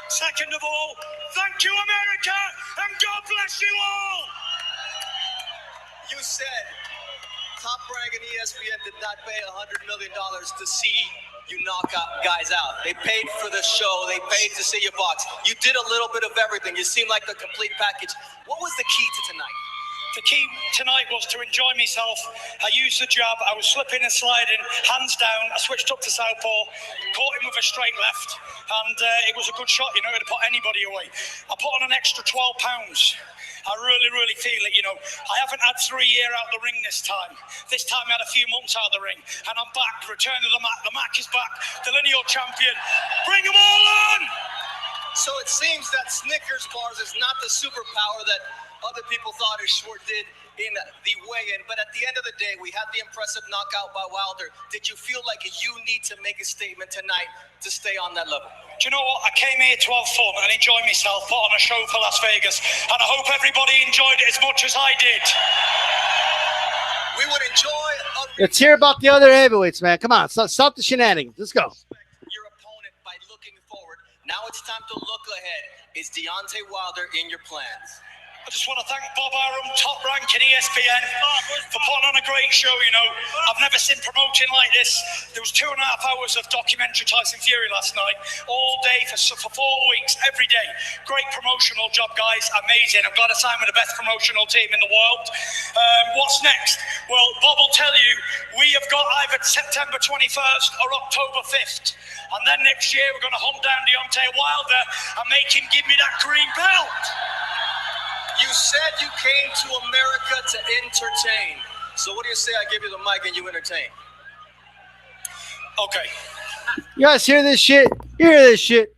Second of all, thank you, America, and God bless you all. You said Top Rank and ESPN did not pay $100 million to see you knock out guys out. They paid for the show. They paid to see you box. You did a little bit of everything. You seemed like the complete package. What was the key to tonight? The key tonight was to enjoy myself. I used the jab. I was slipping and sliding, hands down. I switched up to southpaw, caught him with a straight left, and it was a good shot. You know, to put anybody away. I put on an extra 12 pounds. I really feel it, you know. I haven't had 3 years out of the ring this time. This time I had a few months out of the ring. And I'm back, return to the mat. The mat is back. The lineal champion. Bring them all on! So it seems that Snickers bars is not the superpower that other people thought Schwartz did in the weigh-in. But at the end of the day, we had the impressive knockout by Wilder. Did you feel like you need to make a statement tonight to stay on that level? Do you know what? I came here to have fun and enjoy myself, put on a show for Las Vegas. And I hope everybody enjoyed it as much as I did. We would enjoy Let's hear about the other heavyweights, man. Come on, stop the shenanigans. Let's go. Your opponent by looking forward. Now it's time to look ahead. Is Deontay Wilder in your plans? I just want to thank Bob Arum, Top Rank and ESPN for putting on a great show, you know. I've never seen promoting like this. There was 2.5 hours of documentary Tyson Fury last night, all day for 4 weeks, every day. Great promotional job, guys. Amazing. I'm glad I signed with the best promotional team in the world. What's next? Well, Bob will tell you, we have got either September 21st or October 5th. And then next year, we're going to hunt down Deontay Wilder and make him give me that green belt. You said you came to America to entertain. So what do you say I give you the mic and you entertain? Okay. You guys hear this shit? You hear this shit?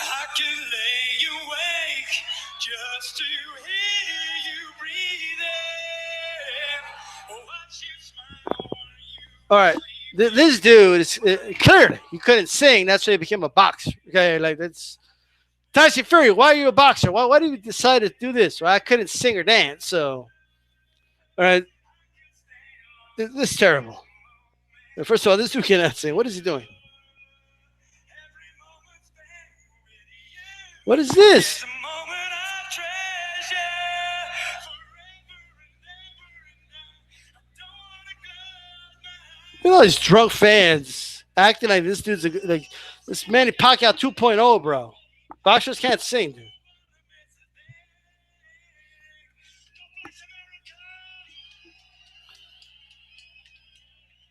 I can lay awake just to hear you breathing. Watch you smile. All right. This dude is clearly he couldn't sing. That's why he became a boxer. Okay, like that's Tyson Fury. Why are you a boxer? Why did you decide to do this? Well, I couldn't sing or dance. So, all right, this is terrible. First of all, this dude cannot sing. What is he doing? What is this? Look at all these drunk fans acting like this dude's like this Manny Pacquiao 2.0, bro. Boxers can't sing, dude.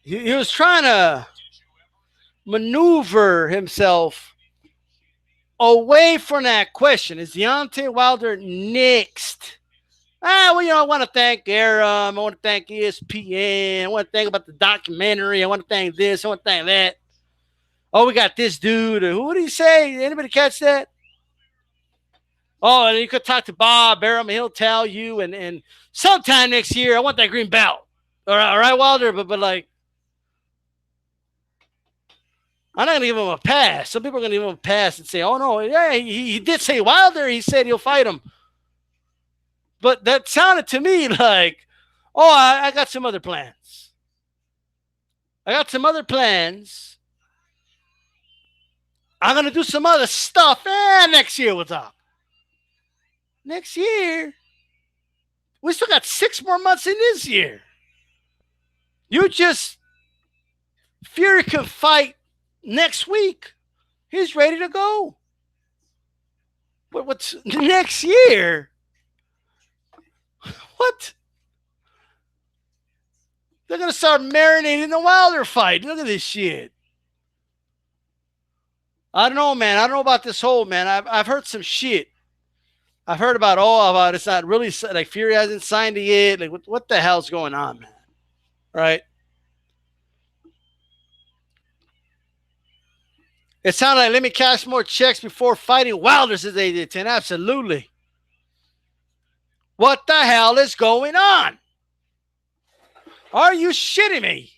He was trying to maneuver himself away from that question. Is Deontay Wilder next? Well, you know, I want to thank Aram. I want to thank ESPN. I want to thank about the documentary. I want to thank this. I want to thank that. Oh, we got this dude. Who did he say? Anybody catch that? Oh, and you could talk to Bob Barrera. He'll tell you. And sometime next year, I want that green belt. All right, Wilder. But like, I'm not going to give him a pass. Some people are going to give him a pass and say, oh, no, yeah, he did say Wilder. He said he'll fight him. But that sounded to me like, oh, I got some other plans. I'm going to do some other stuff. Next year we'll talk. Next year? We still got 6 more months in this year. Fury can fight next week. He's ready to go. But what's next year? What? They're going to start marinating the Wilder fight. Look at this shit. I don't know, man. I don't know about this whole, man. I've heard some shit. I've heard about it's not really, like Fury hasn't signed it yet. Like, what the hell's going on, man? Right? It sounded like, let me cash more checks before fighting Wilder, says AJ10. Absolutely. What the hell is going on? Are you shitting me?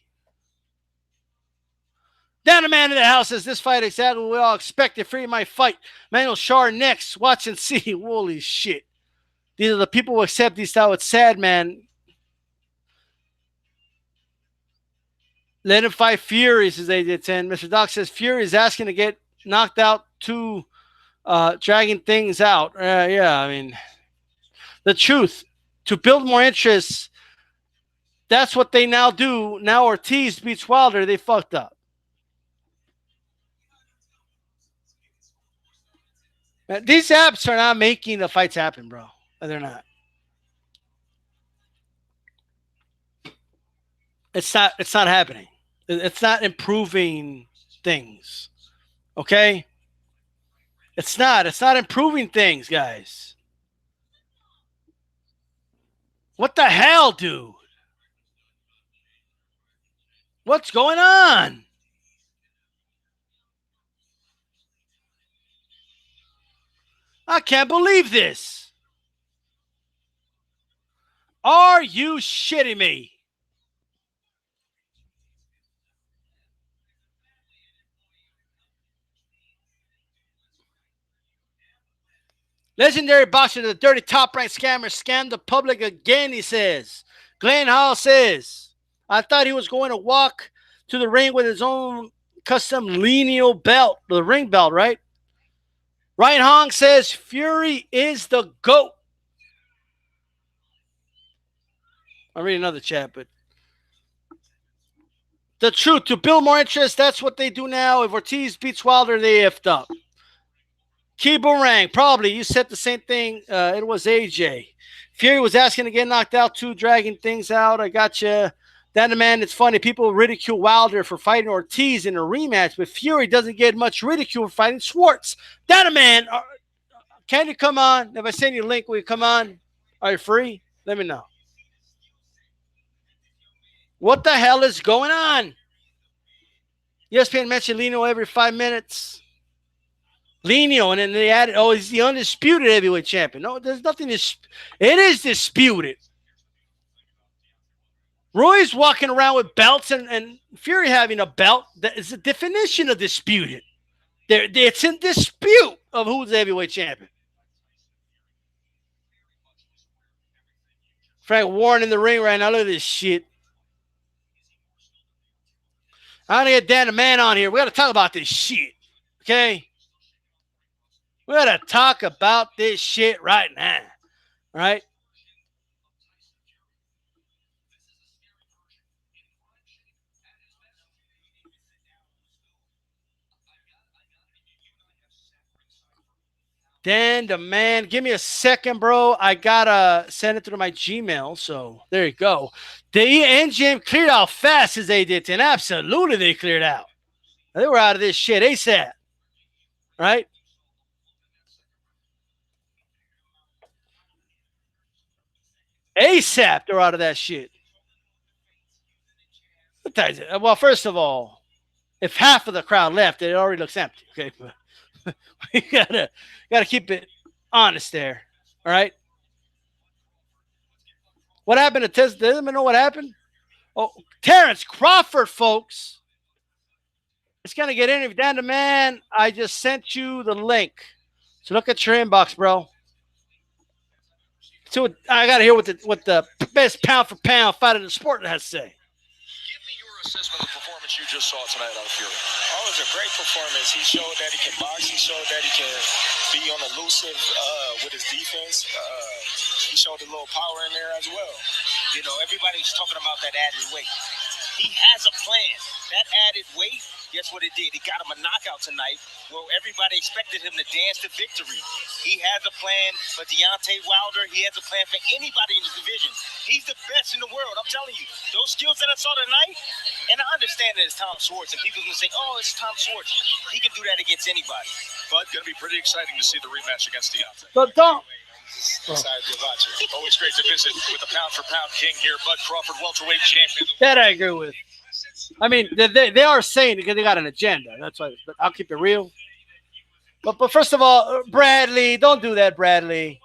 Down the man in the house says this fight exactly what we all expected. Fury might fight Manuel Shar next. Watch and see. Holy shit. These are the people who accept these style. It's sad, man. Let him fight Fury, says AJ10. Mr. Doc says Fury is asking to get knocked out to dragging things out. Yeah, I mean, the truth. To build more interest, that's what they now do. Now Ortiz beats Wilder. They fucked up. These apps are not making the fights happen, bro. They're not. It's not happening. It's not improving things. Okay? It's not improving things, guys. What the hell, dude? What's going on? I can't believe this. Are you shitting me? Legendary boxer, the dirty top-ranked scammer, scammed the public again, he says. Glenn Hall says, I thought he was going to walk to the ring with his own custom lineal belt, the ring belt, right? Ryan Hong says Fury is the GOAT. I'm reading another chat, but the truth, to build more interest, that's what they do now. If Ortiz beats Wilder, they effed up. Key Boomerang, probably. You said the same thing. It was AJ. Fury was asking to get knocked out too, dragging things out. I got you. That man, it's funny. People ridicule Wilder for fighting Ortiz in a rematch, but Fury doesn't get much ridicule for fighting Schwartz. That man, can you come on? If I send you a link, will you come on? Are you free? Let me know. What the hell is going on? ESPN mentioned Lino every 5 minutes. Lino, and then they added, oh, he's the undisputed heavyweight champion. No, there's nothing. It is disputed. Roy's walking around with belts and Fury having a belt. That is the definition of disputed. It's in dispute of who's the heavyweight champion. Frank Warren in the ring right now. Look at this shit. I'm going to get Dan the Man on here. We got to talk about this shit. Okay? We got to talk about this shit right now. All right? Dan the Man, give me a second, bro. I gotta send it through my Gmail. So there you go. The NGM cleared out fast as they did, and absolutely they cleared out. They were out of this shit ASAP, right? ASAP, they're out of that shit. Well, first of all, if half of the crowd left, it already looks empty. Okay, we gotta keep it honest there. All right. What happened to Tez? Does anyone know what happened? Oh, Terrence Crawford, folks. It's gonna get interviewed. Dan the Man, I just sent you the link. So look at your inbox, bro. So I gotta hear what the best pound for pound fighter in the sport has to say. Assessment of the performance you just saw tonight out of Fury. Oh, it was a great performance. He showed that he can box. He showed that he can be on elusive with his defense. He showed a little power in there as well. You know, everybody's talking about that added weight. He has a plan. That added weight, guess what it did? It got him a knockout tonight. Well, everybody expected him to dance to victory. He has a plan for Deontay Wilder. He has a plan for anybody in the division. He's the best in the world. I'm telling you, those skills that I saw tonight, and I understand that it's Tom Schwartz, and people are going to say, oh, it's Tom Schwartz. He can do that against anybody. But going to be pretty exciting to see the rematch against Deontay. But don't. Excited to watch it. Always great to visit with the pound-for-pound king here, Bud Crawford, welterweight champion. That I agree with. I mean, they are saying because they got an agenda. That's why. But I'll keep it real. But first of all, Bradley, don't do that, Bradley.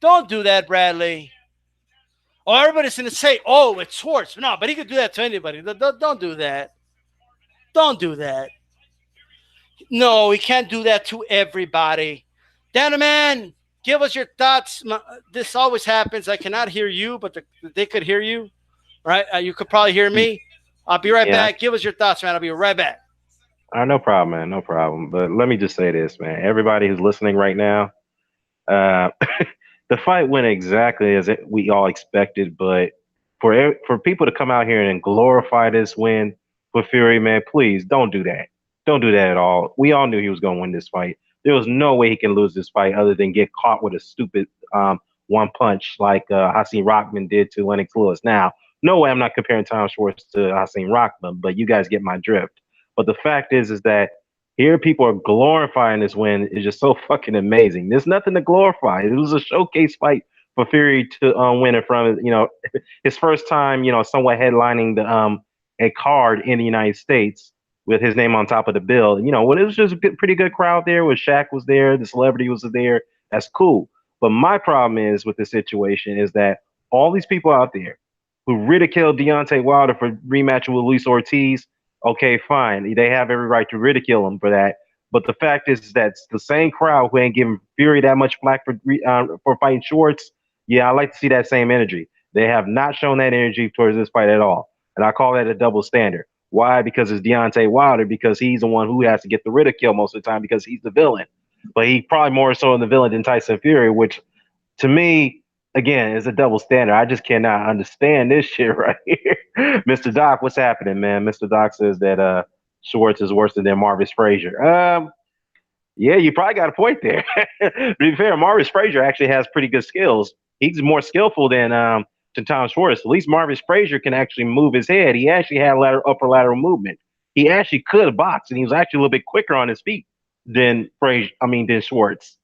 Don't do that, Bradley. Oh, everybody's going to say, oh, it's Schwartz. No, but he could do that to anybody. Don't do that. Don't do that. No, he can't do that to everybody. Dan the Man, give us your thoughts. This always happens. I cannot hear you, but they could hear you. Right? You could probably hear me. I'll be right back. Give us your thoughts, man. I'll be right back. No problem, man. No problem. But let me just say this, man. Everybody who's listening right now, the fight went exactly as we all expected. But for people to come out here and glorify this win for Fury, man, please don't do that. Don't do that at all. We all knew he was going to win this fight. There was no way he can lose this fight other than get caught with a stupid one punch like Hasim Rahman did to Lennox Lewis. Now, no way I'm not comparing Tom Schwartz to Hasim Rahman, but you guys get my drift. But the fact is that here people are glorifying this win is just so fucking amazing. There's nothing to glorify. It was a showcase fight for Fury to win in front of, his first time, somewhat headlining a card in the United States with his name on top of the bill. When it was just a pretty good crowd there, when Shaq was there, the celebrity was there, that's cool. But my problem is with this situation is that all these people out there who ridiculed Deontay Wilder for rematching with Luis Ortiz, okay, fine. They have every right to ridicule him for that. But the fact is that the same crowd who ain't giving Fury that much flack for fighting Schwartz, yeah, I like to see that same energy. They have not shown that energy towards this fight at all. And I call that a double standard. Why? Because it's Deontay Wilder, because he's the one who has to get the ridicule most of the time because he's the villain. But he probably more so the villain than Tyson Fury, which to me, again, is a double standard. I just cannot understand this shit right here. Mr. Doc, what's happening, man? Mr. Doc says that Schwartz is worse than Marvis Frazier. Yeah, you probably got a point there. To be fair, Marvis Frazier actually has pretty good skills. He's more skillful than Tom Schwartz. At least Marvis Frazier can actually move his head. He actually had upper lateral movement. He actually could box, and he was actually a little bit quicker on his feet than than Schwartz.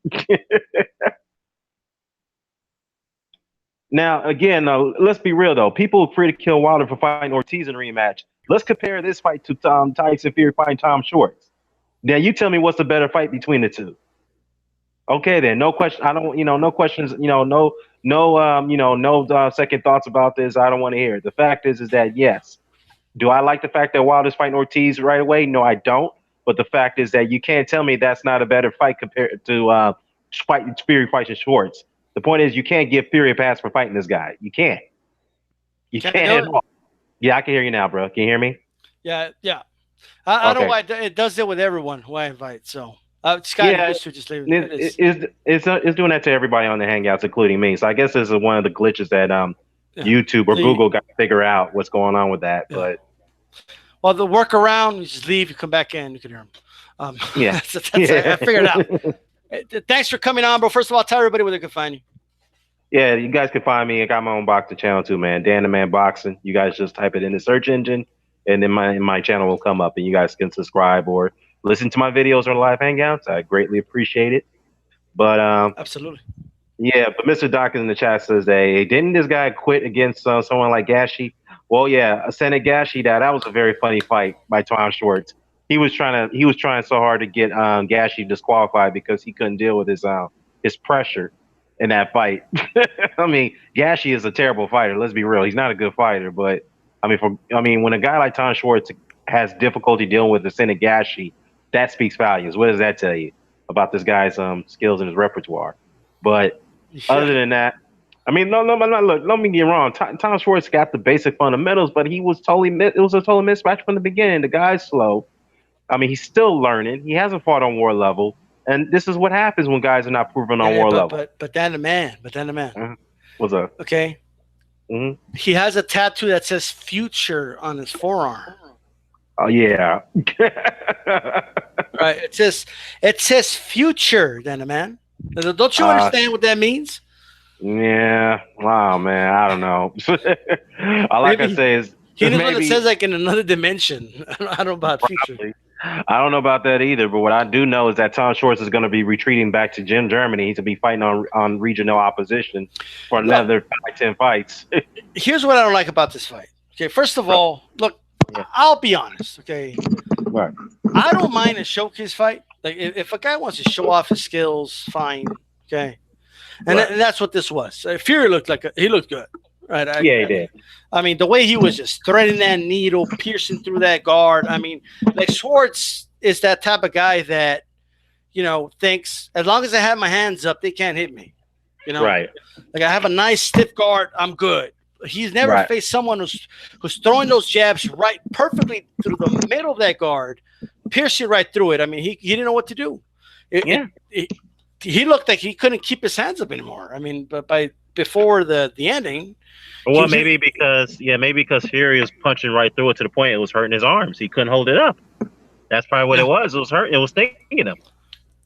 Now, again, let's be real though. People are free to kill Wilder for fighting Ortiz in a rematch. Let's compare this fight to Tyson Fury fighting Tom Schwartz. Now, you tell me what's the better fight between the two. Okay, then, no question. I don't, no questions. No second thoughts about this. I don't want to hear it. The fact is that yes, do I like the fact that Wilder's fighting Ortiz right away? No, I don't. But the fact is that you can't tell me that's not a better fight compared to Fury fighting Schwartz. The point is, you can't give Fury a pass for fighting this guy. You can't. You can't at all. Yeah, I can hear you now, bro. Can you hear me? Yeah. I don't know why it does it with everyone who I invite. So Scott used to just leave it. It's doing that to everybody on the Hangouts, including me. So I guess this is one of the glitches that YouTube or Google got to figure out what's going on with that. Yeah. But the workaround, you just leave, you come back in, you can hear them. Yeah, I figured it out. Thanks for coming on, bro. First of all, tell everybody where they can find you. Yeah, you guys can find me. I got my own boxing channel too, man. Dan the Man Boxing. You guys just type it in the search engine, and then my channel will come up, and you guys can subscribe or listen to my videos or live hangouts. I greatly appreciate it. But absolutely. Yeah, but Mr. Doc in the chat says, "Hey, didn't this guy quit against someone like Gashi?" Well, yeah, Senate Gashi. That was a very funny fight by Tom Schwartz. He was trying so hard to get Gashi disqualified because he couldn't deal with his pressure in that fight. I mean, Gashi is a terrible fighter. Let's be real; he's not a good fighter. But when a guy like Tom Schwartz has difficulty dealing with the Senate Gashi, that speaks volumes. What does that tell you about this guy's skills and his repertoire? But other than that, look, don't me get wrong. Tom Schwartz got the basic fundamentals, but it was a total mismatch from the beginning. The guy's slow. He's still learning. He hasn't fought on war level. And this is what happens when guys are not proven on war level. But then the man. What's up? Okay. Mm-hmm. He has a tattoo that says "future" on his forearm. Oh yeah. Right. It says "future." Then the man. Don't you understand what that means? Yeah. Wow, man. I don't know. I say is he knows what it says like in another dimension. I don't know about future. I don't know about that either, but what I do know is that Tom Schwartz is going to be retreating back to Germany. He's going to be fighting on regional opposition for another 5-10 fights. Here's what I don't like about this fight. Okay, first of all, look, I'll be honest. Okay, right. I don't mind a showcase fight. Like if a guy wants to show off his skills, fine. Okay, and that's what this was. Fury looked he looked good. Right. He did. The way he was just threading that needle, piercing through that guard. Like Schwartz is that type of guy that, thinks as long as I have my hands up, they can't hit me. Right. Like I have a nice stiff guard, I'm good. He's never faced someone who's throwing those jabs right perfectly through the middle of that guard, piercing right through it. He didn't know what to do. He looked like he couldn't keep his hands up anymore. But before the ending. Well, maybe because Fury was punching right through it to the point it was hurting his arms. He couldn't hold it up. That's probably what it was. It was hurting. It was stinging him.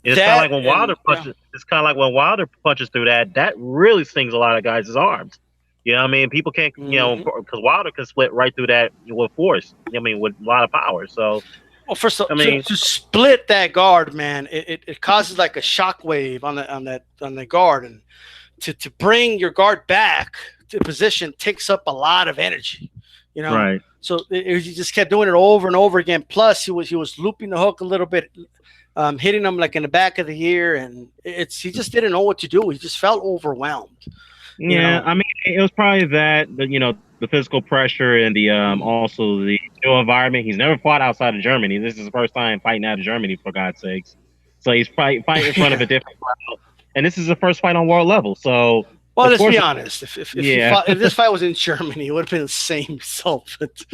It's kind of like when Wilder punches. It's kind of like when Wilder punches through that. That really stings a lot of guys' arms. You know what I mean? People can't, because Wilder can split right through that with force. With a lot of power. So. Well, first of all, to split that guard, man, it causes like a shock wave on the guard, and to bring your guard back to position takes up a lot of energy, Right. So he just kept doing it over and over again. Plus, he was looping the hook a little bit, hitting him like in the back of the ear, and he just didn't know what to do. He just felt overwhelmed. Yeah, it was probably that the physical pressure and the also the environment. He's never fought outside of Germany. This is the first time fighting out of Germany, for God's sakes. So he's fighting in front of a different crowd. And this is the first fight on world level. So Well, Of let's course- be honest. If Yeah. if this fight was in Germany, it would have been the same result. But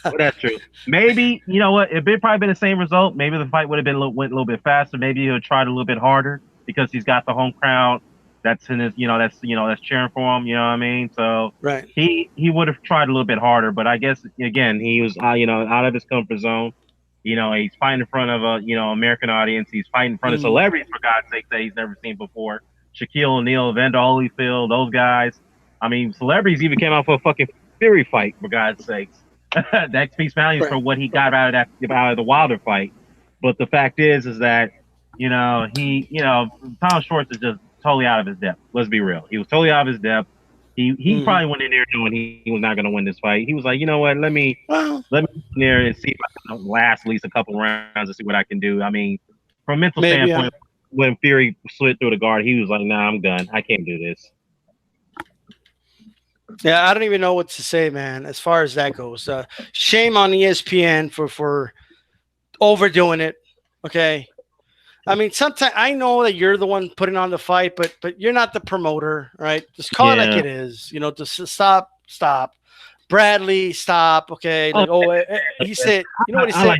Well, that's true. Maybe you know what? It'd probably been the same result. Maybe the fight would have been went a little bit faster. Maybe he'll try it a little bit harder because he's got the home crowd that's in his, that's cheering for him. You know what I mean? So right. he would have tried a little bit harder, but I guess again he was out of his comfort zone. He's fighting in front of a American audience. He's fighting in front of celebrities, for God's sake, that he's never seen before. Shaquille O'Neal, Evander Holyfield, those guys. I mean, celebrities even came out for a fucking Fury fight, for God's sakes. That speaks volumes for what he got out of the Wilder fight. But the fact is that Tom Schwartz is just totally out of his depth. Let's be real. He was totally out of his depth. He probably went in there knowing he was not going to win this fight. He was like, you know what? Let me in there and see if I can last at least a couple rounds and see what I can do. I mean, from a mental standpoint, when Fury slid through the guard, he was like, nah, I'm done. I can't do this. Yeah, I don't even know what to say, man, as far as that goes. Shame on ESPN for overdoing it. Okay. I mean, sometimes I know that you're the one putting on the fight, but you're not the promoter, right? Just call it like it is. Just stop. Bradley, stop. Okay. He said, you know what he said?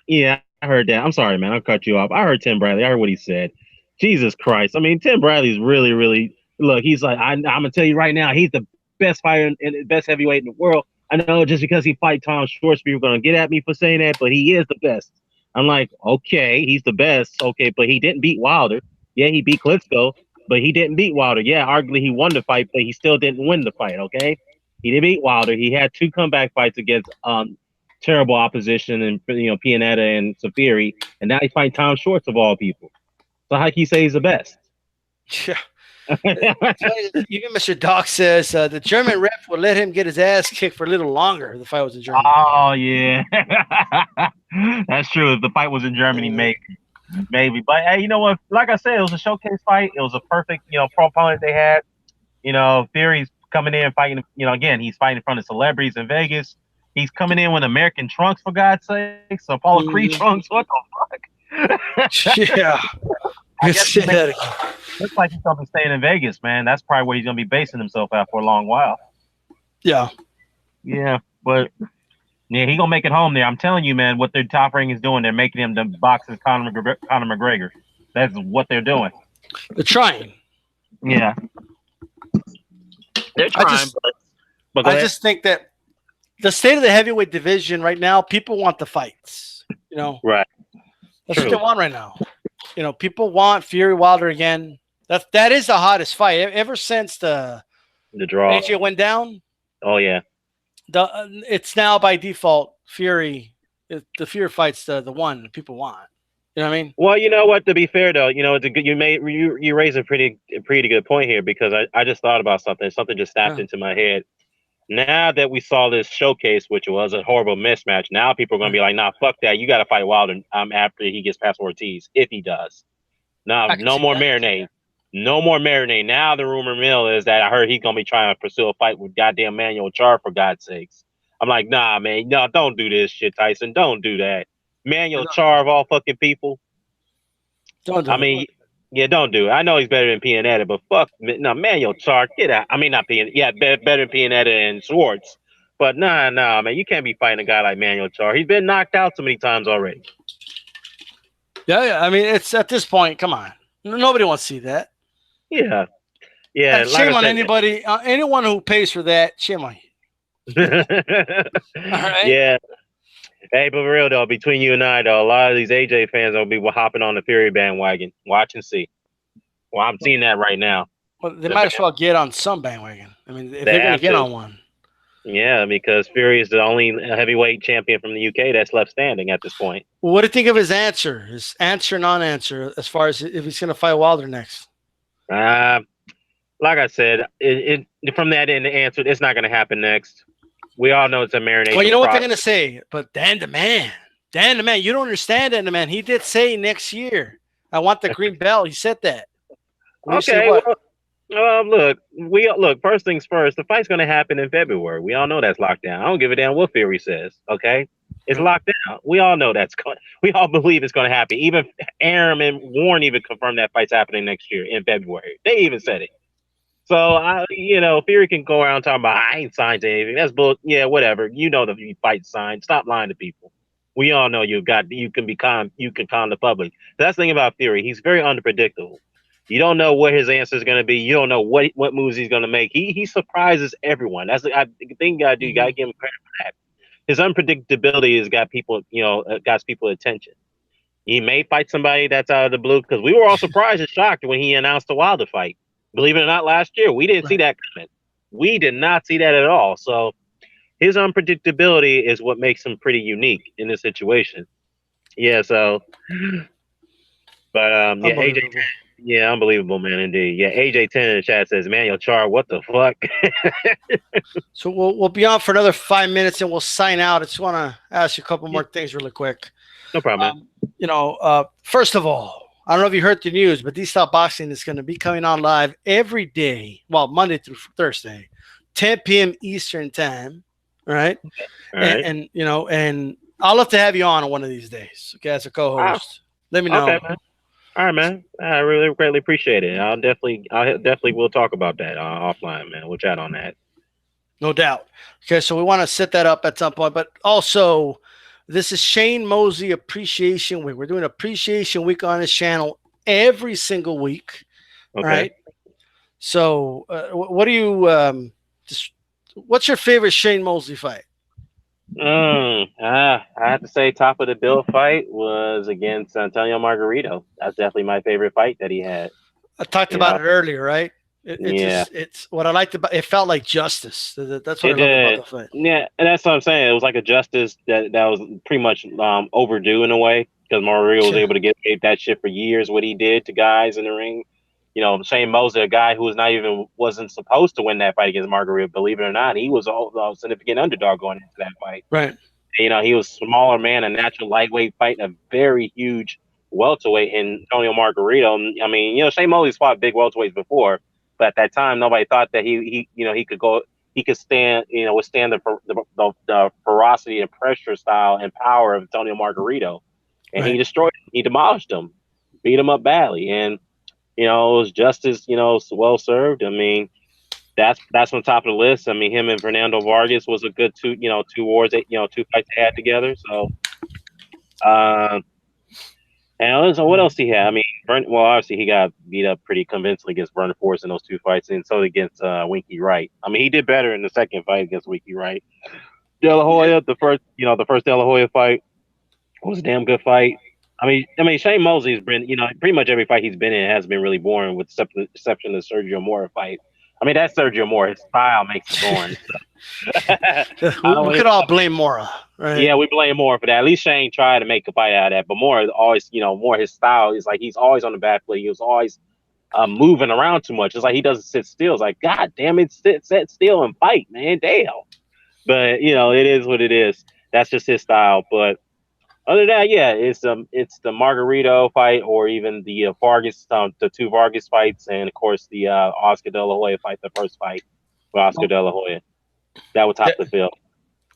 Yeah, I heard that. I'm sorry, man. I'll cut you off. I heard Tim Bradley. I heard what he said. Jesus Christ. I mean, Tim Bradley's really, really look. He's like, I'm gonna tell you right now, he's the best fighter and best heavyweight in the world. I know just because he fight Tom Schwartz, people are gonna get at me for saying that, but he is the best. I'm like, okay, he's the best. Okay, but he didn't beat Wilder. Yeah, he beat Klitschko, but he didn't beat Wilder. Yeah, arguably he won the fight, but he still didn't win the fight. Okay, he didn't beat Wilder. He had 2 comeback fights against terrible opposition and Pianetta and Fury, and now he's fighting Tom Schwartz of all people. So how can you say he's the best? Yeah. Even Mr. Doc says the German ref would let him get his ass kicked for a little longer if the fight was in Germany. Oh, yeah. That's true. If the fight was in Germany, maybe. But, hey, you know what? Like I said, it was a showcase fight. It was a perfect, pro opponent they had. Fury's coming in fighting, again, he's fighting in front of celebrities in Vegas. He's coming in with American trunks, for God's sake. So Apollo Creed trunks, what the fuck? Yeah. Looks like he's going to be staying in Vegas, man. That's probably where he's going to be basing himself at for a long while. Yeah. Yeah, but yeah, he's going to make it home there. I'm telling you, man, what their Top Rank is doing, they're making him the boxing Conor McGregor. That's what they're doing. They're trying. Yeah. They're trying, but I just think that the state of the heavyweight division right now, people want the fights. Right. That's what they want right now. People want Fury Wilder again. That is the hottest fight ever since the draw. AJ went down. Oh yeah. It's now by default Fury. The Fury fight's the one people want. You know what I mean? Well, you know what? To be fair though, it's a good. You raise a pretty good point here because I just thought about something. Something just snapped into my head. Now that we saw this showcase, which was a horrible mismatch, now people are going to be like, nah, fuck that. You got to fight Wilder after he gets past Ortiz, if he does. No more marinade. No more marinade. Now the rumor mill is that I heard he's going to be trying to pursue a fight with goddamn Manuel Char, for God's sakes. I'm like, nah, man. No, don't do this shit, Tyson. Don't do that. Manuel Char of all fucking people. Don't do it. Yeah, don't do it. I know he's better than Pianetta, but fuck, no, Manuel Char, get out. I mean, not Pianetta. Yeah, better than Pianetta and Schwartz. But nah, man, you can't be fighting a guy like Manuel Char. He's been knocked out so many times already. Yeah. I mean, it's at this point. Come on, nobody wants to see that. Yeah. Shame on anybody, anyone who pays for that. Shame on you. All right. Yeah. Hey, but for real though, between you and I though, a lot of these AJ fans will be hopping on the Fury bandwagon. Watch and see. Well, I'm seeing that right now. Well, they might as well get on some bandwagon. I mean, if they're going to get on one. Yeah, because Fury is the only heavyweight champion from the UK that's left standing at this point. Well, what do you think of his answer, non-answer, as far as if he's going to fight Wilder next? Like I said, from that end, the answer, it's not going to happen next. We all know it's a marination. Well, you know what they're going to say, but Dan the man, you don't understand Dan the man. He did say next year, I want the green belt. He said that. Okay, look, first things first, the fight's going to happen in February. We all know that's locked down. I don't give a damn what Fury says, okay? It's locked down. We all know we all believe it's going to happen. Even Arum and Warren even confirmed that fight's happening next year in February. They even said it. So Fury can go around talking about I ain't signed to anything. That's bull. Yeah, whatever. You know the fight signed. Stop lying to people. We all know you can con the public. That's the thing about Fury. He's very unpredictable. You don't know what his answer is going to be. You don't know what moves he's going to make. He surprises everyone. That's the thing you got to do. You got to give him credit for that. His unpredictability has got people attention. He may fight somebody that's out of the blue because we were all surprised and shocked when he announced the Wilder fight. Believe it or not, last year we didn't see that coming. We did not see that at all. So his unpredictability is what makes him pretty unique in this situation. Yeah. So, but yeah, AJ. Yeah, unbelievable, man, indeed. Yeah, AJ10 in the chat says, Manuel Char, what the fuck? So we'll be on for another 5 minutes and we'll sign out. I just want to ask you a couple more things really quick. No problem. First of all, I don't know if you heard the news, but Dstyleboxing is going to be coming on live every day, well, Monday through Thursday, 10 p.m. Eastern time, right? All right. And I'll love to have you on one of these days, okay, as a co-host. Let me know. Okay, man. All right, man. I really greatly appreciate it. I definitely will talk about that offline, man. We'll chat on that. No doubt. Okay, so we want to set that up at some point, but also this is Shane Mosley Appreciation Week. We're doing Appreciation Week on his channel every single week. Okay. All right. So, what do you what's your favorite Shane Mosley fight? I have to say, top of the bill fight was against Antonio Margarito. That's definitely my favorite fight that he had. I talked about it earlier, right? Yeah. It's what I liked about it. Felt like justice. That's what I love about the fight. Yeah, and that's what I'm saying. It was like a justice that was pretty much overdue in a way because Margarito was able to get paid that shit for years. What he did to guys in the ring. Shane Mosley, a guy who wasn't supposed to win that fight against Margarito, believe it or not, he was a significant underdog going into that fight. Right. He was a smaller man, a natural lightweight fighting a very huge welterweight in Antonio Margarito. I mean, Shane Mosley's fought big welterweights before, but at that time, nobody thought that he could stand the ferocity and pressure style and power of Antonio Margarito. And Right. he destroyed him. He demolished him, beat him up badly. And it was justice, well served. I mean, that's on top of the list. I mean, him and Fernando Vargas was a good two wars that, two fights they had together. So, and so what else he had? I mean, obviously he got beat up pretty convincingly against Vernon Forrest in those two fights, and so against Winky Wright. I mean, he did better in the second fight against Winky Wright. De La Hoya, the first De La Hoya fight was a damn good fight. I mean, Shane Mosley's been, pretty much every fight he's been in has been really boring, with the exception of the Sergio Mora fight. I mean, that's Sergio Mora. His style makes it boring. we could all blame Mora, right? Yeah, we blame Mora for that. At least Shane tried to make a fight out of that, but Mora always, Mora, his style is like he's always on the back foot. He was always moving around too much. It's like he doesn't sit still. It's like, God damn it, sit still and fight, man. Damn. But it is what it is. That's just his style. But other than that, yeah, it's the Margarito fight, or even the Vargas, the two Vargas fights, and of course the Oscar De La Hoya fight, the first fight with Oscar De La Hoya. That would top the field.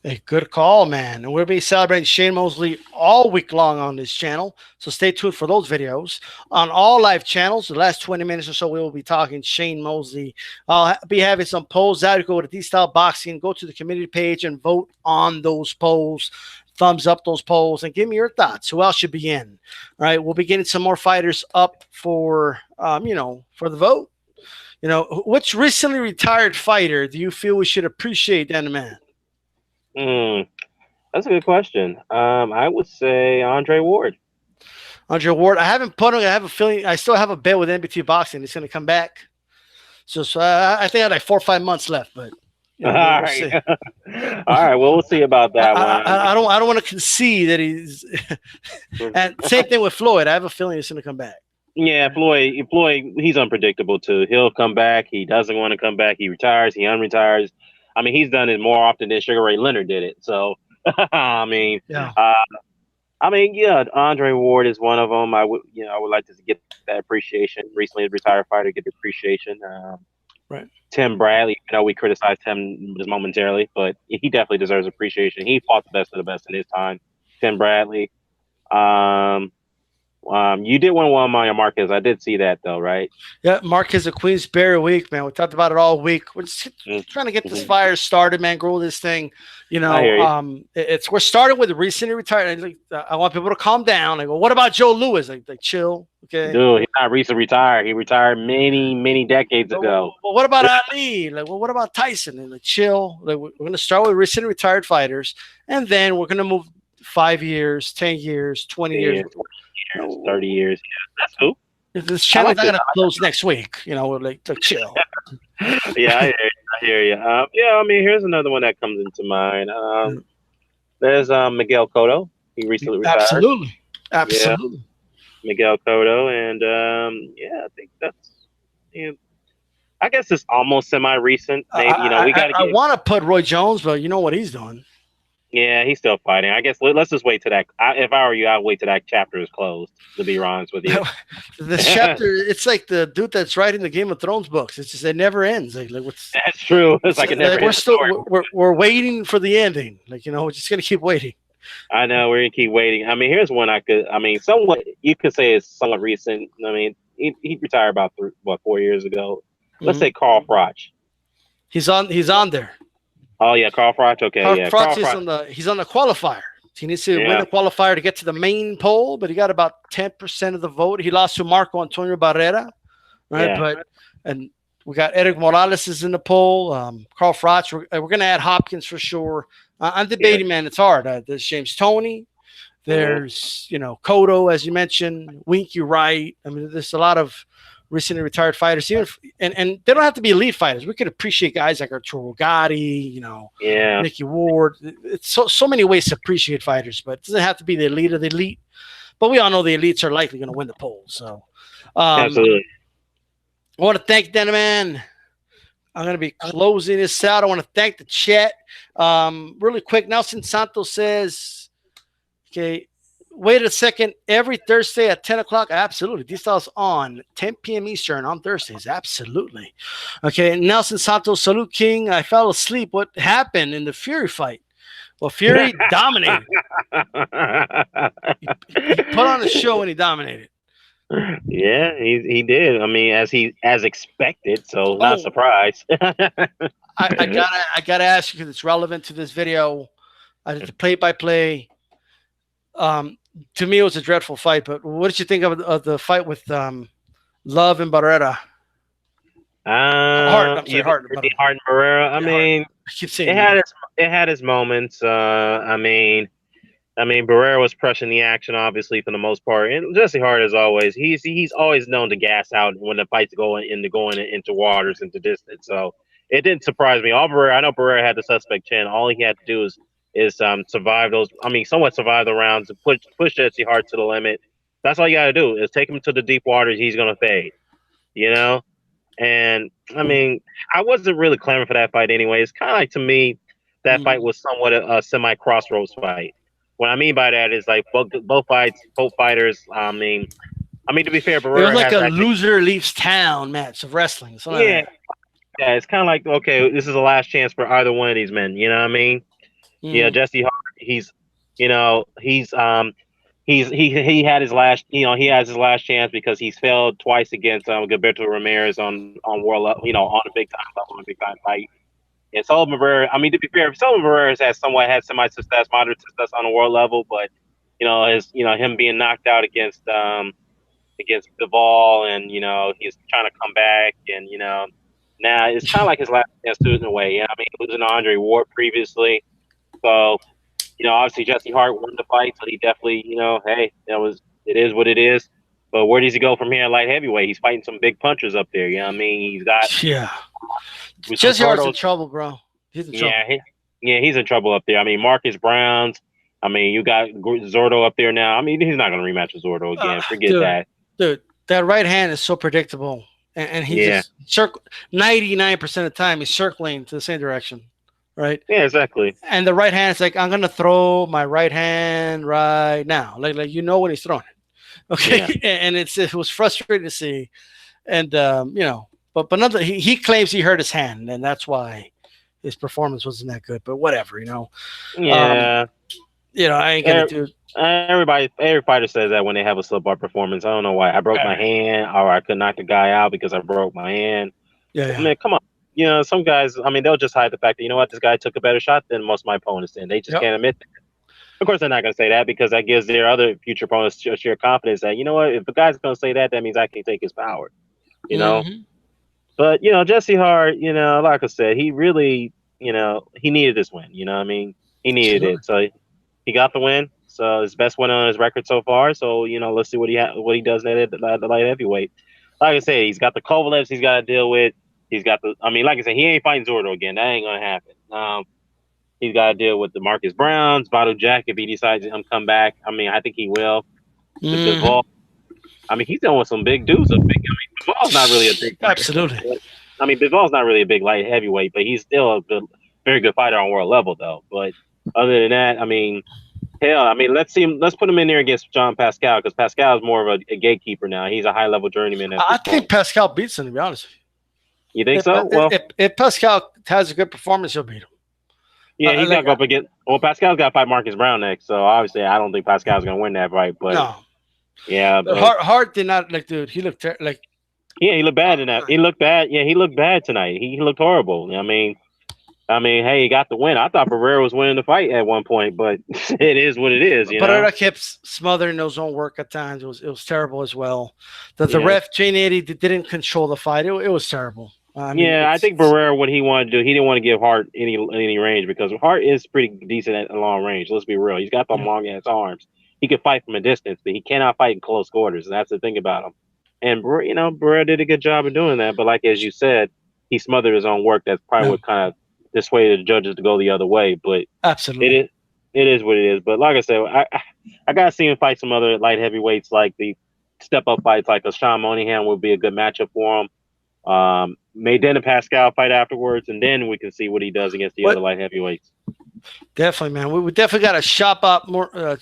Hey, good call, man. And we'll be celebrating Shane Mosley all week long on this channel. So stay tuned for those videos. On all live channels, the last 20 minutes or so, we will be talking Shane Mosley. I'll be having some polls out. You go to Dstyleboxing, go to the community page and vote on those polls. Thumbs up those polls and give me your thoughts. Who else should be in? All right. We'll be getting some more fighters up for, for the vote. Which recently retired fighter do you feel we should appreciate, Dan man? That's a good question. I would say Andre Ward. Andre Ward. I haven't put him. I have a feeling I still have a bet with NBT Boxing. It's going to come back. So I think I had like 4 or 5 months left, but all right. All right. Well, we'll see about that one. I don't want to concede that he's. And same thing with Floyd. I have a feeling he's going to come back. Yeah, Floyd, he's unpredictable too. He'll come back. He doesn't want to come back. He retires. He unretires. I mean, he's done it more often than Sugar Ray Leonard did it. So, I mean, Andre Ward is one of them. I would like to get that appreciation. Recently, a retired fighter get the appreciation. Right. Tim Bradley, we criticized him just momentarily, but he definitely deserves appreciation. He fought the best of the best in his time. Tim Bradley. You did win one on Marquez. I did see that though, right? Yeah, Marquez of Queensberry week, man. We talked about it all week. We're just trying to get this fire started, man. Grow this thing. You know, we're starting with recently retired. Like, I want people to calm down. I go, what about Joe Louis? Like chill, okay. Dude, he's not recently retired. He retired many decades ago. Well, what about Ali? Like, well, what about Tyson? And like, chill. Like, we're going to start with recently retired fighters, and then we're going to move 5 years, 10 years, 20 years. 30 years. Yeah, that's cool. This channel's not going to close next week. You know, we're like chill. Yeah, I hear you. Yeah, I mean, here's another one that comes into mind. There's Miguel Cotto. He recently retired. Absolutely. Yeah. Miguel Cotto, and yeah, I think that's. You know, I guess it's almost semi-recent. Maybe we got. I want to put Roy Jones, but you know what he's doing. Yeah, he's still fighting. I guess let's just wait till that. If I were you, I'd wait till that chapter is closed. To be honest with you, this chapter, it's like the dude that's writing the Game of Thrones books. It's just it never ends. Like what's that's true. It's like it never ends. We're waiting for the ending. Like we're just gonna keep waiting. I know we're gonna keep waiting. I mean, here's one somewhat you could say it's somewhat recent. I mean, he retired about 4 years ago. Let's say Carl Froch. He's on there. Oh yeah, Carl Froch. Okay, Carl Froch he's on the qualifier. He needs to win the qualifier to get to the main poll, but he got about 10% of the vote. He lost to Marco Antonio Barrera, right? Yeah. And we got Eric Morales is in the poll. Carl Froch. We're going to add Hopkins for sure. I'm debating, man. It's hard. There's James Toney. There's Cotto, as you mentioned. Winky Wright. I mean, there's a lot of recently retired fighters, and they don't have to be elite fighters. We could appreciate guys like Arturo Gatti, Nicky Ward. It's so many ways to appreciate fighters, but it doesn't have to be the elite of the elite. But we all know the elites are likely going to win the poll. So, absolutely. I want to thank Denaman. I'm going to be closing this out. I want to thank the chat. Really quick, Nelson Santos says, okay, wait a second. Every Thursday at 10 o'clock? Absolutely. Dstyle's on 10 p.m. Eastern on Thursdays. Absolutely. Okay. Nelson Santos, Salute King. I fell asleep. What happened in the Fury fight? Well, Fury dominated. He put on a show and he dominated. Yeah, he did. I mean, as expected, so not surprised. I gotta ask you because it's relevant to this video. I did the play-by-play. To me, it was a dreadful fight. But what did you think of the fight with Love and Barrera? Hart and Barrera. I mean, I keep saying it had its moments. I mean, Barrera was pressing the action, obviously, for the most part. And Jesse Hart, as always, he's always known to gas out when the fight's going into waters, into distance. So it didn't surprise me. I know Barrera had the suspect chin. All he had to do is survive those. I mean, somewhat survive the rounds, push Jesse Hart to the limit. That's all you got to do is take him to the deep waters. He's gonna fade, And I mean, I wasn't really clamoring for that fight anyway. It's kind of like, to me, that fight was somewhat a semi crossroads fight. What I mean by that is like both fighters. I mean, to be fair, Barrera it was like a loser leaves town match of wrestling. Yeah, it's kind of like, okay, this is the last chance for either one of these men. You know what I mean? Yeah, Jesse Hart. He had his last. He has his last chance because he's failed twice against Gilberto Ramirez on world level. On a big time level, on a big time fight. And Sullivan Barrera, I mean, to be fair, Sullivan Barrera has semi success, moderate success on a world level, but him being knocked out against Duvall, and he's trying to come back, and now it's kind of like his last chance too, in a way. I mean, losing to Andre Ward previously, so obviously Jesse Hart won the fight, so he definitely hey, it is what it is. But where does he go from here at light heavyweight? He's fighting some big punchers up there. I mean, he's got Jesse Hart's in trouble, bro. He's in trouble. He's in trouble up there. I mean, Marcus Browns. I mean, you got Zordo up there now. I mean, he's not going to rematch with Zordo again. Forget that. Dude, that right hand is so predictable. And he's just 99% of the time, he's circling to the same direction. Right? Yeah, exactly. And the right hand is like, I'm going to throw my right hand right now. Like when he's throwing it. Okay. Yeah. And it was frustrating to see. And, but another, he claims he hurt his hand, and that's why his performance wasn't that good. But whatever, Yeah. I ain't gonna do. Every fighter says that when they have a subpar performance. I don't know why. I broke my hand, or I could knock the guy out because I broke my hand. Yeah. I mean, come on. Some guys. I mean, they'll just hide the fact that this guy took a better shot than most of my opponents, and they just can't admit that. Of course, they're not going to say that because that gives their other future opponents sheer confidence that if the guy's going to say that, that means I can take his power. Mm-hmm. But Jesse Hart, like I said, he really, he needed this win. You know what I mean? He needed it, so he got the win. So his best win on his record so far. So let's see what he does at the light heavyweight. Like I said, he's got the Kovalevs he's got to deal with. He's got like I said, he ain't fighting Zordo again. That ain't gonna happen. He's got to deal with the Marcus Browns, Bottle Jack if he decides to come back. I mean, I think he will. Mm-hmm. Bivol. I mean, he's dealing with some big dudes. Bivol's not really a big fighter. Absolutely. I mean, Bivol's not really a big light heavyweight, but he's still a very good fighter on world level, though. But other than that, I mean, hell, let's put him in there against John Pascal because Pascal is more of a gatekeeper now. He's a high-level journeyman. I think Pascal beats him, to be honest. You think so? Well, if Pascal has a good performance, he'll beat him. Yeah, he's not going to forget. Well, Pascal's got to fight Marcus Brown next, so obviously I don't think Pascal's going to win that fight. But no. Yeah, but Hart did not dude. He looked like. Yeah, he looked bad in that. He looked bad. Yeah, he looked bad tonight. He looked horrible. I mean, hey, he got the win. I thought Barrera was winning the fight at one point, but it is what it is. Barrera kept smothering his own work at times. It was terrible as well. The ref Jane 80 didn't control the fight. It was terrible. I think Barrera, what he wanted to do, he didn't want to give Hart any range because Hart is pretty decent at long range. Let's be real. He's got the long ass arms. He could fight from a distance, but he cannot fight in close quarters. And that's the thing about him. And Barrera did a good job of doing that. But like as you said, he smothered his own work. That's probably what kind of dissuaded the judges to go the other way. But absolutely, it is what it is. But like I said, I gotta see him fight some other light heavyweights, like the step up fights, like a Sean Monahan would be a good matchup for him. Then a Pascal fight afterwards, and then we can see what he does against the other light heavyweights. Definitely, man. We definitely got to shop up more,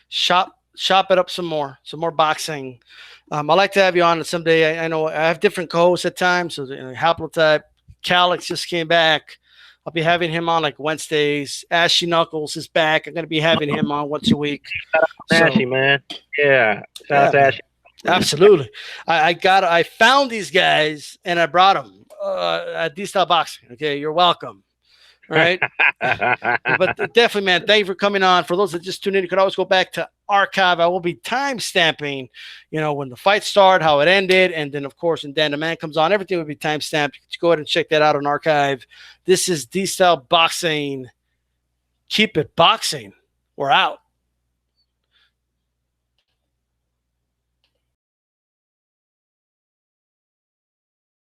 shop it up some more boxing. I'd like to have you on someday. I know I have different co-hosts at times. So Haplotype, Calix just came back. I'll be having him on like Wednesdays. Ashy Knuckles is back. I'm going to be having him on once a week. Ashy, man. Yeah. Shout out to Ashy. Absolutely. I found these guys and I brought them at Dstyleboxing. Okay. You're welcome. All right. But definitely, man, thank you for coming on. For those that just tuned in, you could always go back to archive. I will be time stamping, when the fight started, how it ended. And then of course, when Dan the Man comes on, everything will be time stamped. You can go ahead and check that out on archive. This is Dstyleboxing. Keep it boxing. We're out.